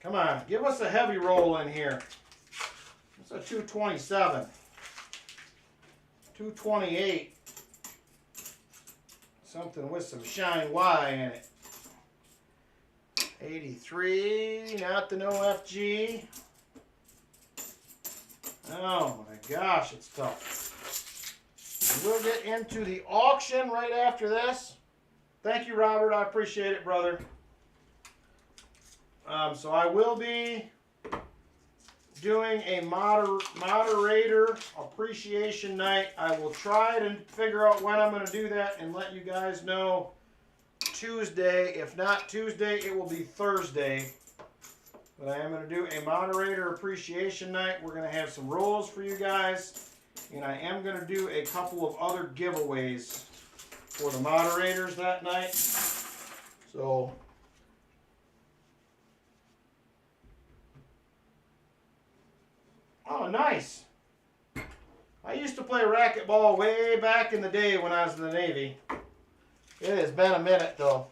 Come on, give us a heavy roll in here. It's a 227. 228. Something with some shine Y in it. 83, not the no FG. Oh my gosh, it's tough. We'll get into the auction right after this. Thank you, Robert. I appreciate it, brother. So I will be doing a moderator appreciation night. I will try to figure out when I'm going to do that and let you guys know Tuesday. If not Tuesday, it will be Thursday. But I am going to do a moderator appreciation night. We're going to have some rolls for you guys. And I am going to do a couple of other giveaways for the moderators that night. So oh, nice. I used to play racquetball way back in the day when I was in the Navy. It has been a minute, though.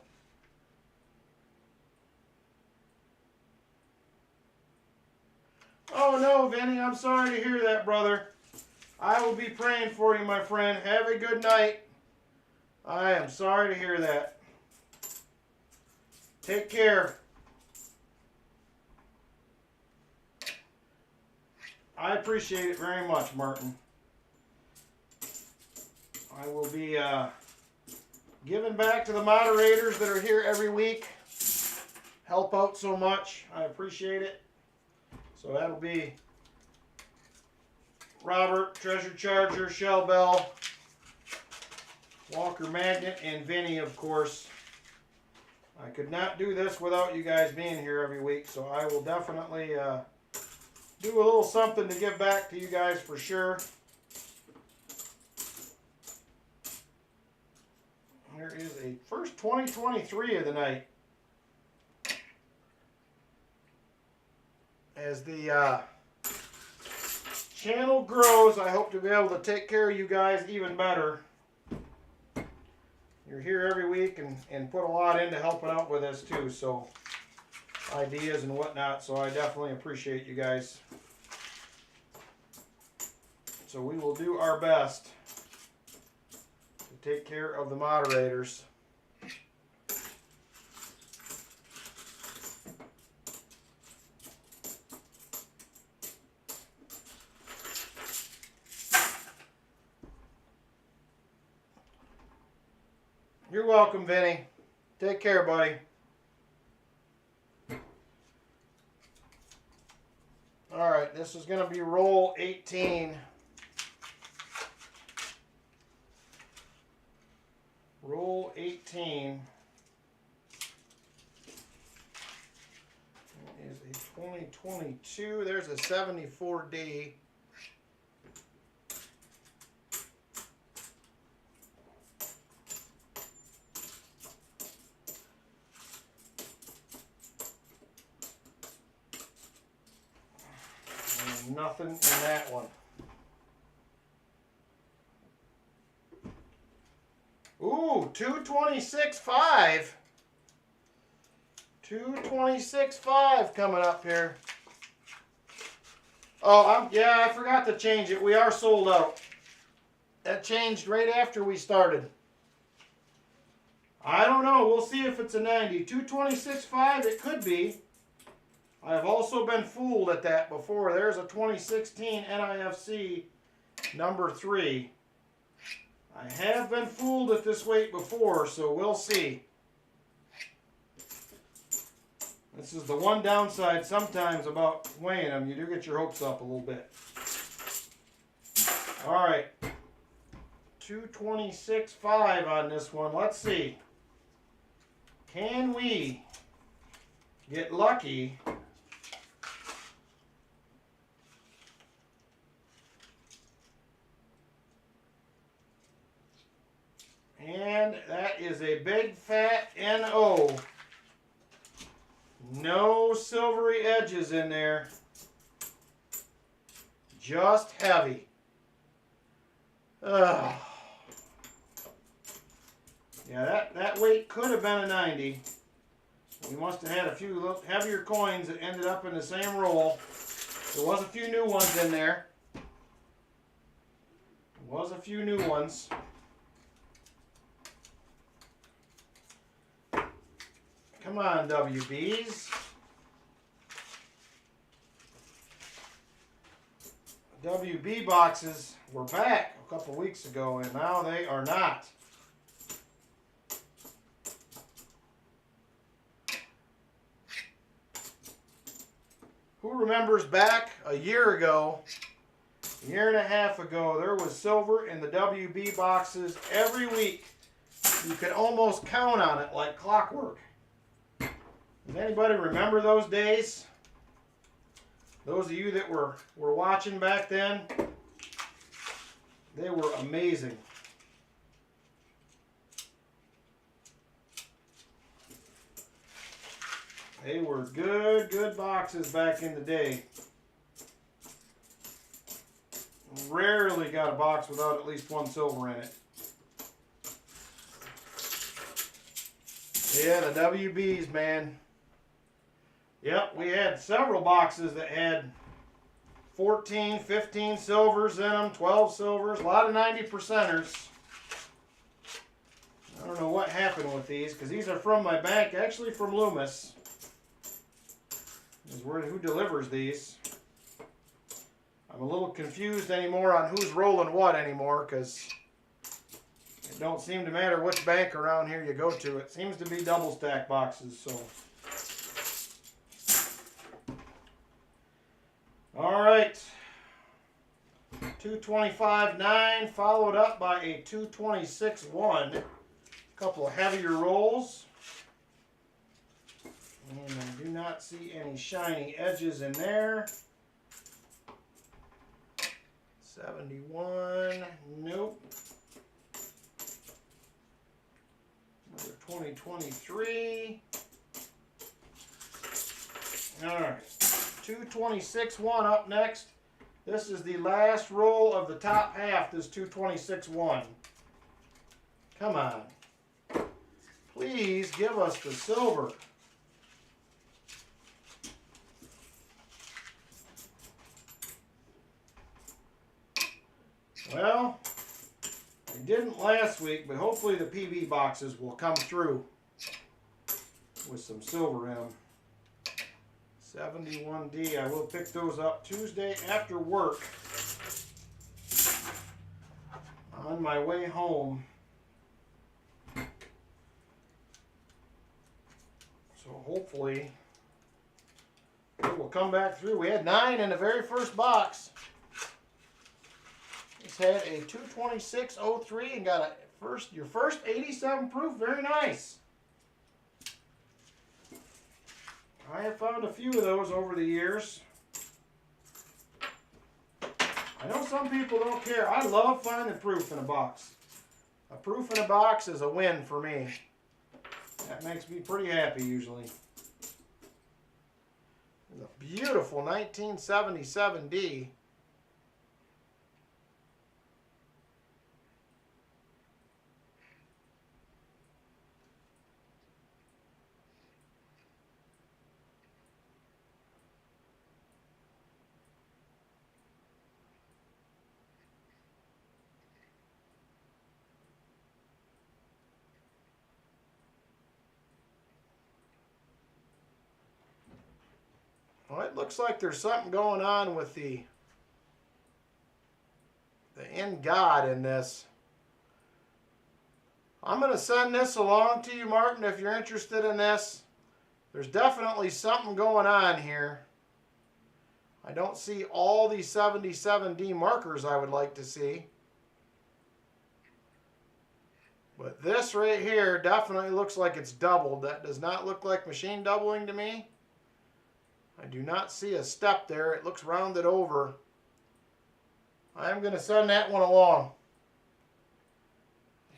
Oh, no, Vinny, I'm sorry to hear that, brother. I will be praying for you, my friend. Have a good night. I am sorry to hear that. Take care. I appreciate it very much, Martin. I will be giving back to the moderators that are here every week. Help out so much. I appreciate it. So that'll be Robert, Treasure Charger, Shell Bell, Walker Magnet, and Vinny, of course. I could not do this without you guys being here every week, so I will definitely do a little something to give back to you guys for sure. There is a first 2023 of the night. As the channel grows, I hope to be able to take care of you guys even better. You're here every week and put a lot into helping out with us too, so ideas and whatnot, so I definitely appreciate you guys. So we will do our best to take care of the moderators. You're welcome, Vinny. Take care, buddy. All right, this is going to be roll 18. Roll 18 is a 2022. There's a 74D. Nothing in that one. Ooh, 226.5. 226.5 coming up here. Oh, yeah, I forgot to change it. We are sold out. That changed right after we started. I don't know. We'll see if it's a 90. 226.5, it could be. I've also been fooled at that before. There's a 2016 NIFC number 3. I have been fooled at this weight before, so we'll see. This is the one downside sometimes about weighing them. You do get your hopes up a little bit. All right. 226.5 on this one. Let's see. Can we get lucky? And that is a big fat NO. No silvery edges in there. Just heavy. Ugh. Yeah, that weight could have been a 90. We must have had a few heavier coins that ended up in the same roll. There was a few new ones in there. Come on, WBs. WB boxes were back a couple weeks ago, and now they are not. Who remembers back a year ago, a year and a half ago, there was silver in the WB boxes every week. You could almost count on it like clockwork. Does anybody remember those days? Those of you that were watching back then, they were amazing. They were good boxes back in the day. Rarely got a box without at least one silver in it. Yeah, the WBs, man. Yep, we had several boxes that had 14, 15 silvers in them, 12 silvers, a lot of 90%ers. I don't know what happened with these, because these are from my bank, actually from Loomis. Is who delivers these. I'm a little confused anymore on who's rolling what anymore, because it don't seem to matter which bank around here you go to. It seems to be double stack boxes, so. All right, 225.9 followed up by a 226.1. A couple of heavier rolls. And I do not see any shiny edges in there. 71, nope. Another 2023. All right, 226-1 up next. This is the last roll of the top half, this 226-1. Come on. Please give us the silver. Well, it didn't last week, but hopefully the PB boxes will come through with some silver in them. 71D, I will pick those up Tuesday after work on my way home. So hopefully it will come back through. We had 9 in the very first box. It's had a 226.03 and got your first 87 proof. Very nice. I have found a few of those over the years. I know some people don't care. I love finding proof in a box. A proof in a box is a win for me. That makes me pretty happy usually. It's a beautiful 1977D. Well, it looks like there's something going on with the in God in this. I'm going to send this along to you, Martin, if you're interested in this. There's definitely something going on here. I don't see all these 77D markers I would like to see. But this right here definitely looks like it's doubled. That does not look like machine doubling to me. I do not see a step there. It looks rounded over. I'm going to send that one along.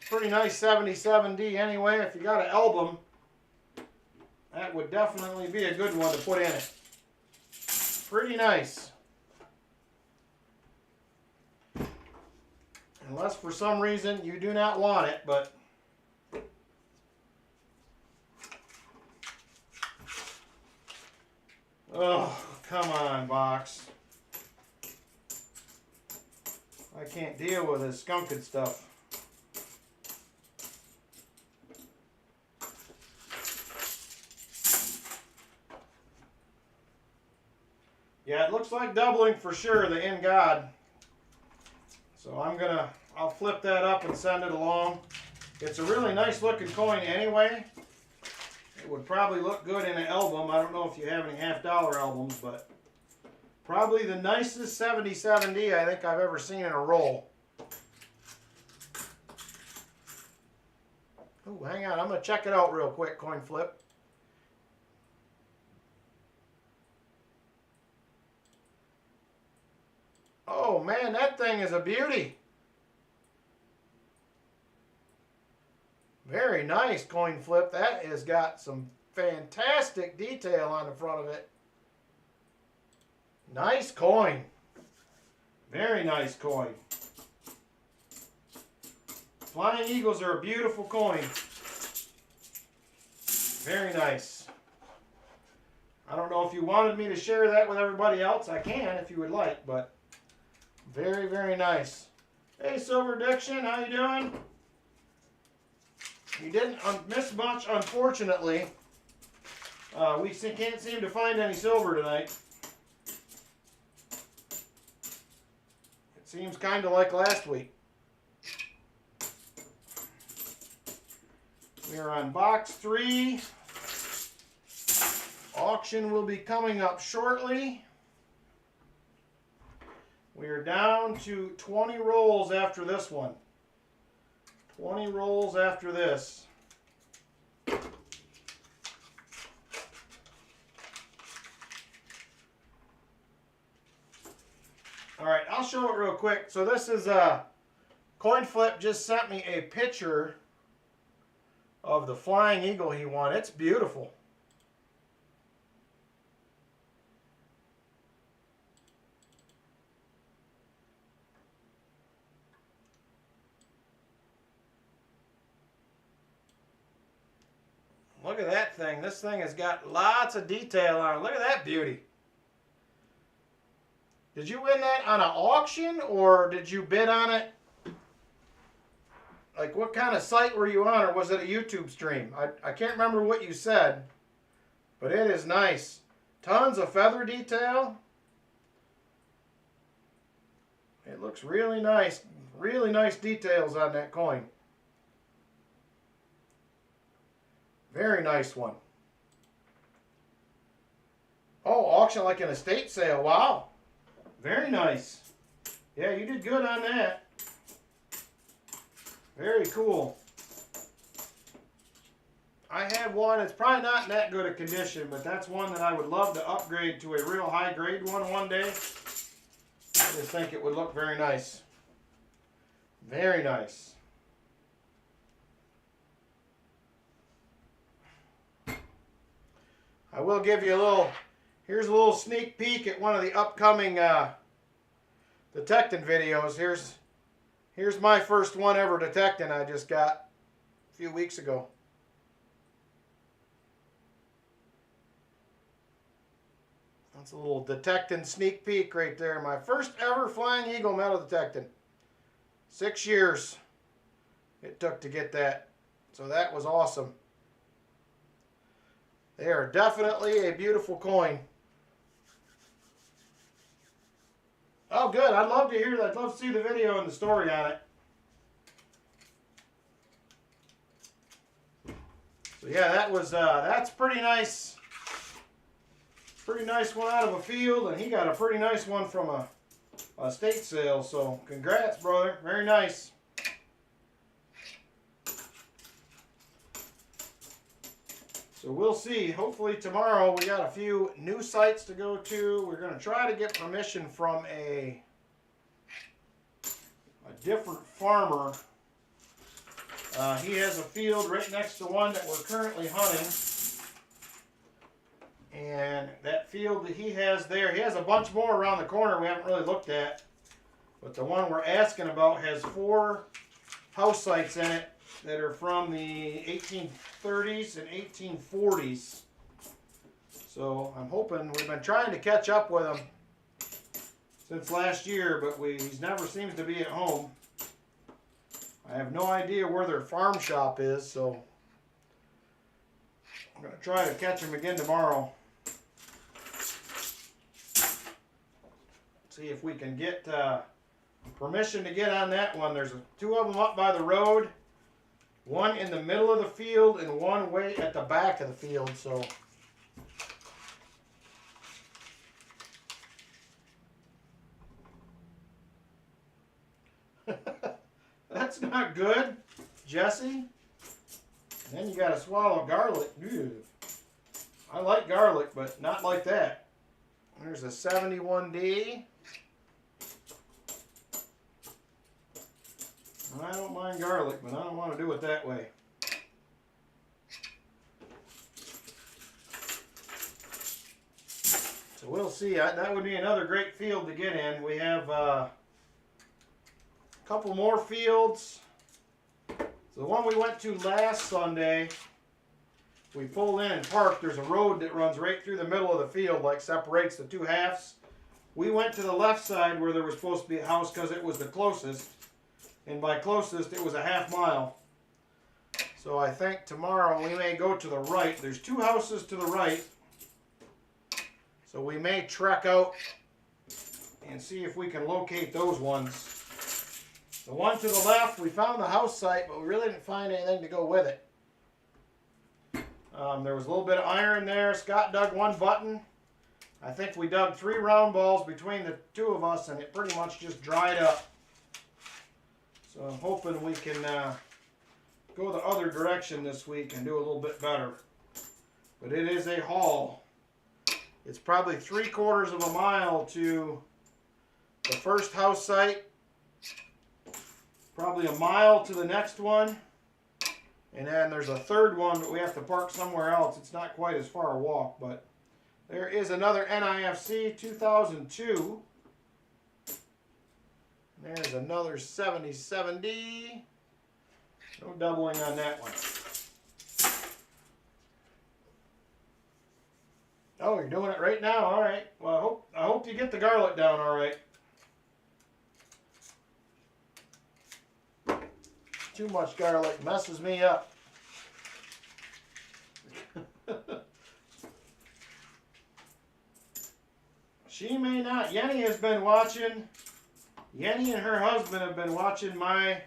Pretty nice 77D anyway. If you got an album, that would definitely be a good one to put in it. Pretty nice. Unless for some reason you do not want it, but oh, come on, box. I can't deal with this skunked stuff. Yeah, it looks like doubling for sure, the In God. So I'll flip that up and send it along. It's a really nice looking coin anyway. It would probably look good in an album. I don't know if you have any half-dollar albums, but probably the nicest 77D I think I've ever seen in a roll. Oh, hang on. I'm going to check it out real quick, coin flip. Oh man, that thing is a beauty. Very nice coin flip. That has got some fantastic detail on the front of it. Nice coin. Very nice coin. Flying Eagles are a beautiful coin. Very nice. I don't know if you wanted me to share that with everybody else. I can if you would like, but very, very nice. Hey, Silver Diction, how you doing? You didn't miss much, unfortunately. We can't seem to find any silver tonight. It seems kind of like last week. We are on box 3. Auction will be coming up shortly. We are down to 20 rolls after this one. 20 rolls after this. All right, I'll show it real quick. So this is Coin Flip just sent me a picture of the flying eagle he won. It's beautiful. Look at that thing. This thing has got lots of detail on it. Look at that beauty. Did you win that on an auction or did you bid on it? Like what kind of site were you on, or was it a YouTube stream? I can't remember what you said, but it is nice. Tons of feather detail. It looks really nice. Really nice details on that coin. Very nice one. Oh, auction like an estate sale. Wow. Very nice. Yeah, you did good on that. Very cool. I had one. It's probably not in that good a condition, but that's one that I would love to upgrade to a real high grade one day. I just think it would look very nice. Very nice. I will give you a little, here's a little sneak peek at one of the upcoming detecting videos. Here's my first one ever detecting I just got a few weeks ago. That's a little detecting sneak peek right there. My first ever flying eagle metal detecting. 6 years it took to get that. So that was awesome. They are definitely a beautiful coin. Oh, good. I'd love to hear that. I'd love to see the video and the story on it. So yeah, that was that's pretty nice. Pretty nice one out of a field, and he got a pretty nice one from a estate sale. So congrats, brother. Very nice. So we'll see. Hopefully tomorrow we got a few new sites to go to. We're going to try to get permission from a different farmer. He has a field right next to one that we're currently hunting. And that field that he has there, he has a bunch more around the corner we haven't really looked at. But the one we're asking about has 4 house sites in it that are from the 1830s and 1840s. So I'm hoping, we've been trying to catch up with him since last year, but he never seems to be at home. I have no idea where their farm shop is, so I'm going to try to catch him again tomorrow. See if we can get permission to get on that one. There's 2 of them up by the road. One in the middle of the field and one way at the back of the field. So that's not good, Jesse. And then you got to swallow garlic. Ew. I like garlic, but not like that. There's a 71D. I don't mind garlic, but I don't want to do it that way. So we'll see. That would be another great field to get in. We have a couple more fields. So the one we went to last Sunday, we pulled in and parked. There's a road that runs right through the middle of the field, like separates the 2 halves. We went to the left side where there was supposed to be a house because it was the closest. And by closest, it was a half mile. So I think tomorrow we may go to the right. There's 2 houses to the right. So we may trek out and see if we can locate those ones. The one to the left, we found the house site, but we really didn't find anything to go with it. There was a little bit of iron there. Scott dug 1 button. I think we dug 3 round balls between the 2 of us, and it pretty much just dried up. So I'm hoping we can go the other direction this week and do a little bit better. But it is a haul. It's probably 3/4 of a mile to the first house site, probably a mile to the next one. And then there's a third one, but we have to park somewhere else. It's not quite as far a walk, but there is another NIFC 2002. There's another 7070. No doubling on that one. Oh, you're doing it right now. All right. Well, I hope you get the garlic down all right. Too much garlic messes me up. She may not. Yenny has been watching. Yenny and her husband have been watching my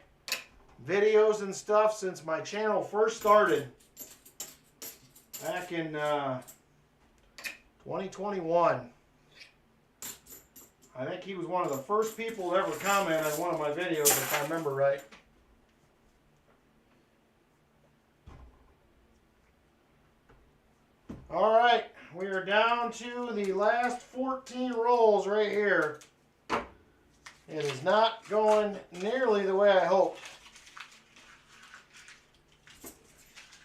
videos and stuff since my channel first started back in 2021. I think he was one of the first people to ever comment on one of my videos, if I remember right. All right, we are down to the last 14 rolls right here. It is not going nearly the way I hoped.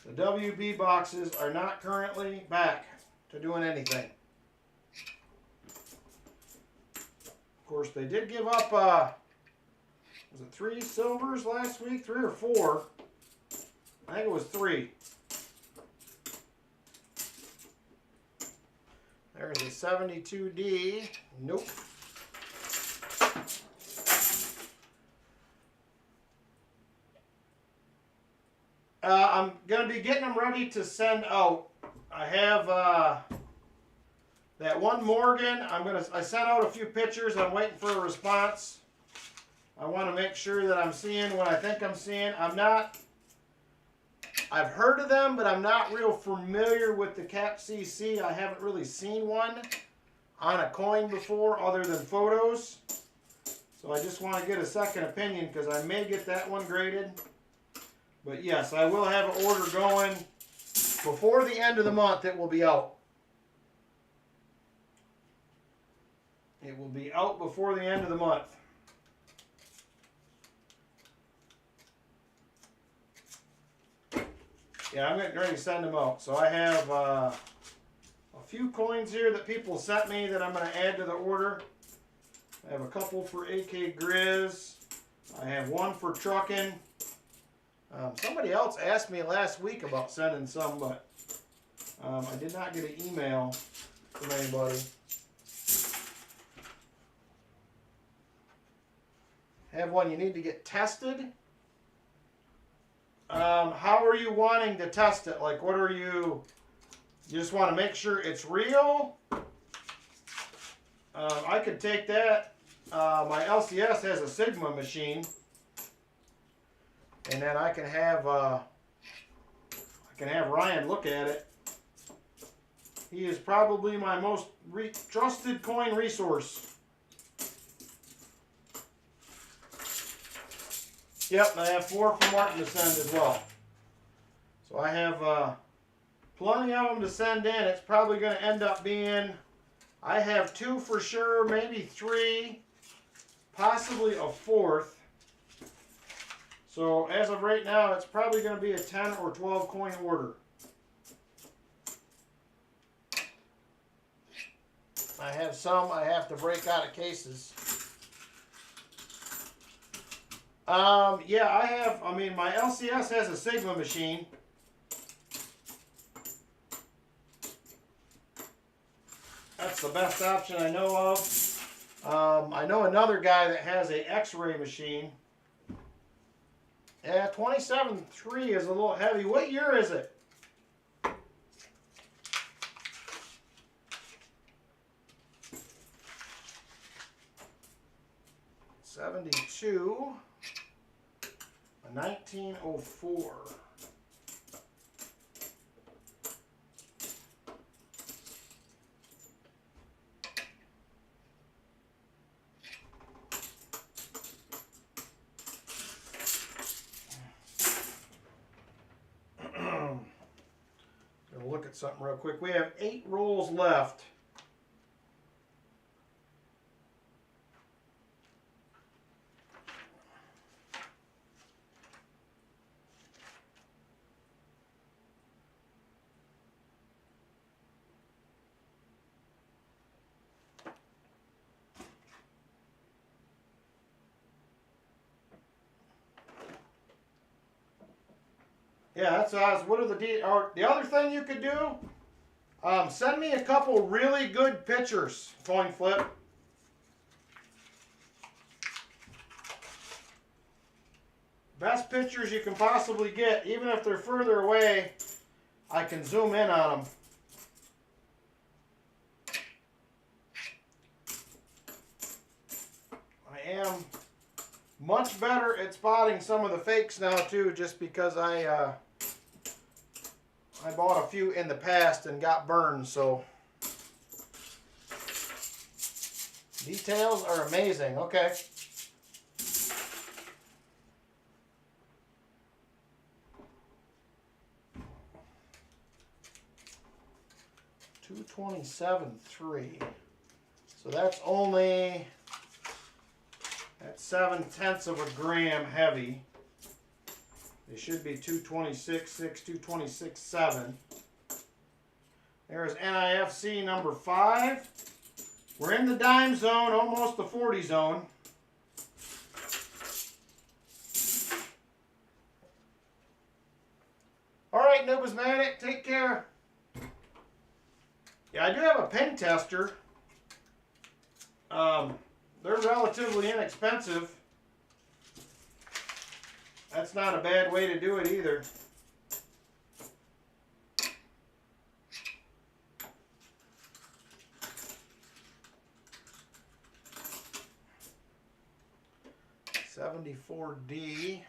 The WB boxes are not currently back to doing anything. Of course, they did give up, was it 3 silvers last week? 3 or 4? I think it was 3. There's a 72D. Nope. I'm going to be getting them ready to send out. I have that one Morgan. I sent out a few pictures. I'm waiting for a response. I want to make sure that I'm seeing what I think I'm seeing. I've heard of them, but I'm not real familiar with the Cap CC. I haven't really seen one on a coin before other than photos. So I just want to get a second opinion because I may get that one graded. But yes, I will have an order going before the end of the month. It will be out. It will be out before the end of the month. Yeah, I'm getting ready to send them out. So I have a few coins here that people sent me that I'm going to add to the order. I have a couple for AK Grizz. I have one for trucking. Somebody else asked me last week about sending some, but I did not get an email from anybody. Have one you need to get tested. How are you wanting to test it? Like, what are you just want to make sure it's real? I could take that. My LCS has a Sigma machine. And then I can have Ryan look at it. He is probably my most trusted coin resource. Yep, and I have 4 for Martin to send as well. So I have plenty of them to send in. It's probably going to end up being, I have 2 for sure, maybe 3, possibly a 4th. So as of right now, it's probably going to be a 10 or 12 coin order. I have some I have to break out of cases. Yeah, my LCS has a Sigma machine. That's the best option I know of. I know another guy that has a X-ray machine. Yeah, 27.3 is a little heavy. What year is it? '72, a 1904. Look at something real quick. We have 8 rolls left. Yeah, that's what are the other thing you could do? Send me a couple really good pictures, coin flip. Best pictures you can possibly get, even if they're further away, I can zoom in on them. I am much better at spotting some of the fakes now too, just because I bought a few in the past and got burned, so details are amazing. Okay. $227.3. So that's only 7/10 of a gram heavy. They should be 226.6, 226.7. There's NIFC number 5. We're in the dime zone, almost the 40 zone. All right, Numismatic, take care. Yeah, I do have a pin tester. They're relatively inexpensive. That's not a bad way to do it either. $74D.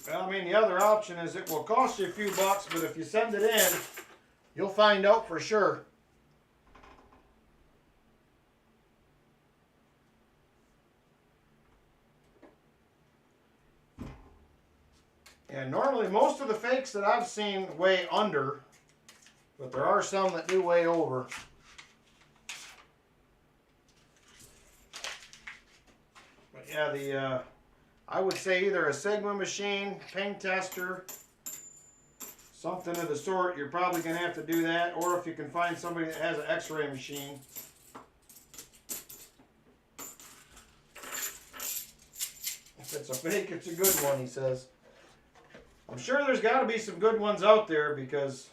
Well, I mean, the other option is it will cost you a few bucks, but if you send it in, you'll find out for sure. And normally most of the fakes that I've seen weigh under, but there are some that do weigh over. But yeah, I would say either a Sigma machine, ping tester, something of the sort. You're probably going to have to do that, or if you can find somebody that has an X-ray machine. If it's a fake, it's a good one, he says. I'm sure there's got to be some good ones out there because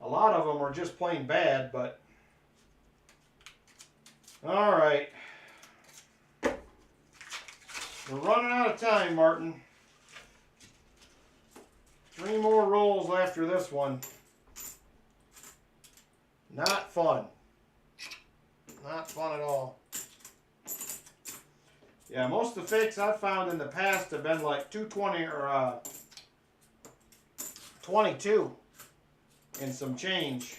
a lot of them are just plain bad, but all right. We're running out of time, Martin. 3 more rolls after this one. Not fun. Not fun at all. Yeah, most of the fakes I've found in the past have been like 220 or 22 and some change.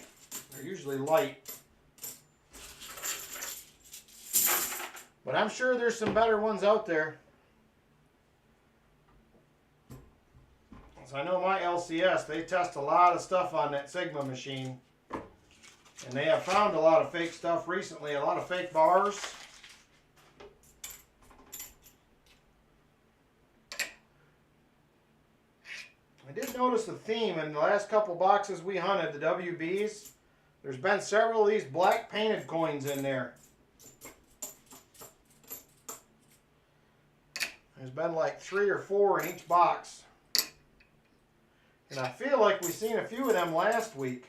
They're usually light. But I'm sure there's some better ones out there. So I know my LCS, they test a lot of stuff on that Sigma machine. And they have found a lot of fake stuff recently, a lot of fake bars. I did notice a theme in the last couple boxes we hunted, the WBs. There's been several of these black painted coins in there. There's been like 3 or 4 in each box. And I feel like we've seen a few of them last week.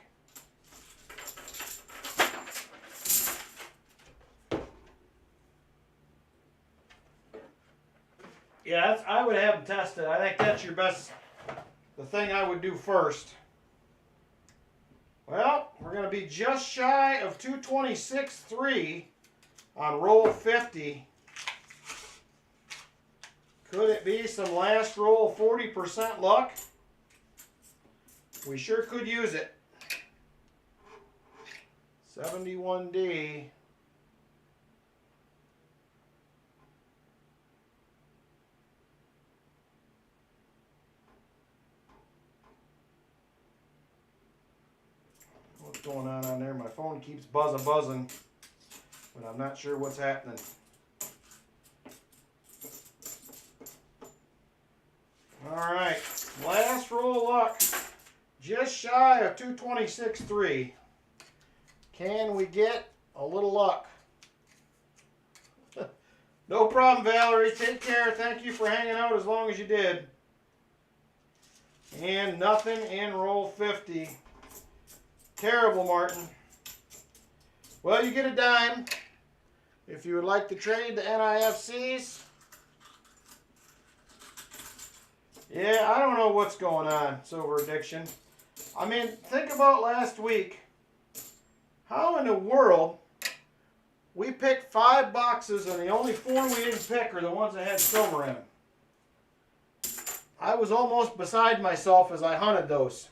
Yeah, I would have them tested. I think that's your best, the thing I would do first. Well, we're going to be just shy of 226.3 on roll 50. Could it be some last roll 40% luck? We sure could use it. 71D. What's going on there? My phone keeps buzzing, but I'm not sure what's happening. All right, last roll luck. Just shy of 226.3. Can we get a little luck? No problem, Valerie. Take care. Thank you for hanging out as long as you did. And nothing in roll 50. Terrible, Martin. Well, you get a dime. If you would like to trade the NIFCs. Yeah, I don't know what's going on, Silver Addiction. I mean, think about last week. How in the world we picked 5 boxes and the only 4 we didn't pick are the ones that had silver in them. I was almost beside myself as I hunted those.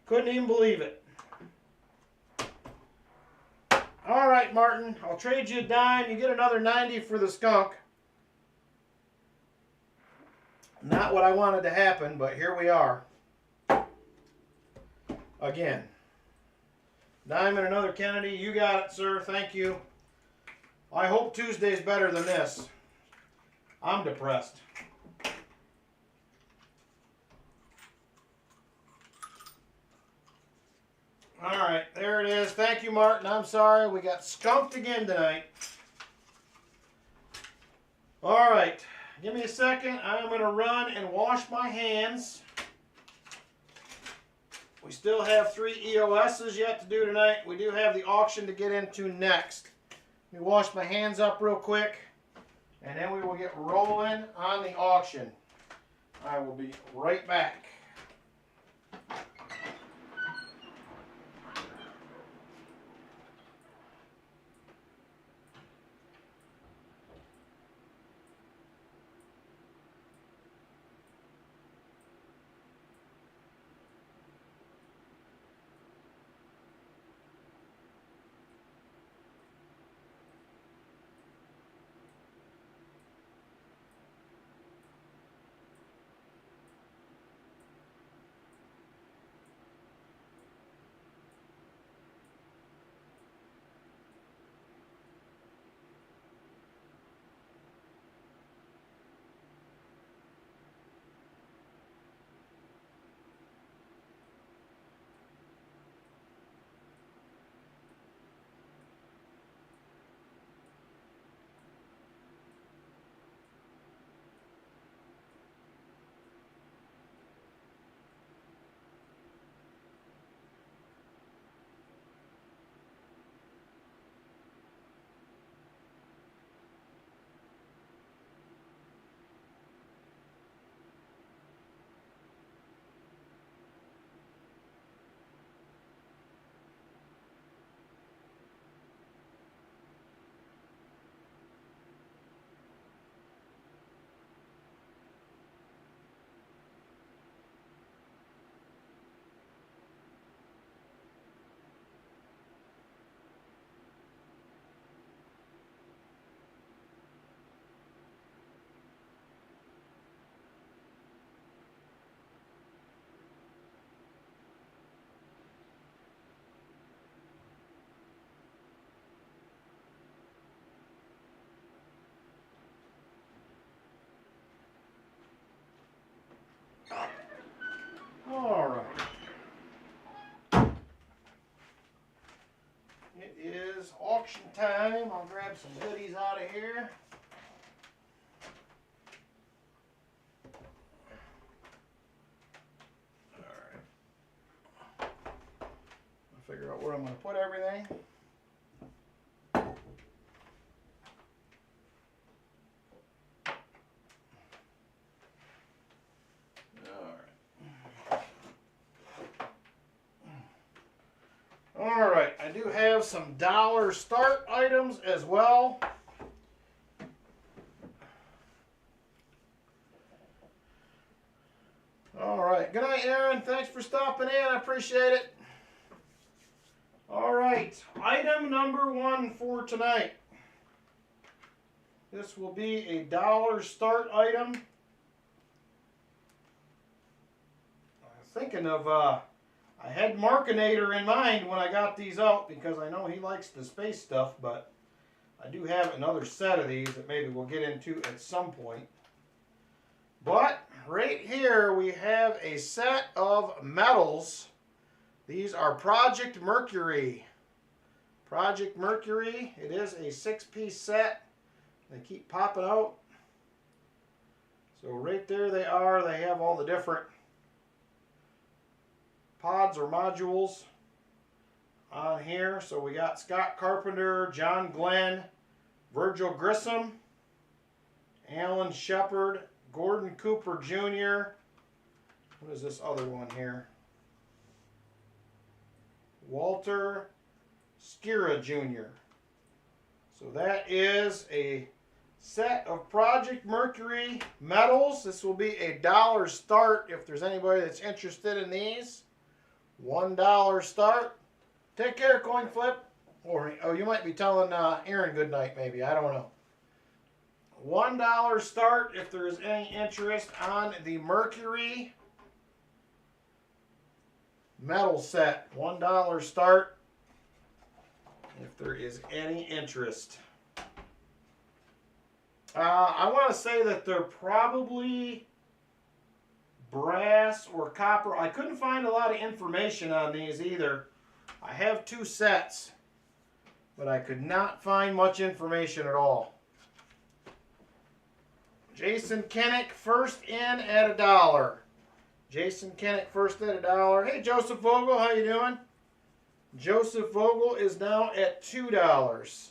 Couldn't even believe it. All right, Martin, I'll trade you a dime. You get another 90 for the skunk. Not what I wanted to happen, but here we are. Again. Dime and another Kennedy. You got it, sir. Thank you. I hope Tuesday's better than this. I'm depressed. All right, there it is. Thank you, Martin. I'm sorry. We got skunked again tonight. All right. Give me a second. I'm going to run and wash my hands. We still have 3 EOSs yet to do tonight. We do have the auction to get into next. Let me wash my hands up real quick, and then we will get rolling on the auction. I will be right back. All right. It is auction time. I'll grab some goodies out of here. All right. I'll figure out where I'm going to put everything. All right, I do have some dollar start items as well. All right, good night, Aaron. Thanks for stopping in. I appreciate it. All right, item number 1 for tonight. This will be a dollar start item. I'm thinking of I had Markinator in mind when I got these out because I know he likes the space stuff, but I do have another set of these that maybe we'll get into at some point. But right here we have a set of medals. These are Project Mercury. Project Mercury, it is a 6-piece set. They keep popping out. So right there they are. They have all the different pods or modules on here. So we got Scott Carpenter, John Glenn, Virgil Grissom, Alan Shepard, Gordon Cooper Jr. What is this other one here? Walter Skira Jr. So that is a set of Project Mercury medals. This will be $1 start if there's anybody that's interested in these. $1 start. Take care, Coin Flip. Or, oh, you might be telling Aaron good night, maybe. I don't know. $1 start if there is any interest on the Mercury medal set. $1 start if there is any interest. I want to say that they're probably brass or copper. I couldn't find a lot of information on these either. I have 2 sets, but I could not find much information at all. Jason Kinnick first in at $1. Jason Kinnick first at $1. Hey, Joseph Vogel, how you doing? Joseph Vogel is now at $2.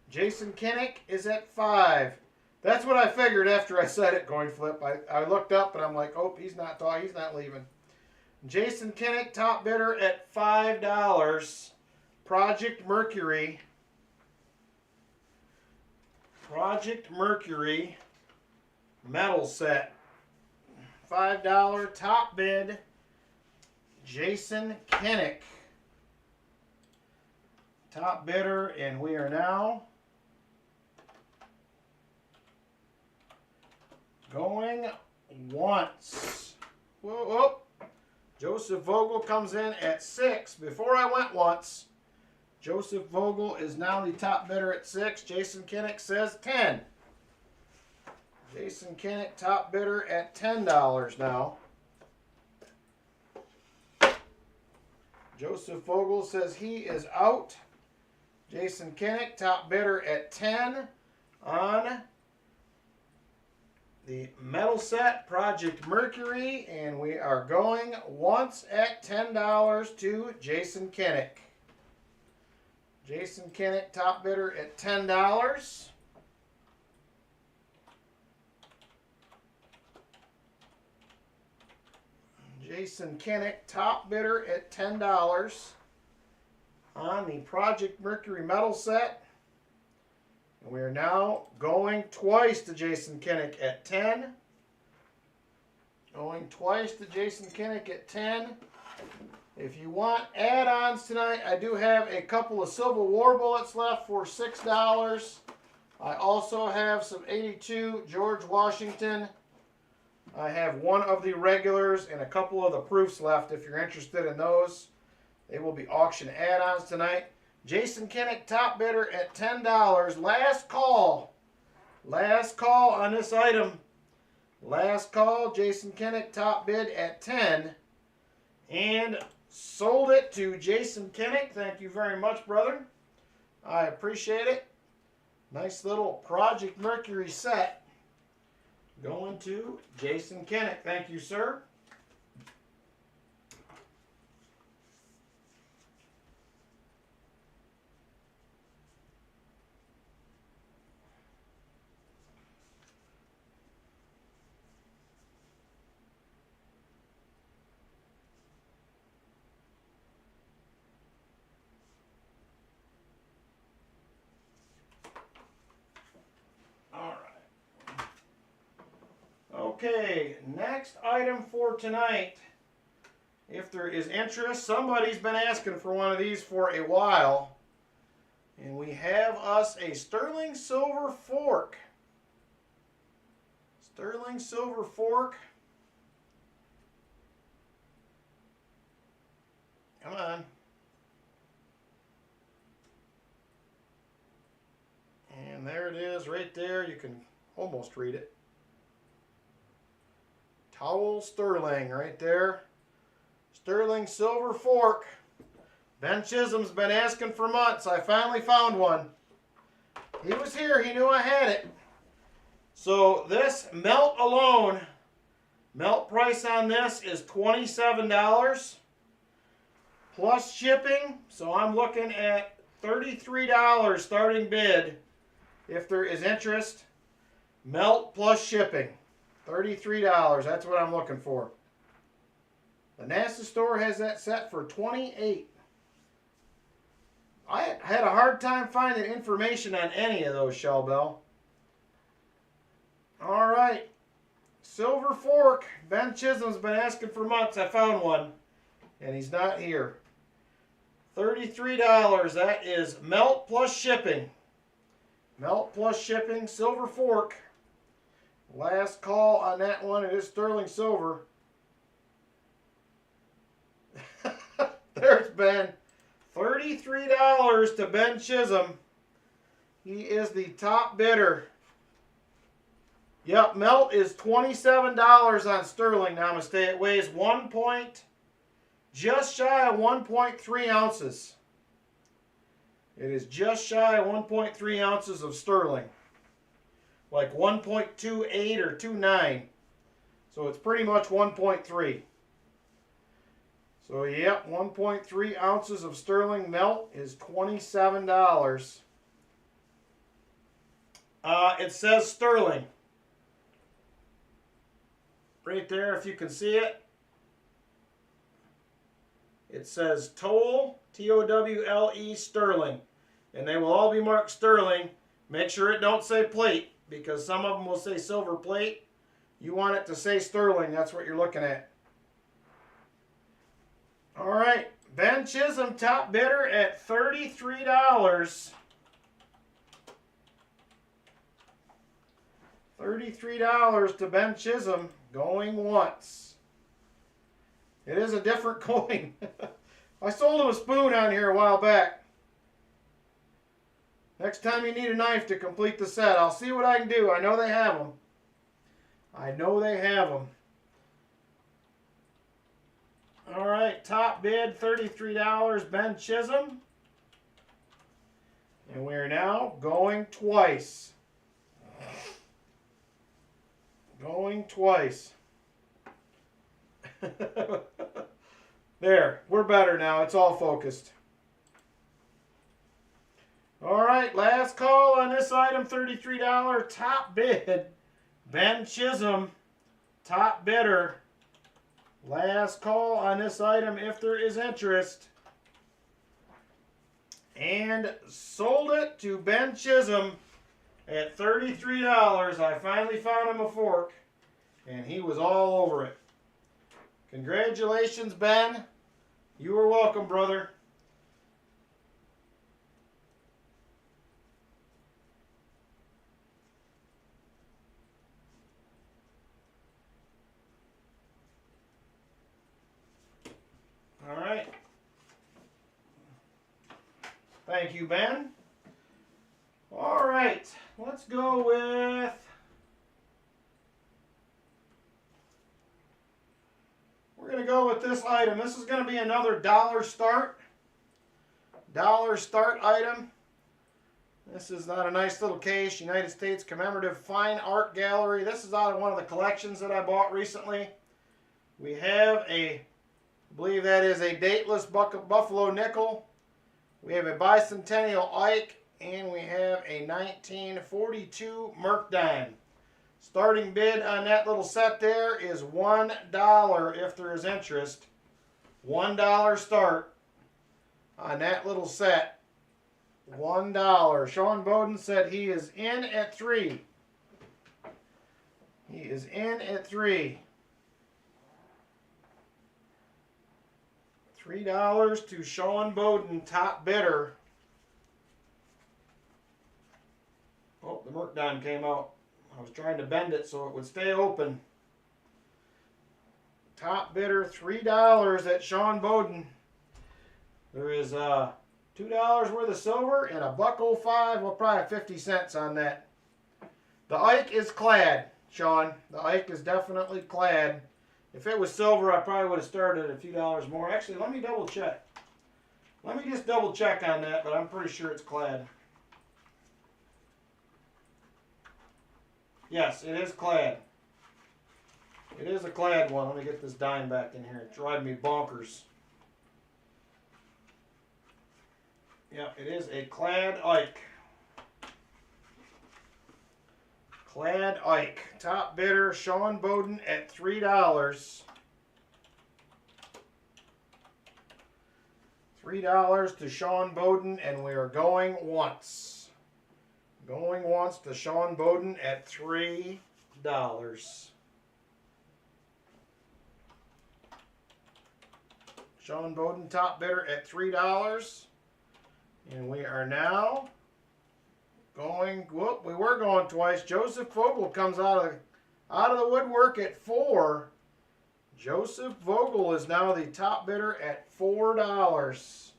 Jason Kinnick is at $5. That's what I figured after I said it, Coin Flip. I looked up and I'm like, oh, he's not leaving. Jason Kinnick, top bidder at $5. Project Mercury. Project Mercury medal set. $5 top bid. Jason Kinnick. Top bidder, and we are now going once. Whoa, whoa. Joseph Vogel comes in at $6. Before I went once, Joseph Vogel is now the top bidder at $6. Jason Kinnick says $10. Jason Kinnick, top bidder at $10 now. Joseph Vogel says he is out. Jason Kinnick, top bidder at $10 on the metal set Project Mercury, and we are going once at $10 to Jason Kinnick. Jason Kinnick, top bidder at $10. Jason Kinnick, top bidder at $10 on the Project Mercury metal set. And we are now going twice to Jason Kinnick at $10. Going twice to Jason Kinnick at $10. If you want add-ons tonight, I do have a couple of Civil War bullets left for $6. I also have some 82 George Washington. I have one of the regulars and a couple of the proofs left if you're interested in those. They will be auction add-ons tonight. Jason Kinnick, top bidder at $10. Last call. Last call on this item. Last call. Jason Kinnick, top bid at $10. And sold it to Jason Kinnick. Thank you very much, brother. I appreciate it. Nice little Project Mercury set. Going to Jason Kinnick. Thank you, sir. Okay, next item for tonight. If there is interest, somebody's been asking for one of these for a while. And we have us a sterling silver fork. Sterling silver fork. Come on. And there it is right there. You can almost read it. Towel Sterling right there. Sterling silver fork. Ben Chisholm's been asking for months. I finally found one. He was here. He knew I had it. So this melt alone, melt price on this is $27 plus shipping. So I'm looking at $33 starting bid if there is interest. Melt plus shipping. $33. That's what I'm looking for. The NASA store has that set for $28. I had a hard time finding information on any of those, Shell Bell. All right. Silver fork. Ben Chisholm's been asking for months. I found one. And he's not here. $33. That is melt plus shipping. Melt plus shipping. Silver fork. Last call on that one. It is sterling silver. There's Ben. $33 to Ben Chisholm. He is the top bidder. Yep, melt is $27 on sterling. Namaste. It weighs just shy of 1.3 ounces. It is just shy of 1.3 ounces of sterling. Like 1.28 or 2.9. So it's pretty much 1.3. So yep, 1.3 ounces of sterling melt is $27. It says sterling. Right there, if you can see it. It says toll, T-O-W-L-E, sterling. And they will all be marked sterling. Make sure it don't say plate, because some of them will say silver plate. You want it to say sterling. That's what you're looking at. All right. Ben Chisholm, top bidder at $33. $33 to Ben Chisholm, going once. It is a different coin. I sold him a spoon on here a while back. Next time you need a knife to complete the set, I'll see what I can do. I know they have them. I know they have them. All right, top bid, $33, Ben Chisholm. And we are now going twice. Going twice. There, we're better now. It's all focused. All right, last call on this item, $33 top bid. Ben Chisholm, top bidder. Last call on this item if there is interest. And sold it to Ben Chisholm at $33. I finally found him a fork, and he was all over it. Congratulations, Ben. You are welcome, brother. All right. Thank you, Ben. All right. Let's go with... We're going to go with this item. This is going to be another dollar start. Dollar start item. This is not a nice little case. United States Commemorative Fine Art Gallery. This is out of one of the collections that I bought recently. We have a... I believe that is a dateless Buffalo nickel. We have a bicentennial Ike, and we have a 1942 Merc dime. Starting bid on that little set there is $1 if there is interest. $1 start on that little set. $1. Sean Bowden said he is in at 3. He is in at 3. $3 to Sean Bowden, top bidder. Oh, the Merc dime came out. I was trying to bend it so it would stay open. Top bidder, $3 at Sean Bowden. There is $2 worth of silver and $1.05, well, probably 50 cents on that. The Ike is clad, Sean. The Ike is definitely clad. If it was silver, I probably would have started a few dollars more. Actually, let me double check. Let me just double check on that, but I'm pretty sure it's clad. Yes, it is clad. It is a clad one. Let me get this dime back in here. It's driving me bonkers. Yep, it is a clad Ike. Clad Ike. Top bidder, Sean Bowden at $3. $3 to Sean Bowden, and we are going once. Going once to Sean Bowden at $3. Sean Bowden, top bidder at $3. And we are now going, whoop, we were going twice. Joseph Vogel comes out of the woodwork at $4. Joseph Vogel is now the top bidder at $4.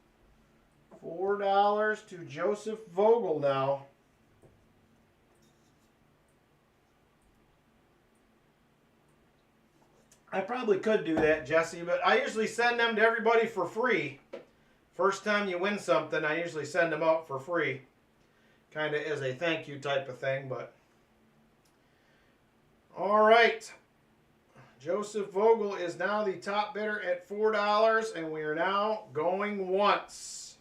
$4 to Joseph Vogel now. I probably could do that, Jesse, but I usually send them to everybody for free. First time you win something, I usually send them out for free. Kind of as a thank you type of thing, but. All right. Joseph Vogel is now the top bidder at $4, and we are now going once.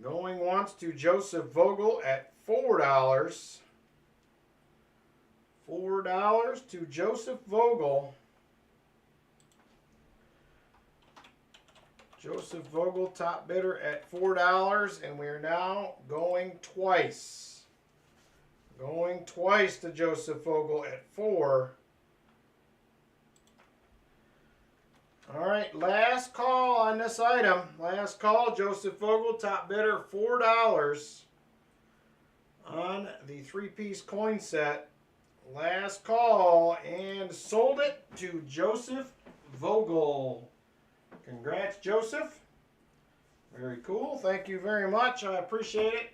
Going once to Joseph Vogel at $4. $4 to Joseph Vogel. Joseph Vogel, top bidder at $4, and we are now going twice. Going twice to Joseph Vogel at $4. All right, last call on this item. Last call, Joseph Vogel, top bidder, $4 on the three-piece coin set. Last call, and sold it to Joseph Vogel. Congrats, Joseph. Very cool. Thank you very much. I appreciate it.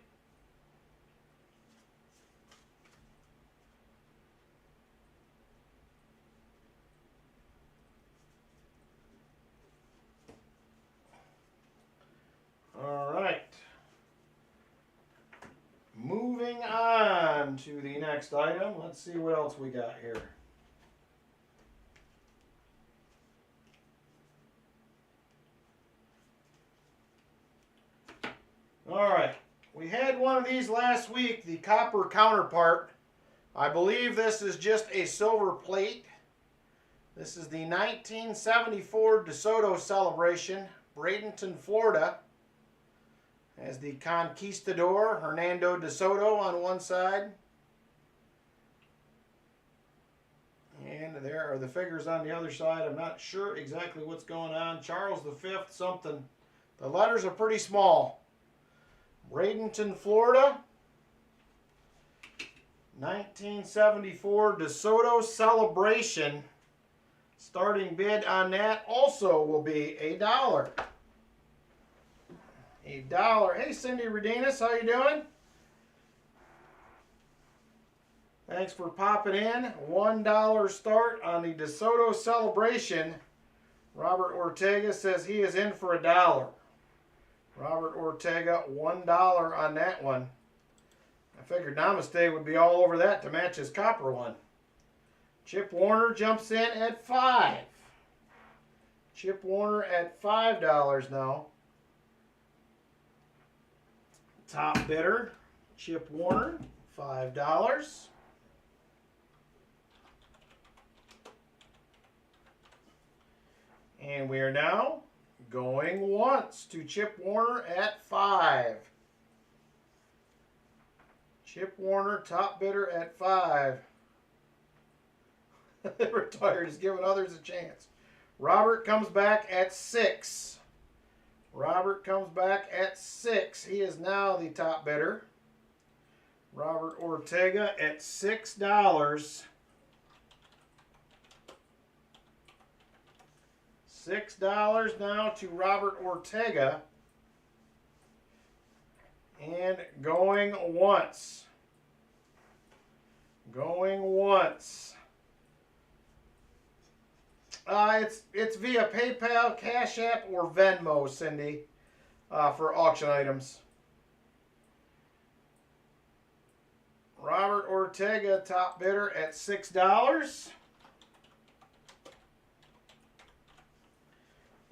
All right. Moving on to the next item. Let's see what else we got here. All right, we had one of these last week, the copper counterpart. I believe this is just a silver plate. This is the 1974 DeSoto celebration, Bradenton, Florida. Has the Conquistador, Hernando DeSoto on one side. And there are the figures on the other side. I'm not sure exactly what's going on. Charles V, something. The letters are pretty small. Bradenton, Florida, 1974 DeSoto celebration. Starting bid on that also will be $1. $1. Hey, Cindy Redenis, how you doing? Thanks for popping in. $1 start on the DeSoto celebration. Robert Ortega says he is in for $1. Robert Ortega, $1 on that one. I figured Namaste would be all over that to match his copper one. Chip Warner jumps in at $5. Chip Warner at $5 now. Top bidder, Chip Warner, $5. And we are now going once to Chip Warner at $5. Chip Warner, top bidder at $5. Retired is giving others a chance. Robert comes back at $6. Robert comes back at $6. He is now the top bidder. Robert Ortega at $6. $6 now to Robert Ortega. And going once. Going once. It's via PayPal, Cash App, or Venmo, Cindy, for auction items. Robert Ortega, top bidder at $6.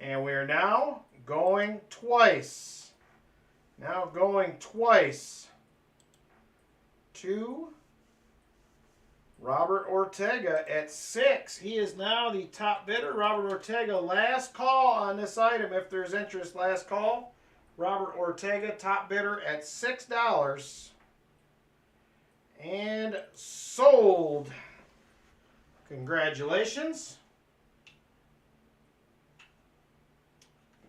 And we are now going twice. Now going twice to Robert Ortega at $6. He is now the top bidder. Robert Ortega, last call on this item. If there's interest, last call. Robert Ortega, top bidder at $6. And sold. Congratulations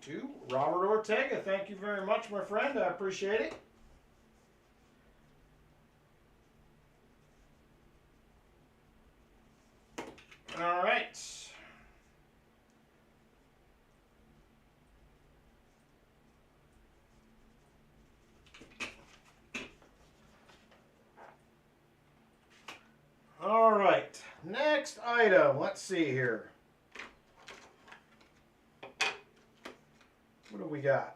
to Robert Ortega. Thank you very much, my friend. I appreciate it. All right. All right. Next item. Let's see here. What do we got?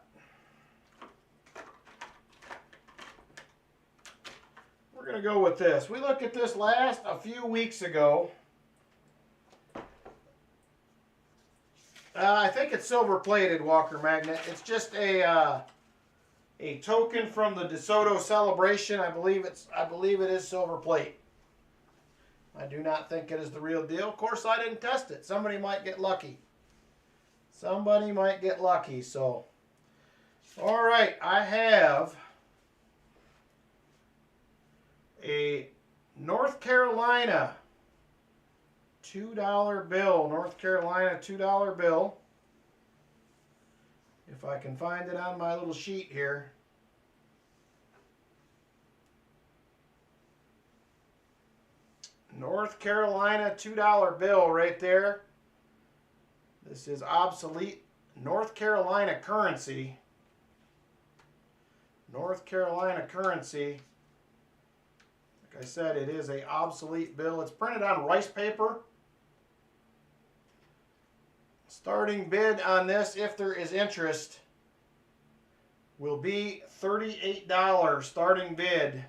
We're going to go with this. We looked at this a few weeks ago. I think it's silver plated Walker Magnet. It's just a token from the DeSoto celebration. I believe it is silver plate. I do not think it is the real deal. Of course, I didn't test it. Somebody might get lucky. Somebody might get lucky. So, all right, I have a North Carolina $2 bill. North Carolina $2 bill. If I can find it on my little sheet here. North Carolina $2 bill right there. This is obsolete North Carolina currency. North Carolina currency. Like I said, it is a obsolete bill. It's printed on rice paper. Starting bid on this, if there is interest, will be $38. Starting bid.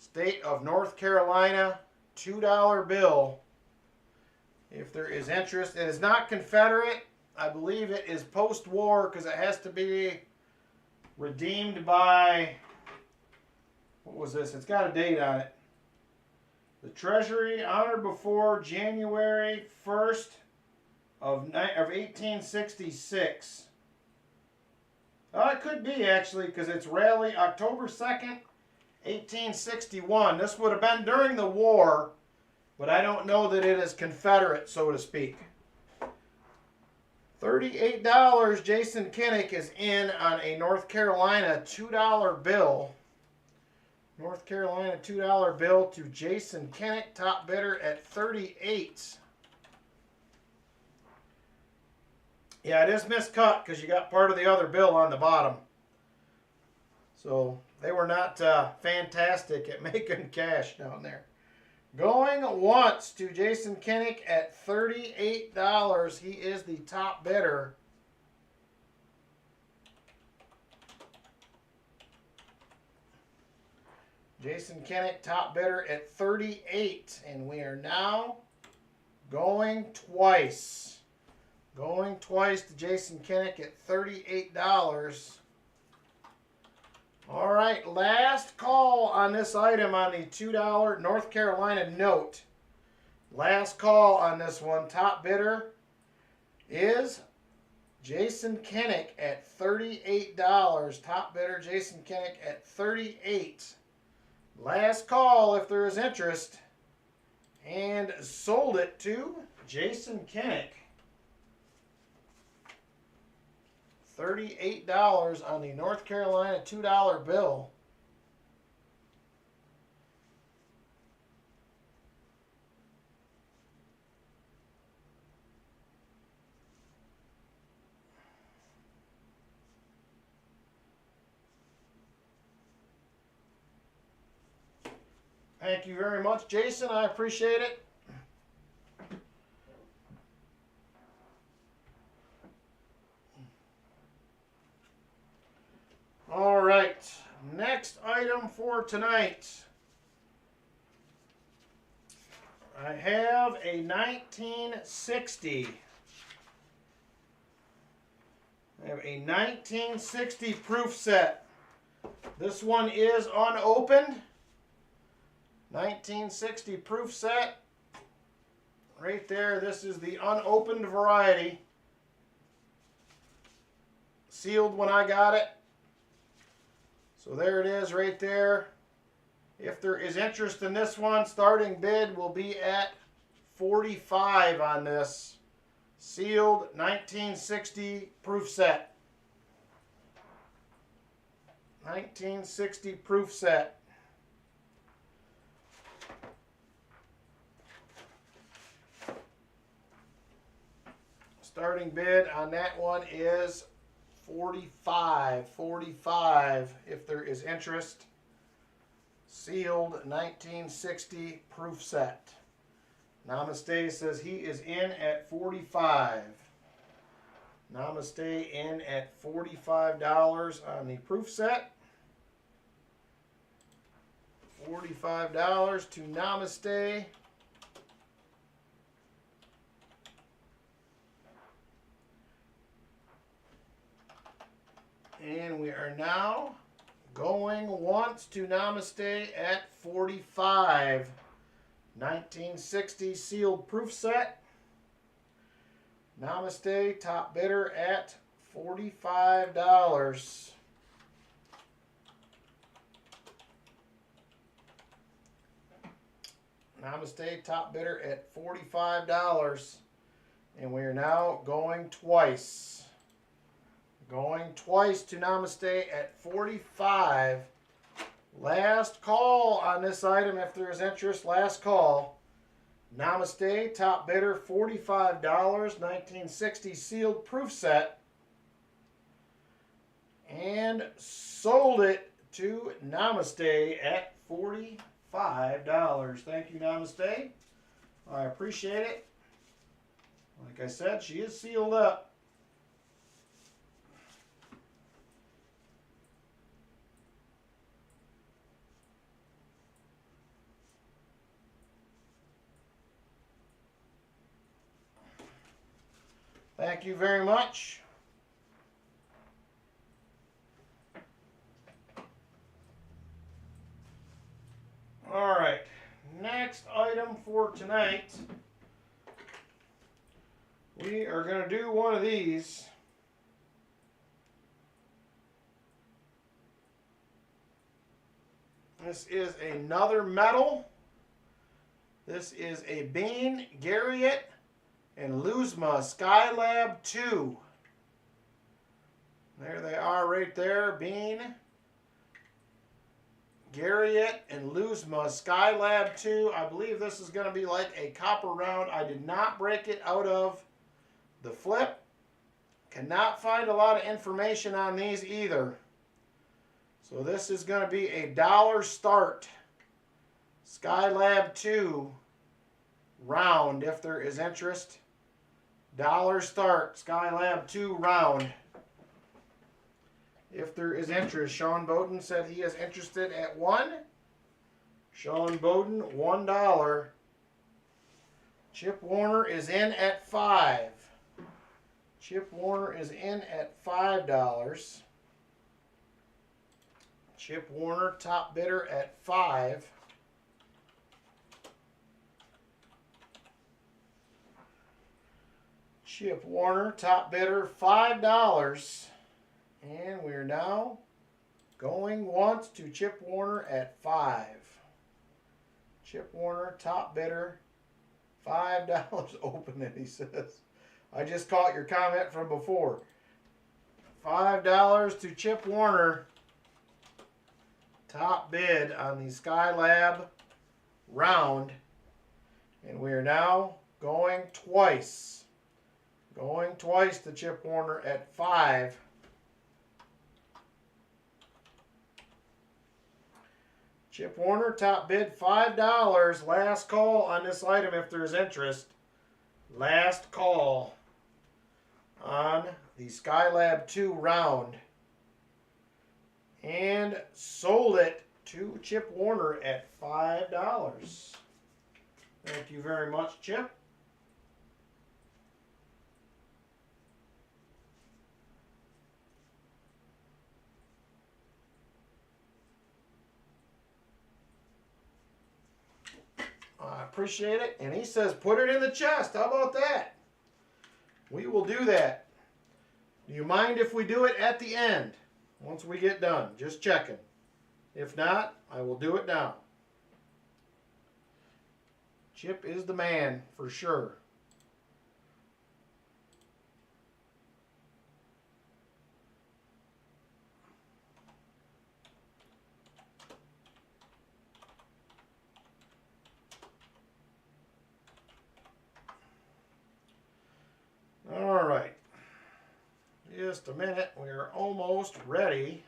State of North Carolina $2 bill. If there is interest, it is not Confederate. I believe it is post-war because it has to be redeemed by, what was this? It's got a date on it. The Treasury on or before January 1st of 1866. It could be actually because it's rally October 2nd, 1861. This would have been during the war, but I don't know that it is Confederate, so to speak. $38. Jason Kinnick is in on a North Carolina $2 bill. North Carolina $2 bill to Jason Kinnick, top bidder at $38. Yeah, it is miscut because you got part of the other bill on the bottom. So they were not fantastic at making cash down there. Going once to Jason Kinnick at $38. He is the top bidder. Jason Kinnick, top bidder at $38. And we are now going twice. Going twice to Jason Kinnick at $38. All right, last call on this item on the $2 North Carolina note. Last call on this one. Top bidder is Jason Kinnick at $38. Top bidder Jason Kinnick at $38. Last call if there is interest. And sold it to Jason Kinnick. $38 on the North Carolina $2 bill. Thank you very much, Jason. I appreciate it. All right, next item for tonight. I have a 1960. I have a 1960 proof set. This one is unopened. 1960 proof set. Right there, this is the unopened variety. Sealed when I got it. So there it is right there. If there is interest in this one, starting bid will be at $45 on this. Sealed 1960 proof set. 1960 proof set. Starting bid on that one is $45 if there is interest. Sealed 1960 proof set. Namaste says he is in at $45. Namaste in at $45 on the proof set. $45 to Namaste. And we are now going once to Namaste at $45. 1960 sealed proof set. Namaste, top bidder at $45. Namaste, top bidder at $45. And we are now going twice. Going twice to Namaste at $45. Last call on this item if there is interest. Last call. Namaste, top bidder $45. 1960 sealed proof set. And sold it to Namaste at $45. Thank you, Namaste. I appreciate it. Like I said, she is sealed up. Thank you very much. All right, next item for tonight. We are going to do one of these. This is another metal. This is a Bean, Garriott, and Luzma Skylab 2. There they are right there. Bean, Garriott, and Luzma Skylab 2. I believe this is going to be like a copper round. I did not break it out of the flip. Cannot find a lot of information on these either. So this is going to be a $1 start. Skylab 2 round if there is interest. $1 start, Skylab 2 round. If there is interest, Sean Bowden said he is interested at $1. Sean Bowden, $1. Chip Warner is in at $5. Chip Warner is in at $5. Chip Warner, top bidder at $5. Chip Warner, top bidder, $5. And we're now going once to Chip Warner at $5. Chip Warner, top bidder, $5. Open it, he says. I just caught your comment from before. $5 to Chip Warner. Top bid on the Skylab round. And we are now going twice. Going twice to Chip Warner at $5. Chip Warner, top bid $5. Last call on this item if there's interest. Last call on the Skylab 2 round. And sold it to Chip Warner at $5. Thank you very much, Chip. I appreciate it. And he says, put it in the chest. How about that? We will do that. Do you mind if we do it at the end? Once we get done. Just checking. If not, I will do it now. Chip is the man, for sure. All right. Just a minute. We are almost ready.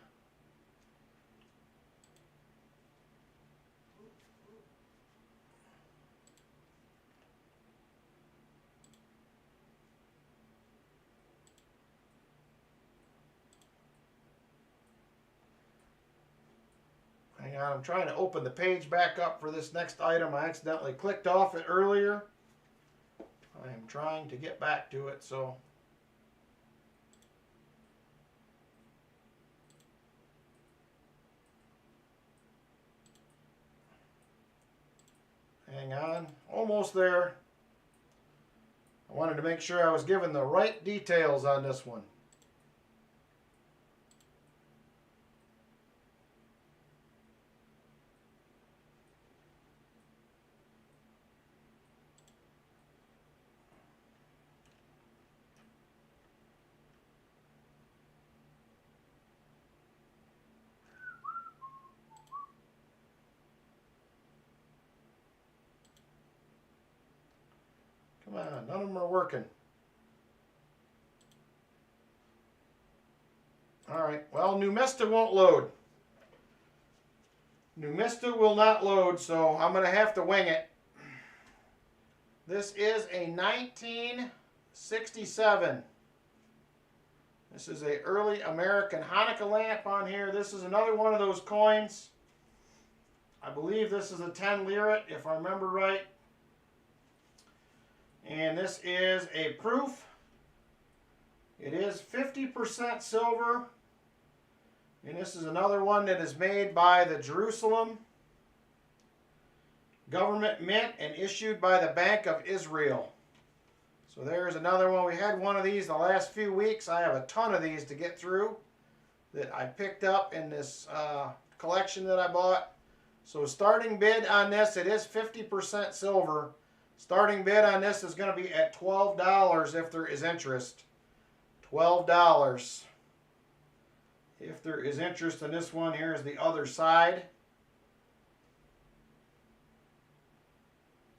Hang on, I'm trying to open the page back up for this next item. I accidentally clicked off it earlier. I am trying to get back to it, so. Hang on, almost there. I wanted to make sure I was given the right details on this one. Come on, none of them are working. Alright, well, Numista won't load. Numista will not load, so I'm going to have to wing it. This is a 1967. This is a early American Hanukkah lamp on here. This is another one of those coins. I believe this is a 10 lira, if I remember right. And this is a proof. It is 50% silver. And this is another one that is made by the Jerusalem Government Mint and issued by the Bank of Israel. So there's another one. We had one of these the last few weeks. I have a ton of these to get through that I picked up in this collection that I bought. So starting bid on this, it is 50% silver. Starting bid on this is going to be at $12 if there is interest. $12. If there is interest in this one, here is the other side.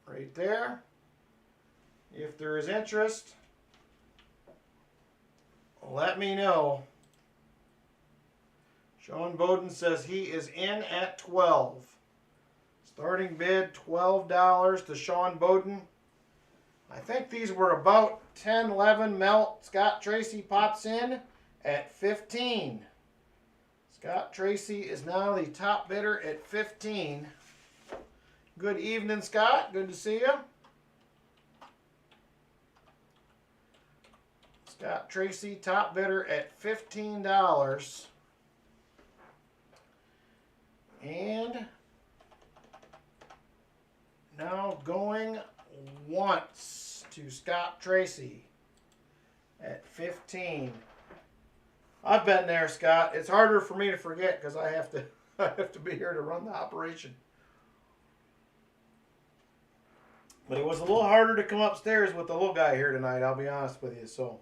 Right there. If there is interest, let me know. Sean Bowden says he is in at 12. Starting bid $12 to Sean Bowden. I think these were about 10, 11 melt. Scott Tracy pops in at 15. Scott Tracy is now the top bidder at 15. Good evening, Scott. Good to see you. Scott Tracy, top bidder at $15. And now going once to Scott Tracy at 15. I've been there, Scott. It's harder for me to forget because I have to be here to run the operation. But it was a little harder to come upstairs with the little guy here tonight, I'll be honest with you.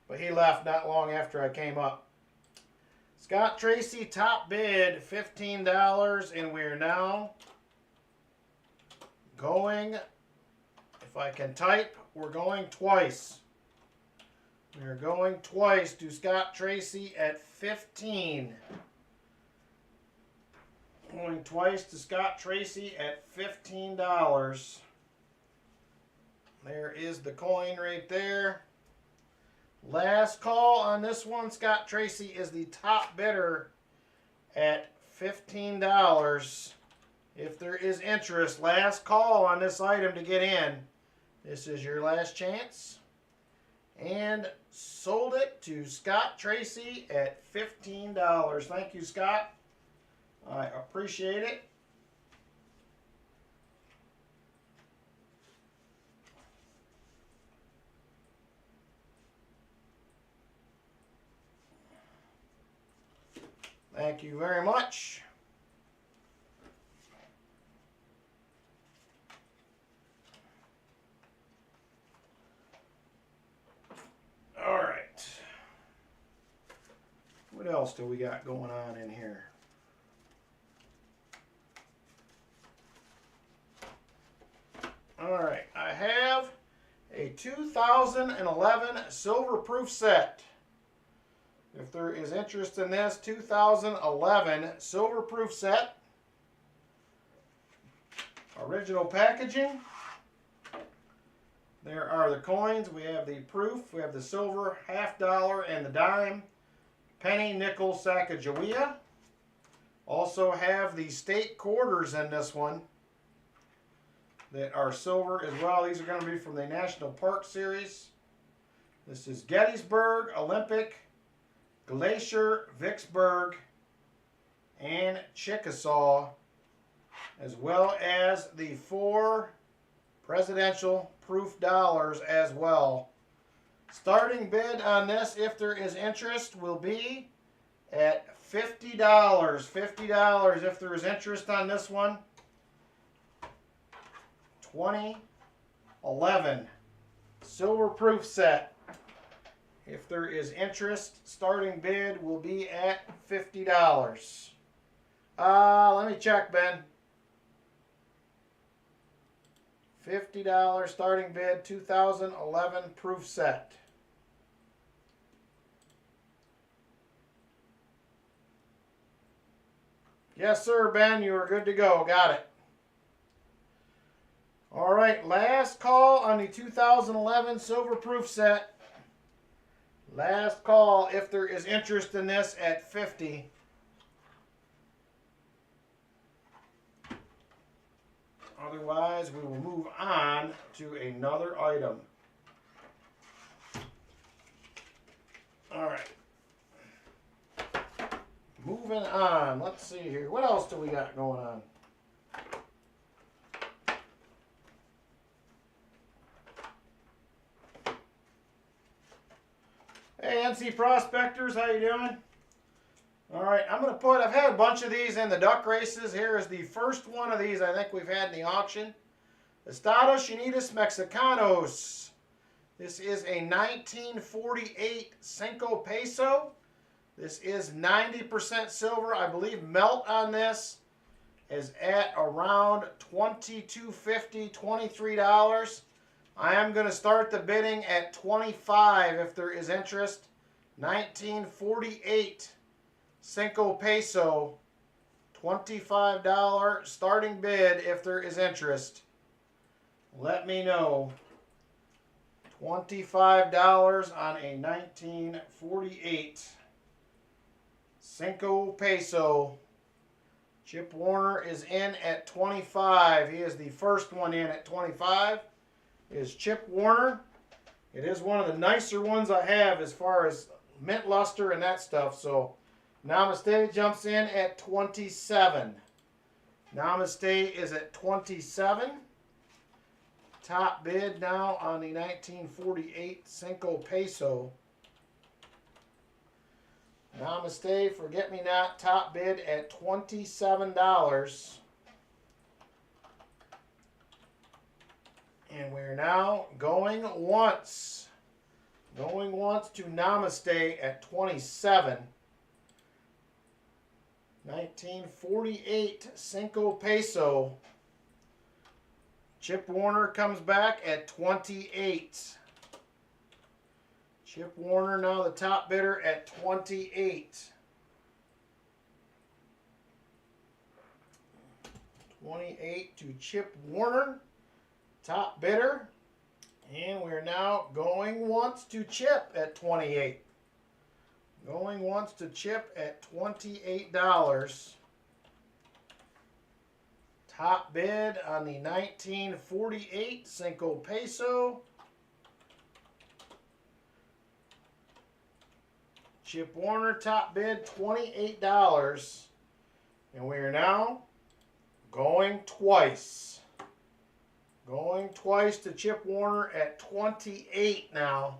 But he left not long after I came up. Scott Tracy, top bid, $15, and we're now going, if I can type, we're going twice. We're going twice to Scott Tracy at 15. Going twice to Scott Tracy at $15. There is the coin right there. Last call on this one. Scott Tracy is the top bidder at $15. If there is interest, last call on this item to get in. This is your last chance. And sold it to Scott Tracy at $15. Thank you, Scott. I appreciate it. Thank you very much. All right. What else do we got going on in here? All right. I have a 2011 silver proof set. If there is interest in this 2011 silver proof set, original packaging. There are the coins. We have the proof. We have the silver half dollar and the dime, penny, nickel, Sacagawea. Also have the state quarters in this one that are silver as well. These are going to be from the National Park Series. This is Gettysburg, Olympic, Glacier, Vicksburg, and Chickasaw, as well as the 4 presidential proof dollars as well. Starting bid on this, if there is interest, will be at $50. $50 if there is interest on this one. 2011 silver proof set. If there is interest, starting bid will be at $50. Let me check, Ben. $50 starting bid, 2011 proof set. Yes, sir, Ben, you are good to go. Got it. All right, last call on the 2011 silver proof set. Last call if there is interest in this at $50. Otherwise, we will move on to another item. All right. Moving on. Let's see here. What else do we got going on? Hey, NC Prospectors, how you doing? All right, I've had a bunch of these in the duck races. Here is the first one of these I think we've had in the auction. Estados Unidos Mexicanos. This is a 1948 Cinco Peso. This is 90% silver. I believe melt on this is at around $22.50, $23. I am going to start the bidding at $25 if there is interest. 1948 Cinco Peso, $25 starting bid if there is interest. Let me know. $25 on a 1948 Cinco Peso. Chip Warner is in at 25. He is the first one in at 25. Is Chip Warner. It is one of the nicer ones I have as far as mint luster and that stuff. So Namaste jumps in at 27. Namaste is at 27. Top bid now on the 1948 Cinco Peso. Namaste, Forget Me Not, top bid at $27. And we're now going once. Going once to Namaste at 27. 1948 Cinco Peso. Chip Warner comes back at 28. Chip Warner now the top bidder at 28. 28 to Chip Warner, top bidder. And we're now going once to Chip at 28. Going once to Chip at $28. Top bid on the 1948 Cinco Peso. Chip Warner, top bid $28. And we are now going twice. Going twice to Chip Warner at 28 now.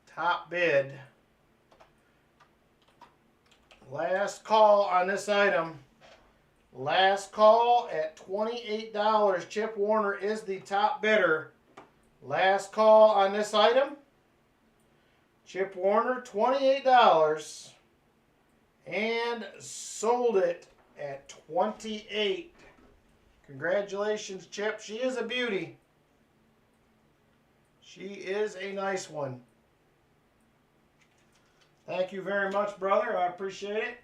Top bid. Last call on this item. Last call at $28. Chip Warner is the top bidder. Last call on this item. Chip Warner, $28. And sold it at 28. Congratulations, Chip. She is a beauty. She is a nice one. Thank you very much, brother. I appreciate it.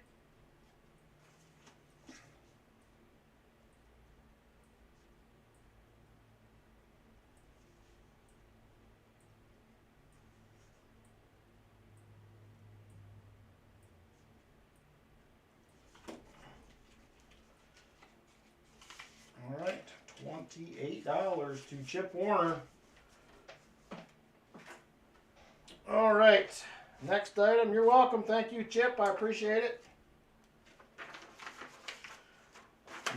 All right, $28 to Chip Warner. All right, next item. You're welcome. Thank you, Chip. I appreciate it.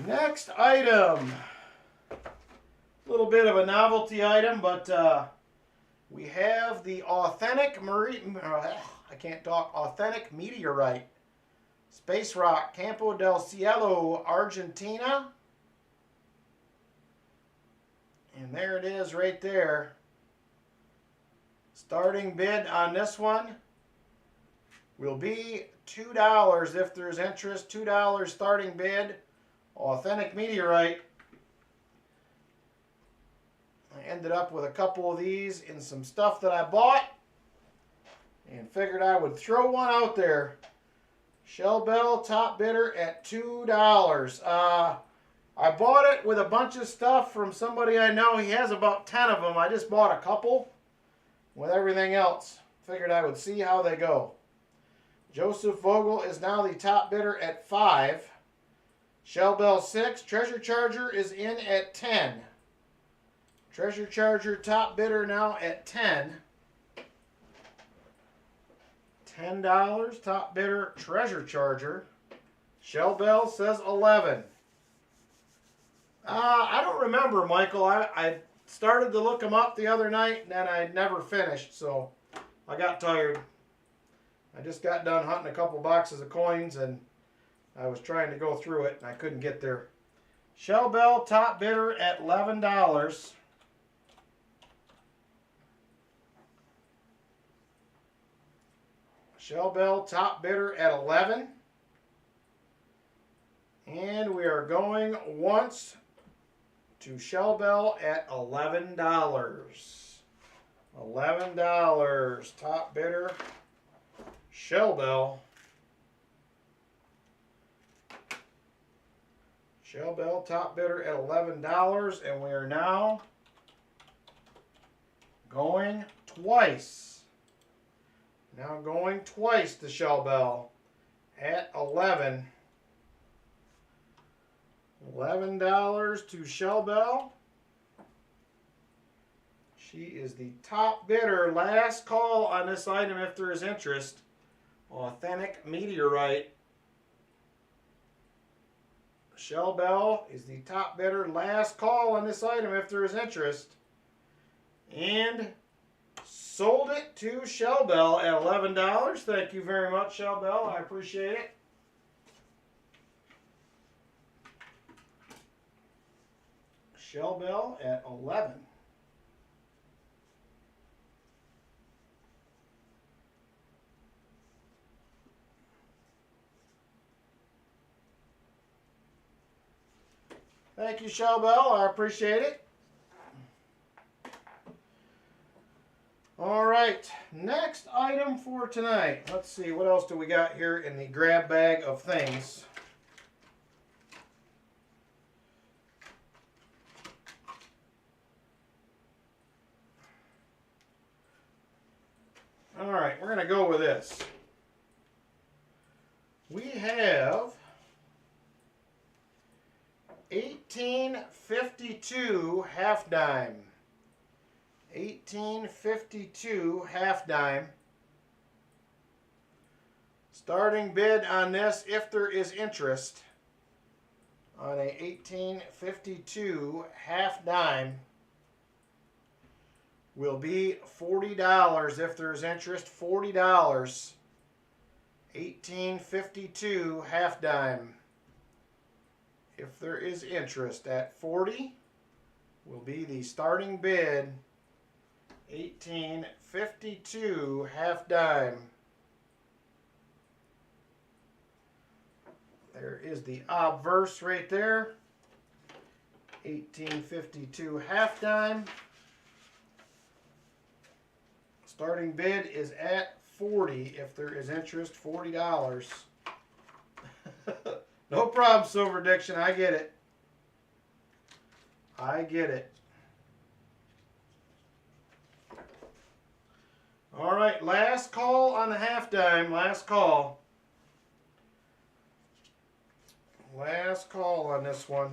Next item. A little bit of a novelty item, but we have the authentic authentic meteorite. Space Rock, Campo del Cielo, Argentina. And there it is right there. Starting bid on this one will be $2 if there's interest. $2 starting bid. Authentic meteorite. I ended up with a couple of these in some stuff that I bought and figured I would throw one out there. Shell Bell, top bidder at $2. I bought it with a bunch of stuff from somebody I know. He has about 10 of them. I just bought a couple with everything else. Figured I would see how they go. Joseph Vogel is now the top bidder at $5. Shell Bell 6. Treasure Charger is in at $10. Treasure Charger top bidder now at $10. $10 top bidder Treasure Charger. Shell Bell says $11. I don't remember, Michael. I started to look them up the other night, and then I never finished, so I got tired. I just got done hunting a couple boxes of coins, and I was trying to go through it, and I couldn't get there. Shell Bell, top bidder at $11. Shell Bell, top bidder at $11. And we are going once to Shell Bell at $11. $11, top bidder, Shell Bell. Shell Bell, top bidder at $11, and we are now going twice. Now going twice to Shell Bell at $11. $11 to Shell Bell. She is the top bidder. Last call on this item if there is interest. Authentic meteorite. Shell Bell is the top bidder. Last call on this item if there is interest. And sold it to Shell Bell at $11. Thank you very much, Shell Bell. I appreciate it. Shell Bell at $11. Thank you, Shell Bell. I appreciate it. All right, next item for tonight. Let's see, what else do we got here in the grab bag of things? All right, we're going to go with this. We have 1852 half dime. 1852 half dime. Starting bid on this, if there is interest, on a 1852 half dime will be $40 if there's interest. $40. 1852 half dime. If there is interest at 40 will be the starting bid. 1852 half dime. There is the obverse right there. 1852 half dime. Starting bid is at 40 if there is interest. $40. No problem, Silver Addiction. I get it. I get it. All right, last call on the half dime. Last call. Last call on this one.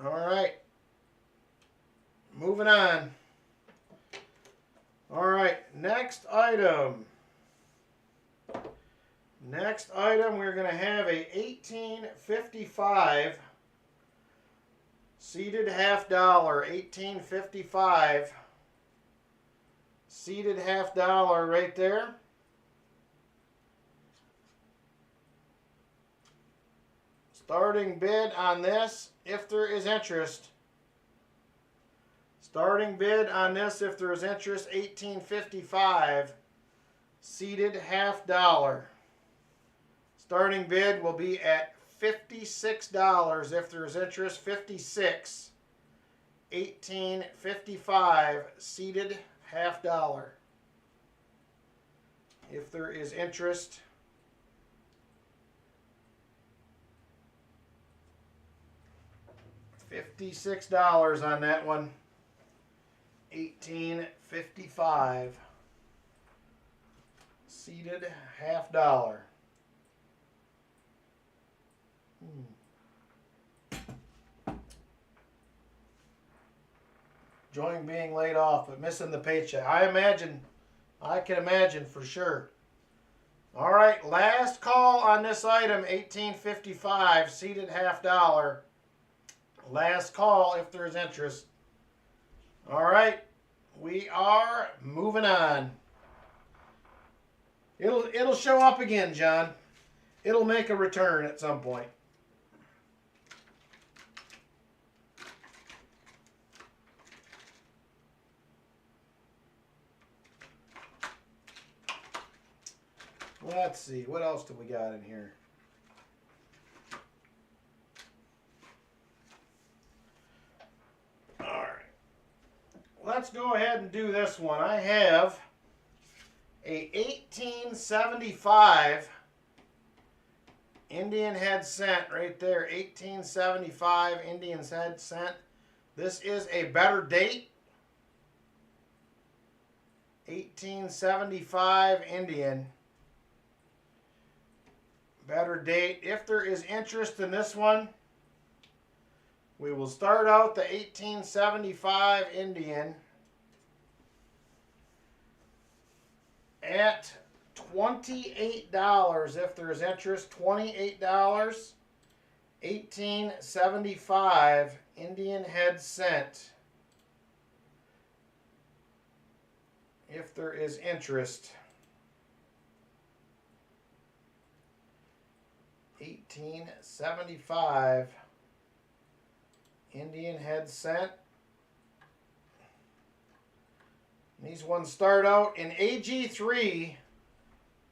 All right. Moving on. All right, next item. Next item, we're going to have a 1855 seated half dollar. 1855 seated half dollar right there. Starting bid on this, if there is interest. Starting bid on this, if there is interest, 1855 seated half dollar. Starting bid will be at $56 if there is interest. 56. 1855 seated half dollar. If there is interest. $56 on that one. 1855 seated half dollar. Enjoying being laid off, but missing the paycheck. I can imagine for sure. All right, last call on this item, 1855 seated half dollar. Last call if there's interest. All right, we are moving on. It'll show up again, John. It'll make a return at some point. Let's see, what else do we got in here? All right. Let's go ahead and do this one. I have a 1875 Indian head cent right there. 1875 Indian head cent. This is a better date. 1875 Indian. Better date. If there is interest in this one, we will start out the 1875 Indian at $28 if there is interest. $28. 1875 Indian head cent. If there is interest. 1875 Indian head cent. These ones start out in AG3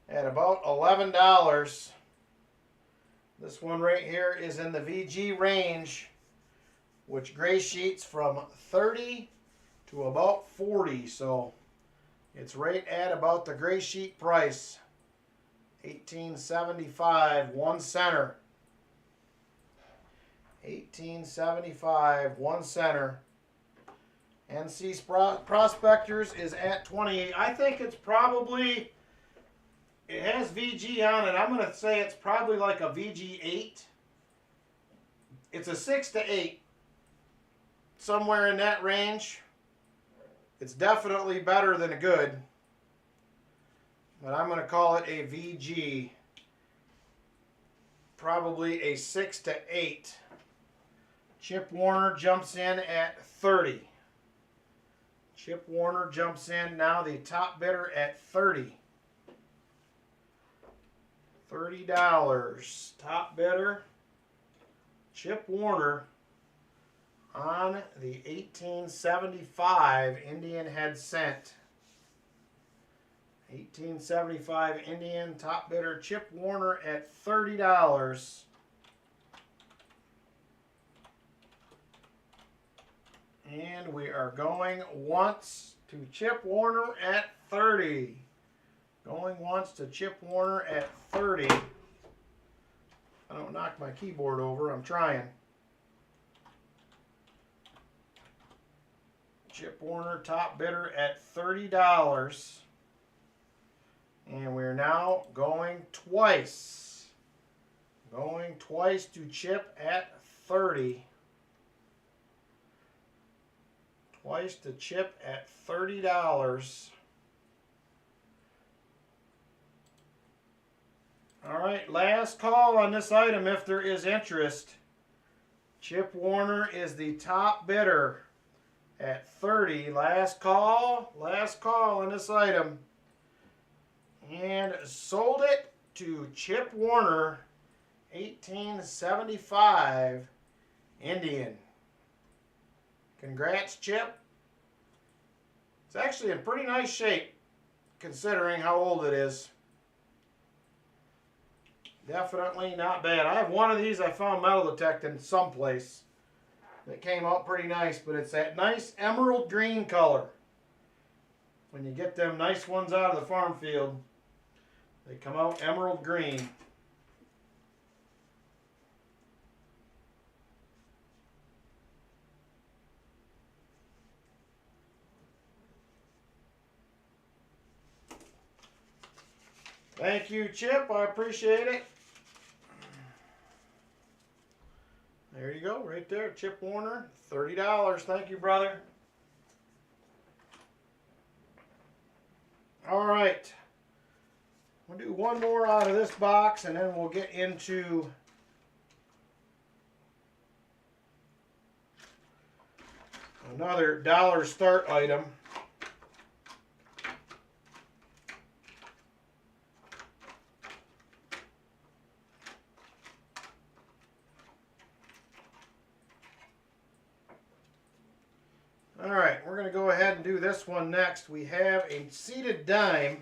at about $11. This one right here is in the VG range, which gray sheets from 30 to about 40. So it's right at about the gray sheet price. 1875, 1 center. 1875, 1 center. NC Prospectors is at 28. I think it's probably, it has VG on it. I'm going to say it's probably like a VG 8. It's a 6 to 8. Somewhere in that range. It's definitely better than a good. But I'm going to call it a VG. Probably a 6 to 8. Chip Warner jumps in at 30. Chip Warner jumps in now, the top bidder at 30. $30. Top bidder, Chip Warner, on the 1875 Indian head cent. 1875 Indian, top bidder Chip Warner at $30. And we are going once to Chip Warner at 30. Going once to Chip Warner at 30. I don't knock my keyboard over, I'm trying. Chip Warner, top bidder at $30. And we're now going twice. Going twice to Chip at 30. Twice to Chip at $30. All right, last call on this item if there is interest. Chip Warner is the top bidder at 30. Last call on this item. And sold it to Chip Warner, 1875 Indian. Congrats, Chip. It's actually in pretty nice shape considering how old it is. Definitely not bad. I have one of these I found metal detecting someplace that came out pretty nice, but it's that nice emerald green color. When you get them nice ones out of the farm field, they come out emerald green. Thank you, Chip. I appreciate it. There you go, right there. Chip Warner, $30. Thank you, brother. All right. We'll do one more out of this box, and then we'll get into another dollar start item. All right, we're going to go ahead and do this one next. We have a seated dime.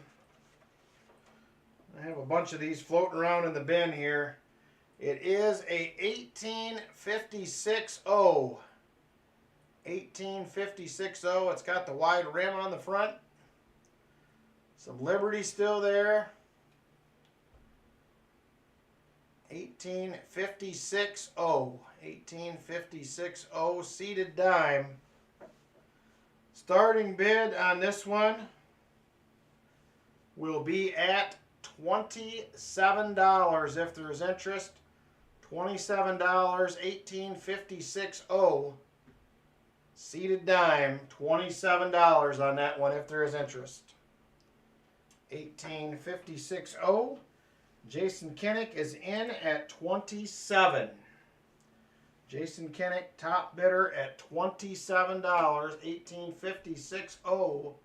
I have a bunch of these floating around in the bin here. It is a 1856 O. 1856 O. It's got the wide rim on the front. Some Liberty still there. 1856 O. 1856 O seated dime. Starting bid on this one will be at $27 if there is interest. $27, 1856 O. Seated dime, $27 on that one if there is interest. 1856 O. Jason Kinnick is in at 27. Jason Kinnick, top bidder at $27, 1856 O.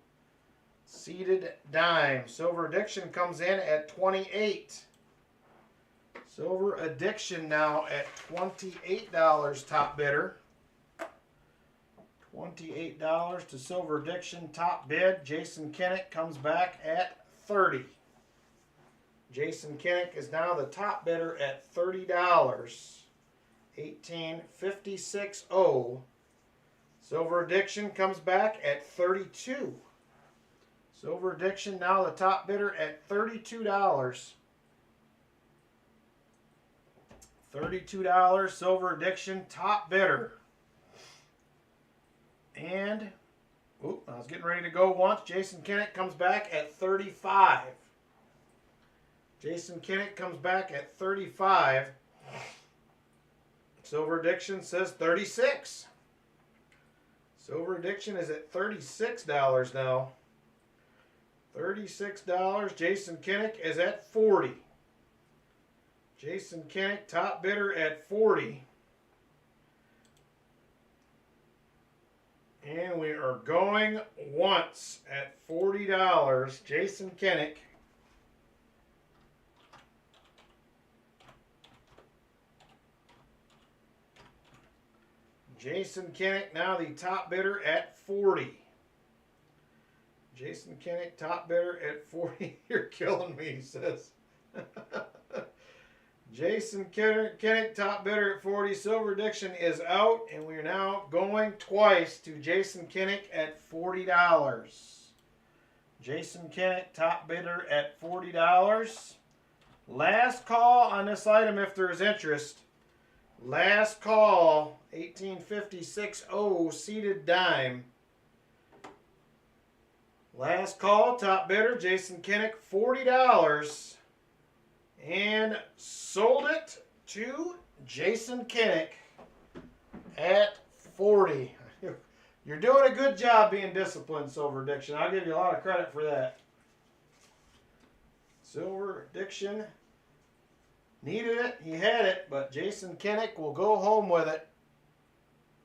Seated dime. Silver Addiction comes in at 28. Silver Addiction now at $28, top bidder. $28 to Silver Addiction, top bid. Jason Kinnick comes back at 30. Jason Kinnick is now the top bidder at $30. 1856 O. Silver Addiction comes back at 32. Silver Addiction now the top bidder at $32. $32 Silver Addiction top bidder. And Oop, I was getting ready to go once. Jason Kinnick comes back at 35. Jason Kinnick comes back at 35. Silver Addiction says 36. Silver Addiction is at $36 now. $36. Jason Kinnick is at 40. Jason Kinnick, top bidder at 40. And we are going once at $40. Jason Kinnick. Jason Kinnick, now the top bidder at 40. Jason Kinnick, top bidder at 40. You're killing me, he says. Jason Kinnick, top bidder at 40. Silver Addiction is out, and we're now going twice to Jason Kinnick at $40. Jason Kinnick, top bidder at $40. Last call on this item if there is interest. Last call, 1856-0 seated dime. Last call, top bidder, Jason Kinnick, $40. And sold it to Jason Kinnick at 40. You're doing a good job being disciplined, Silver Addiction. I'll give you a lot of credit for that. Silver Addiction needed it. He had it, but Jason Kinnick will go home with it.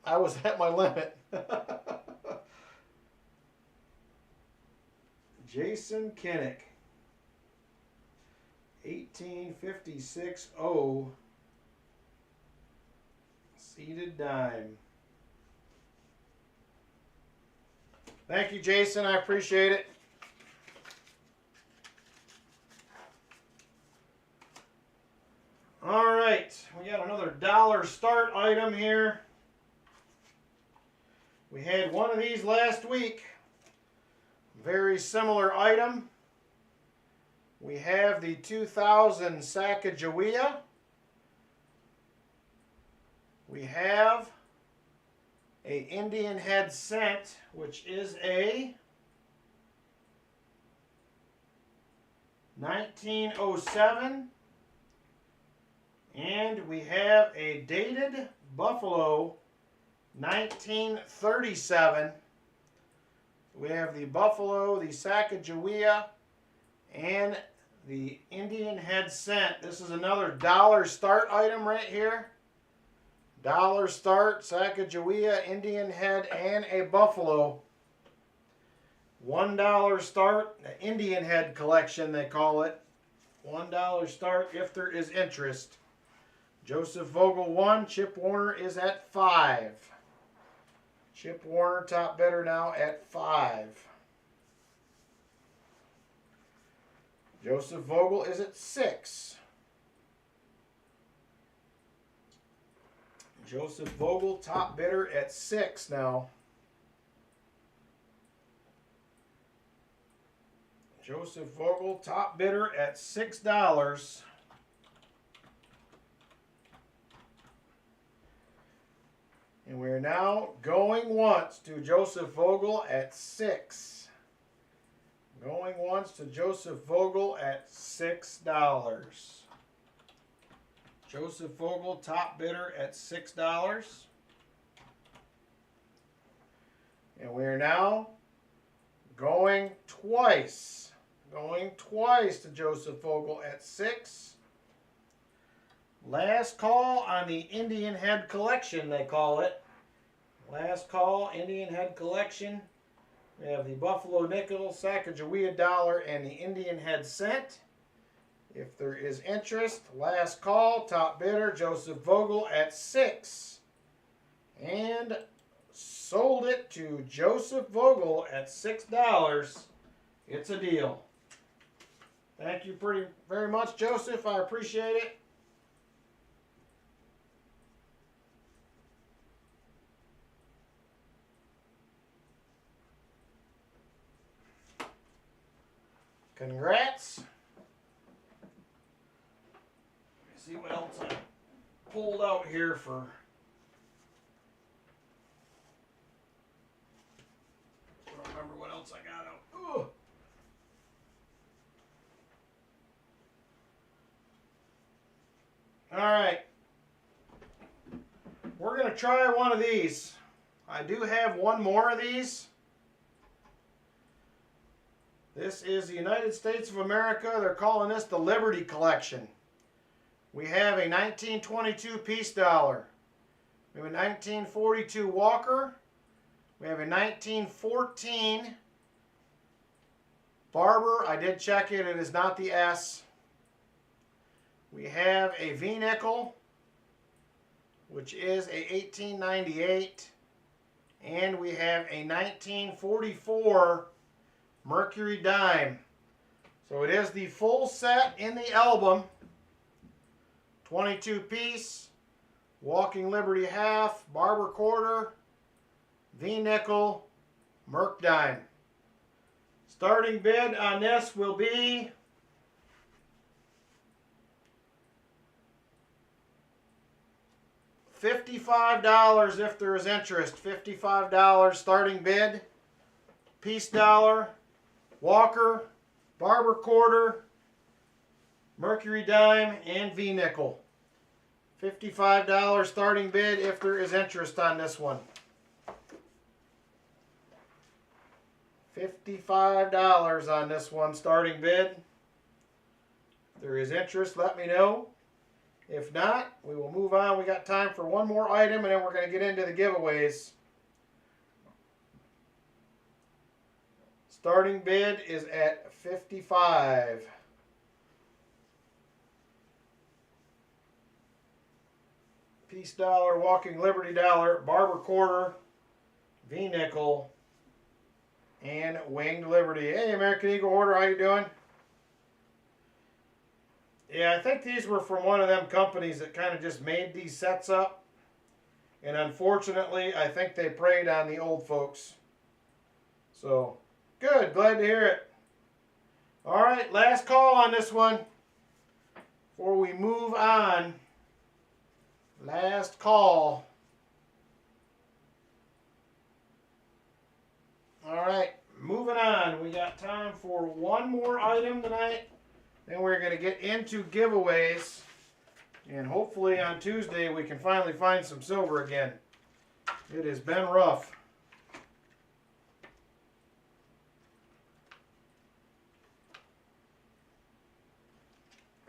I was at my limit. Jason Kinnick. 1856-0 seated dime. Thank you, Jason. I appreciate it. All right, we got another dollar start item here. We had one of these last week. Very similar item. We have the 2000 Sacagawea. We have a Indian Head Scent, which is a 1907. And we have a dated Buffalo 1937. We have the Buffalo, the Sacagawea, and the Indian Head Scent. This is another dollar start item right here. Dollar start, Sacagawea, Indian Head, and a Buffalo. $1 start, the Indian Head collection they call it. $1 start if there is interest. Joseph Vogel 1, Chip Warner is at 5. Chip Warner, top bidder now at 5. Joseph Vogel is at 6. Joseph Vogel, top bidder at 6 now. Joseph Vogel, top bidder at $6. And we're now going once to Joseph Vogel at 6. Going once to Joseph Vogel at $6. Joseph Vogel, top bidder at $6. And we're now going twice. Going twice to Joseph Vogel at 6. Last call on the Indian Head Collection, they call it. Last call, Indian Head Collection. We have the Buffalo Nickel, Sacagawea Dollar, and the Indian Head Scent. If there is interest, last call, top bidder, Joseph Vogel at 6. And sold it to Joseph Vogel at $6. It's a deal. Thank you very much, Joseph. I appreciate it. Congrats. Let me see what else I pulled out here for Alright. We're going to try one of these. I do have one more of these. This is the United States of America. They're calling this the Liberty Collection. We have a 1922 peace dollar. We have a 1942 Walker. We have a 1914 Barber. I did check it. It is not the S. We have a V-nickel, which is a 1898. And we have a 1944 Mercury dime. So it is the full set in the album. 22 piece, Walking Liberty half, Barber quarter, V-nickel, Merc dime. Starting bid on this will be $55 if there is interest. $55 starting bid. Peace dollar, Walker, Barber quarter, Mercury dime, and V-nickel. $55 starting bid if there is interest on this one. $55 on this one starting bid. If there is interest, let me know. If not, we will move on. We got time for one more item, and then we're going to get into the giveaways. Starting bid is at $55. Peace dollar, Walking Liberty dollar, Barber quarter, V-nickel, and Winged Liberty. Hey, American Eagle Hoarder, how you doing? Yeah, I think these were from one of them companies that kind of just made these sets up. And unfortunately, I think they preyed on the old folks. So, good. Glad to hear it. All right, last call on this one before we move on. Last call. All right, moving on. We got time for one more item tonight. Then we're going to get into giveaways. And hopefully on Tuesday we can finally find some silver again. It has been rough.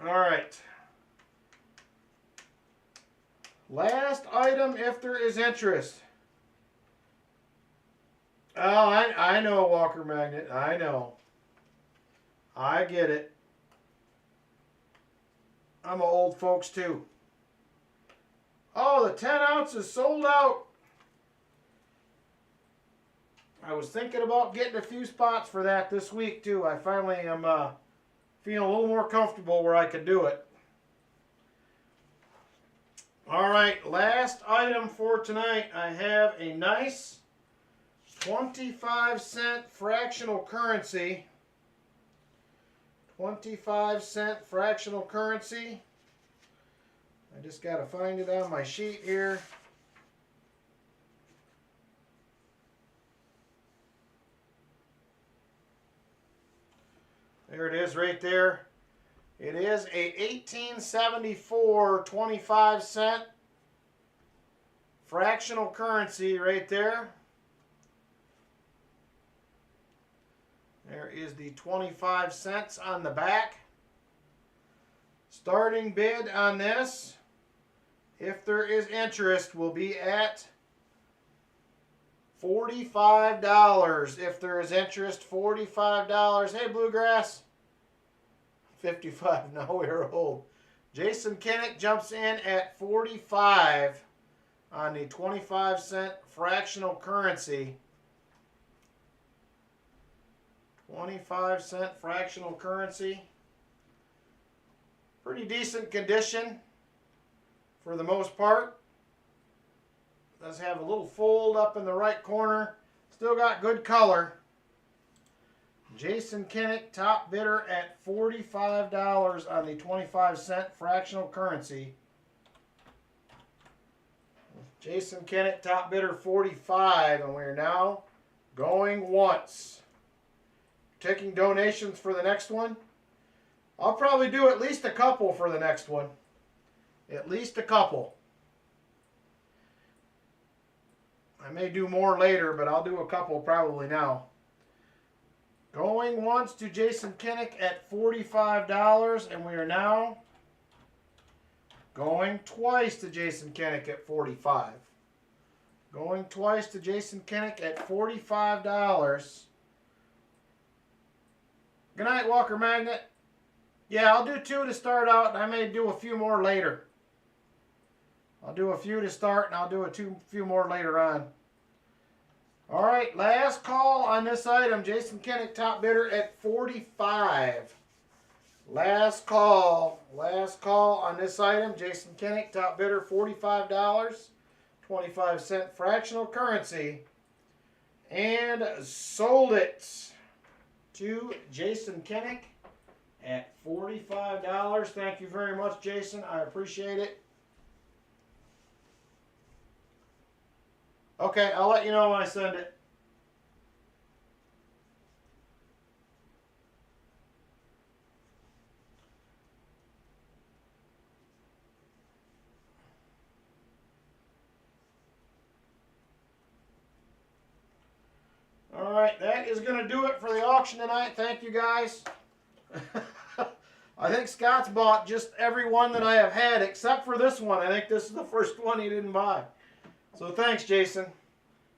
All right. Last item if there is interest. Oh, I know, Walker Magnet. I know. I get it. I'm an old folks too. Oh, the 10 ounces sold out. I was thinking about getting a few spots for that this week too. I finally am feeling a little more comfortable where I could do it. All right, last item for tonight. I have a nice 25-cent fractional currency. 25-cent fractional currency. I just got to find it on my sheet here. There it is right there. It is a 1874 25-cent fractional currency right there. There is the 25 cents on the back. Starting bid on this, if there is interest, will be at $45. If there is interest, $45. Hey, Bluegrass. 55. Now we're old. Jason Kinnick jumps in at 45 on the 25-cent fractional currency. 25-cent fractional currency. Pretty decent condition for the most part. Does have a little fold up in the right corner. Still got good color. Jason Kinnick, top bidder at $45 on the 25-cent fractional currency. Jason Kinnick, top bidder, 45, and we're now going once. Taking donations for the next one. I'll probably do at least a couple for the next one. At least a couple. I may do more later, but I'll do a couple probably now. Going once to Jason Kinnick at $45, and we are now going twice to Jason Kinnick at $45. Going twice to Jason Kinnick at $45. Good night, Walker Magnet. Yeah, I'll do 2 to start out, and I may do a few more later. I'll do a few to start, and I'll do few more later on. All right, last call on this item. Jason Kinnick, top bidder at $45. Last call on this item. Jason Kinnick, top bidder, $45. 25-cent fractional currency. And sold it to Jason Kinnick at $45. Thank you very much, Jason. I appreciate it. Okay, I'll let you know when I send it. All right, that is going to do it for the auction tonight. Thank you, guys. I think Scott's bought just every one that I have had except for this one. I think this is the first one he didn't buy. So thanks, Jason.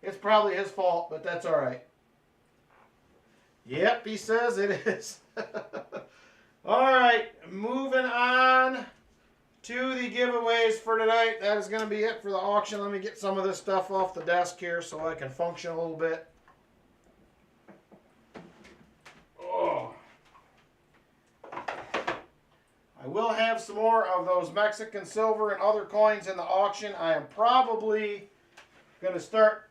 It's probably his fault, but that's all right. Yep, he says it is. All right, moving on to the giveaways for tonight. That is going to be it for the auction. Let me get some of this stuff off the desk here so I can function a little bit. Oh. I will have some more of those Mexican silver and other coins in the auction. I am probably going to start,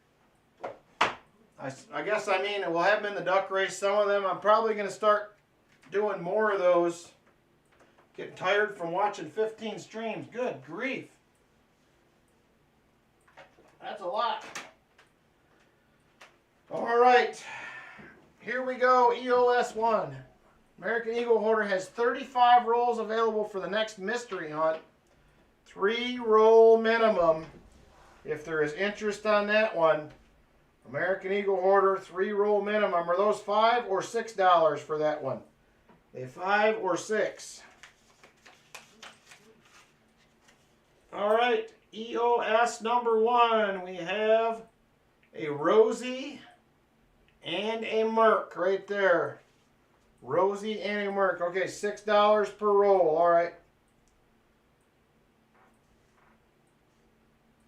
I guess we'll have them in the duck race. Some of them I'm probably going to start doing more of those. Getting tired from watching 15 streams. Good grief. That's a lot. All right. Here we go. EOS 1. American Eagle Hoarder has 35 rolls available for the next mystery hunt. 3 roll minimum. If there is interest on that one. American Eagle Hoarder, 3 roll minimum. Are those $5 or $6 for that one? A 5 or 6. All right. EOS number 1. We have a Rosie and a Merc right there. Rosie and a Merc. Okay, $6 per roll. All right.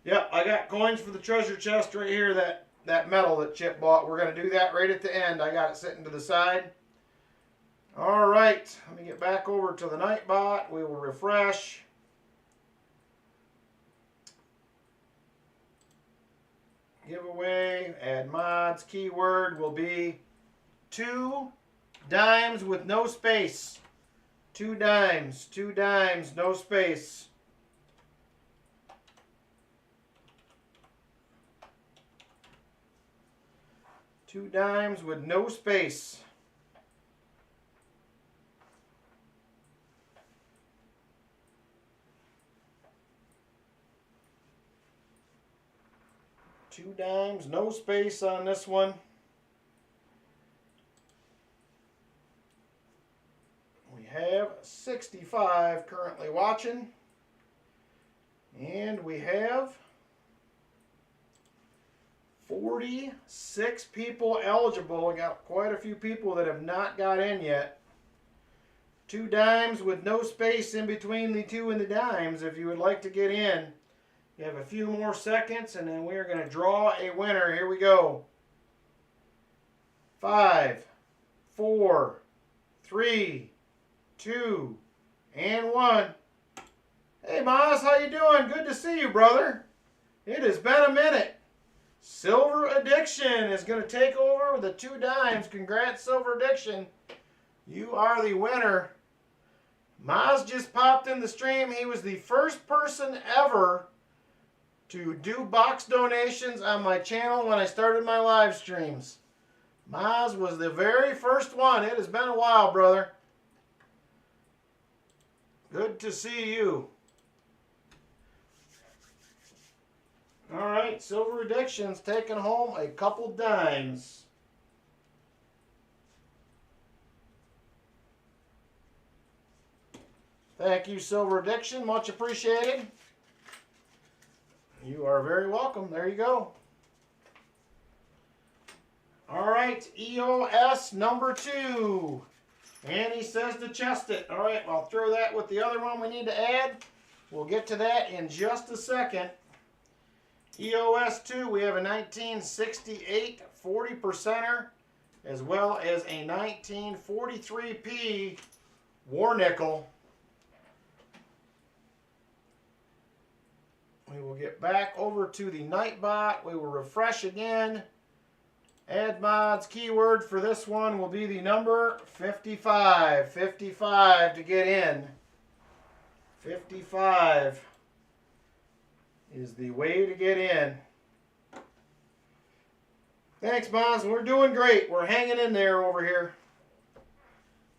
Yep, I got coins for the treasure chest right here, that metal that Chip bought. We're going to do that right at the end. I got it sitting to the side. All right, let me get back over to the Nightbot. We will refresh. Giveaway, add mods. Keyword will be 2 dimes with no space. 2 dimes, no space. Two dimes with no space. Two dimes, no space on this one. We have 65 currently watching. And we have 46 people eligible. We got quite a few people that have not got in yet. 2 dimes with no space in between the 2 and the dimes if you would like to get in. You have a few more seconds and then we're going to draw a winner. Here we go. 5, 4, 3, 2, and 1. Hey, Maz, how you doing? Good to see you, brother. It has been a minute. Silver Addiction is going to take over with the 2 dimes. Congrats, Silver Addiction. You are the winner. Maz just popped in the stream. He was the first person ever to do box donations on my channel when I started my live streams. Maz was the very first one. It has been a while, brother. Good to see you. All right, Silver Addiction's taking home a couple dimes. Thank you, Silver Addiction. Much appreciated. You are very welcome. There you go. All right, EOS number 2. And he says to chest it. All right, I'll throw that with the other one we need to add. We'll get to that in just a second. EOS 2, we have a 1968 40%er, as well as a 1943p war nickel. We will get back over to the Nightbot. We will refresh again. Add mods, keyword for this one will be the number 55. 55 to get in. 55 is the way to get in. Thanks, mods. We're doing great. We're hanging in there over here.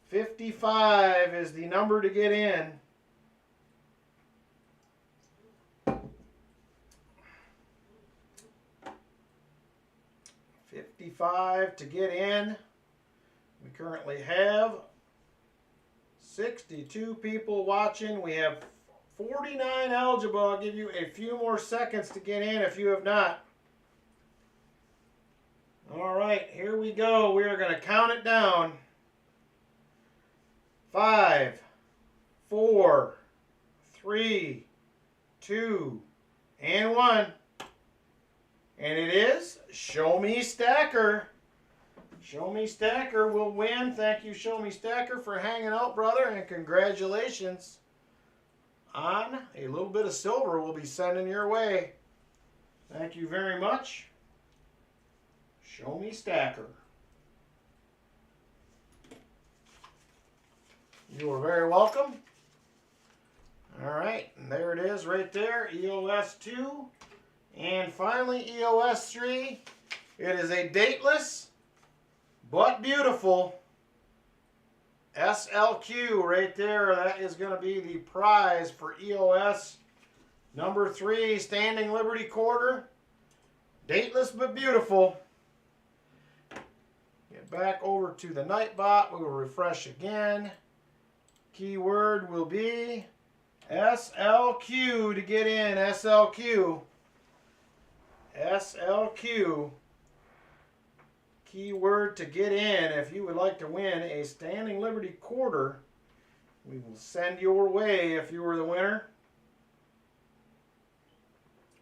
55 is the number to get in. To get in. We currently have 62 people watching. We have 49 eligible. I'll give you a few more seconds to get in if you have not. All right, here we go. We are going to count it down. 5, 4, 3, 2, and 1. And it is Show Me Stacker. Show Me Stacker will win. Thank you, Show Me Stacker, for hanging out, brother. And congratulations on a little bit of silver we'll be sending your way. Thank you very much. Show Me Stacker. You are very welcome. All right, and there it is right there, EOS 2. And finally, EOS 3. It is a dateless but beautiful SLQ right there. That is going to be the prize for EOS number 3, Standing Liberty Quarter. Dateless but beautiful. Get back over to the Nightbot. We will refresh again. Keyword will be SLQ to get in. SLQ. SLQ. Keyword to get in. If you would like to win a Standing Liberty Quarter, we will send your way if you were the winner.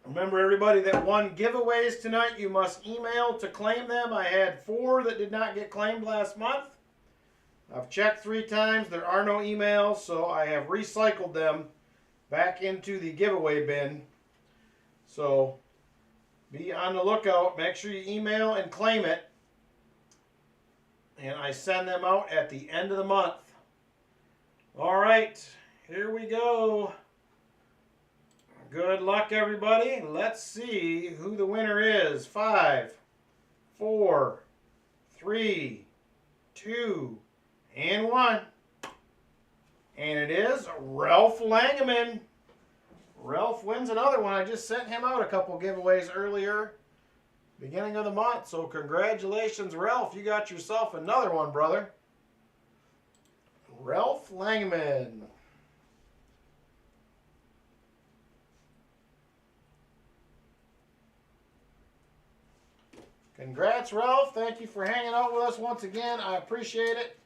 Remember, everybody that won giveaways tonight, you must email to claim them. I had 4 that did not get claimed last month. I've checked 3 times. There are no emails, so I have recycled them back into the giveaway bin. So be on the lookout. Make sure you email and claim it. And I send them out at the end of the month. All right, here we go. Good luck, everybody. Let's see who the winner is. 5, 4, 3, 2, and 1. And it is Ralph Langeman. Ralph wins another one. I just sent him out a couple giveaways earlier, beginning of the month. So congratulations, Ralph. You got yourself another one, brother. Ralph Langeman. Congrats, Ralph. Thank you for hanging out with us once again. I appreciate it.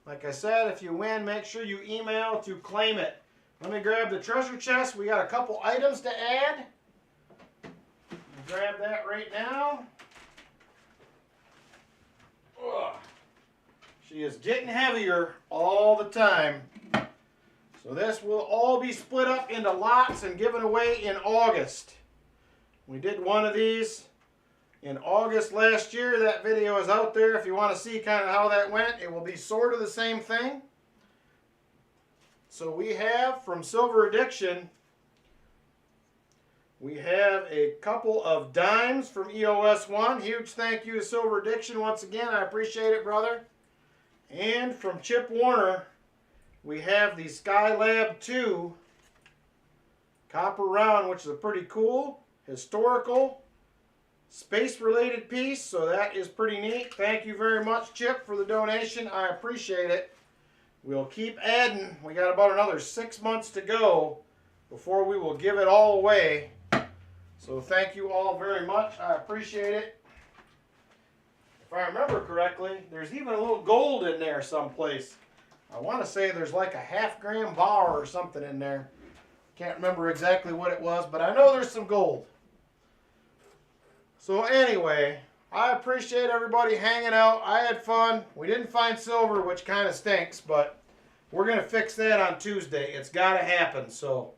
Like I said, if you win, make sure you email to claim it. Let me grab the treasure chest. We got a couple items to add. Grab that right now. Ugh. She is getting heavier all the time. So this will all be split up into lots and given away in August. We did one of these in August last year. That video is out there if you want to see kind of how that went. It will be sort of the same thing. So we have from Silver Addiction, we have a couple of dimes from EOS 1. Huge thank you to Silver Addiction once again. I appreciate it, brother. And from Chip Warner, we have the Skylab 2 copper round, which is a pretty cool. historical, space-related piece, so that is pretty neat. Thank you very much, Chip, for the donation. I appreciate it. We'll keep adding. We got about another 6 months to go before we will give it all away. So thank you all very much. I appreciate it. If I remember correctly, there's even a little gold in there someplace. I want to say there's like a half-gram bar or something in there. Can't remember exactly what it was, but I know there's some gold. So anyway, I appreciate everybody hanging out. I had fun. We didn't find silver, which kind of stinks, but we're going to fix that on Tuesday. It's got to happen. So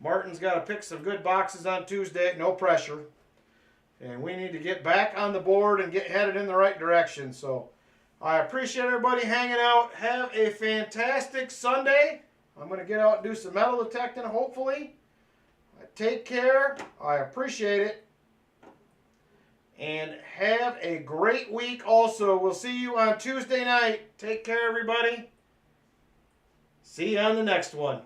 Martin's got to pick some good boxes on Tuesday. No pressure. And we need to get back on the board and get headed in the right direction. So I appreciate everybody hanging out. Have a fantastic Sunday. I'm going to get out and do some metal detecting, hopefully. Take care. I appreciate it. And have a great week also. We'll see you on Tuesday night. Take care, everybody. See you on the next one.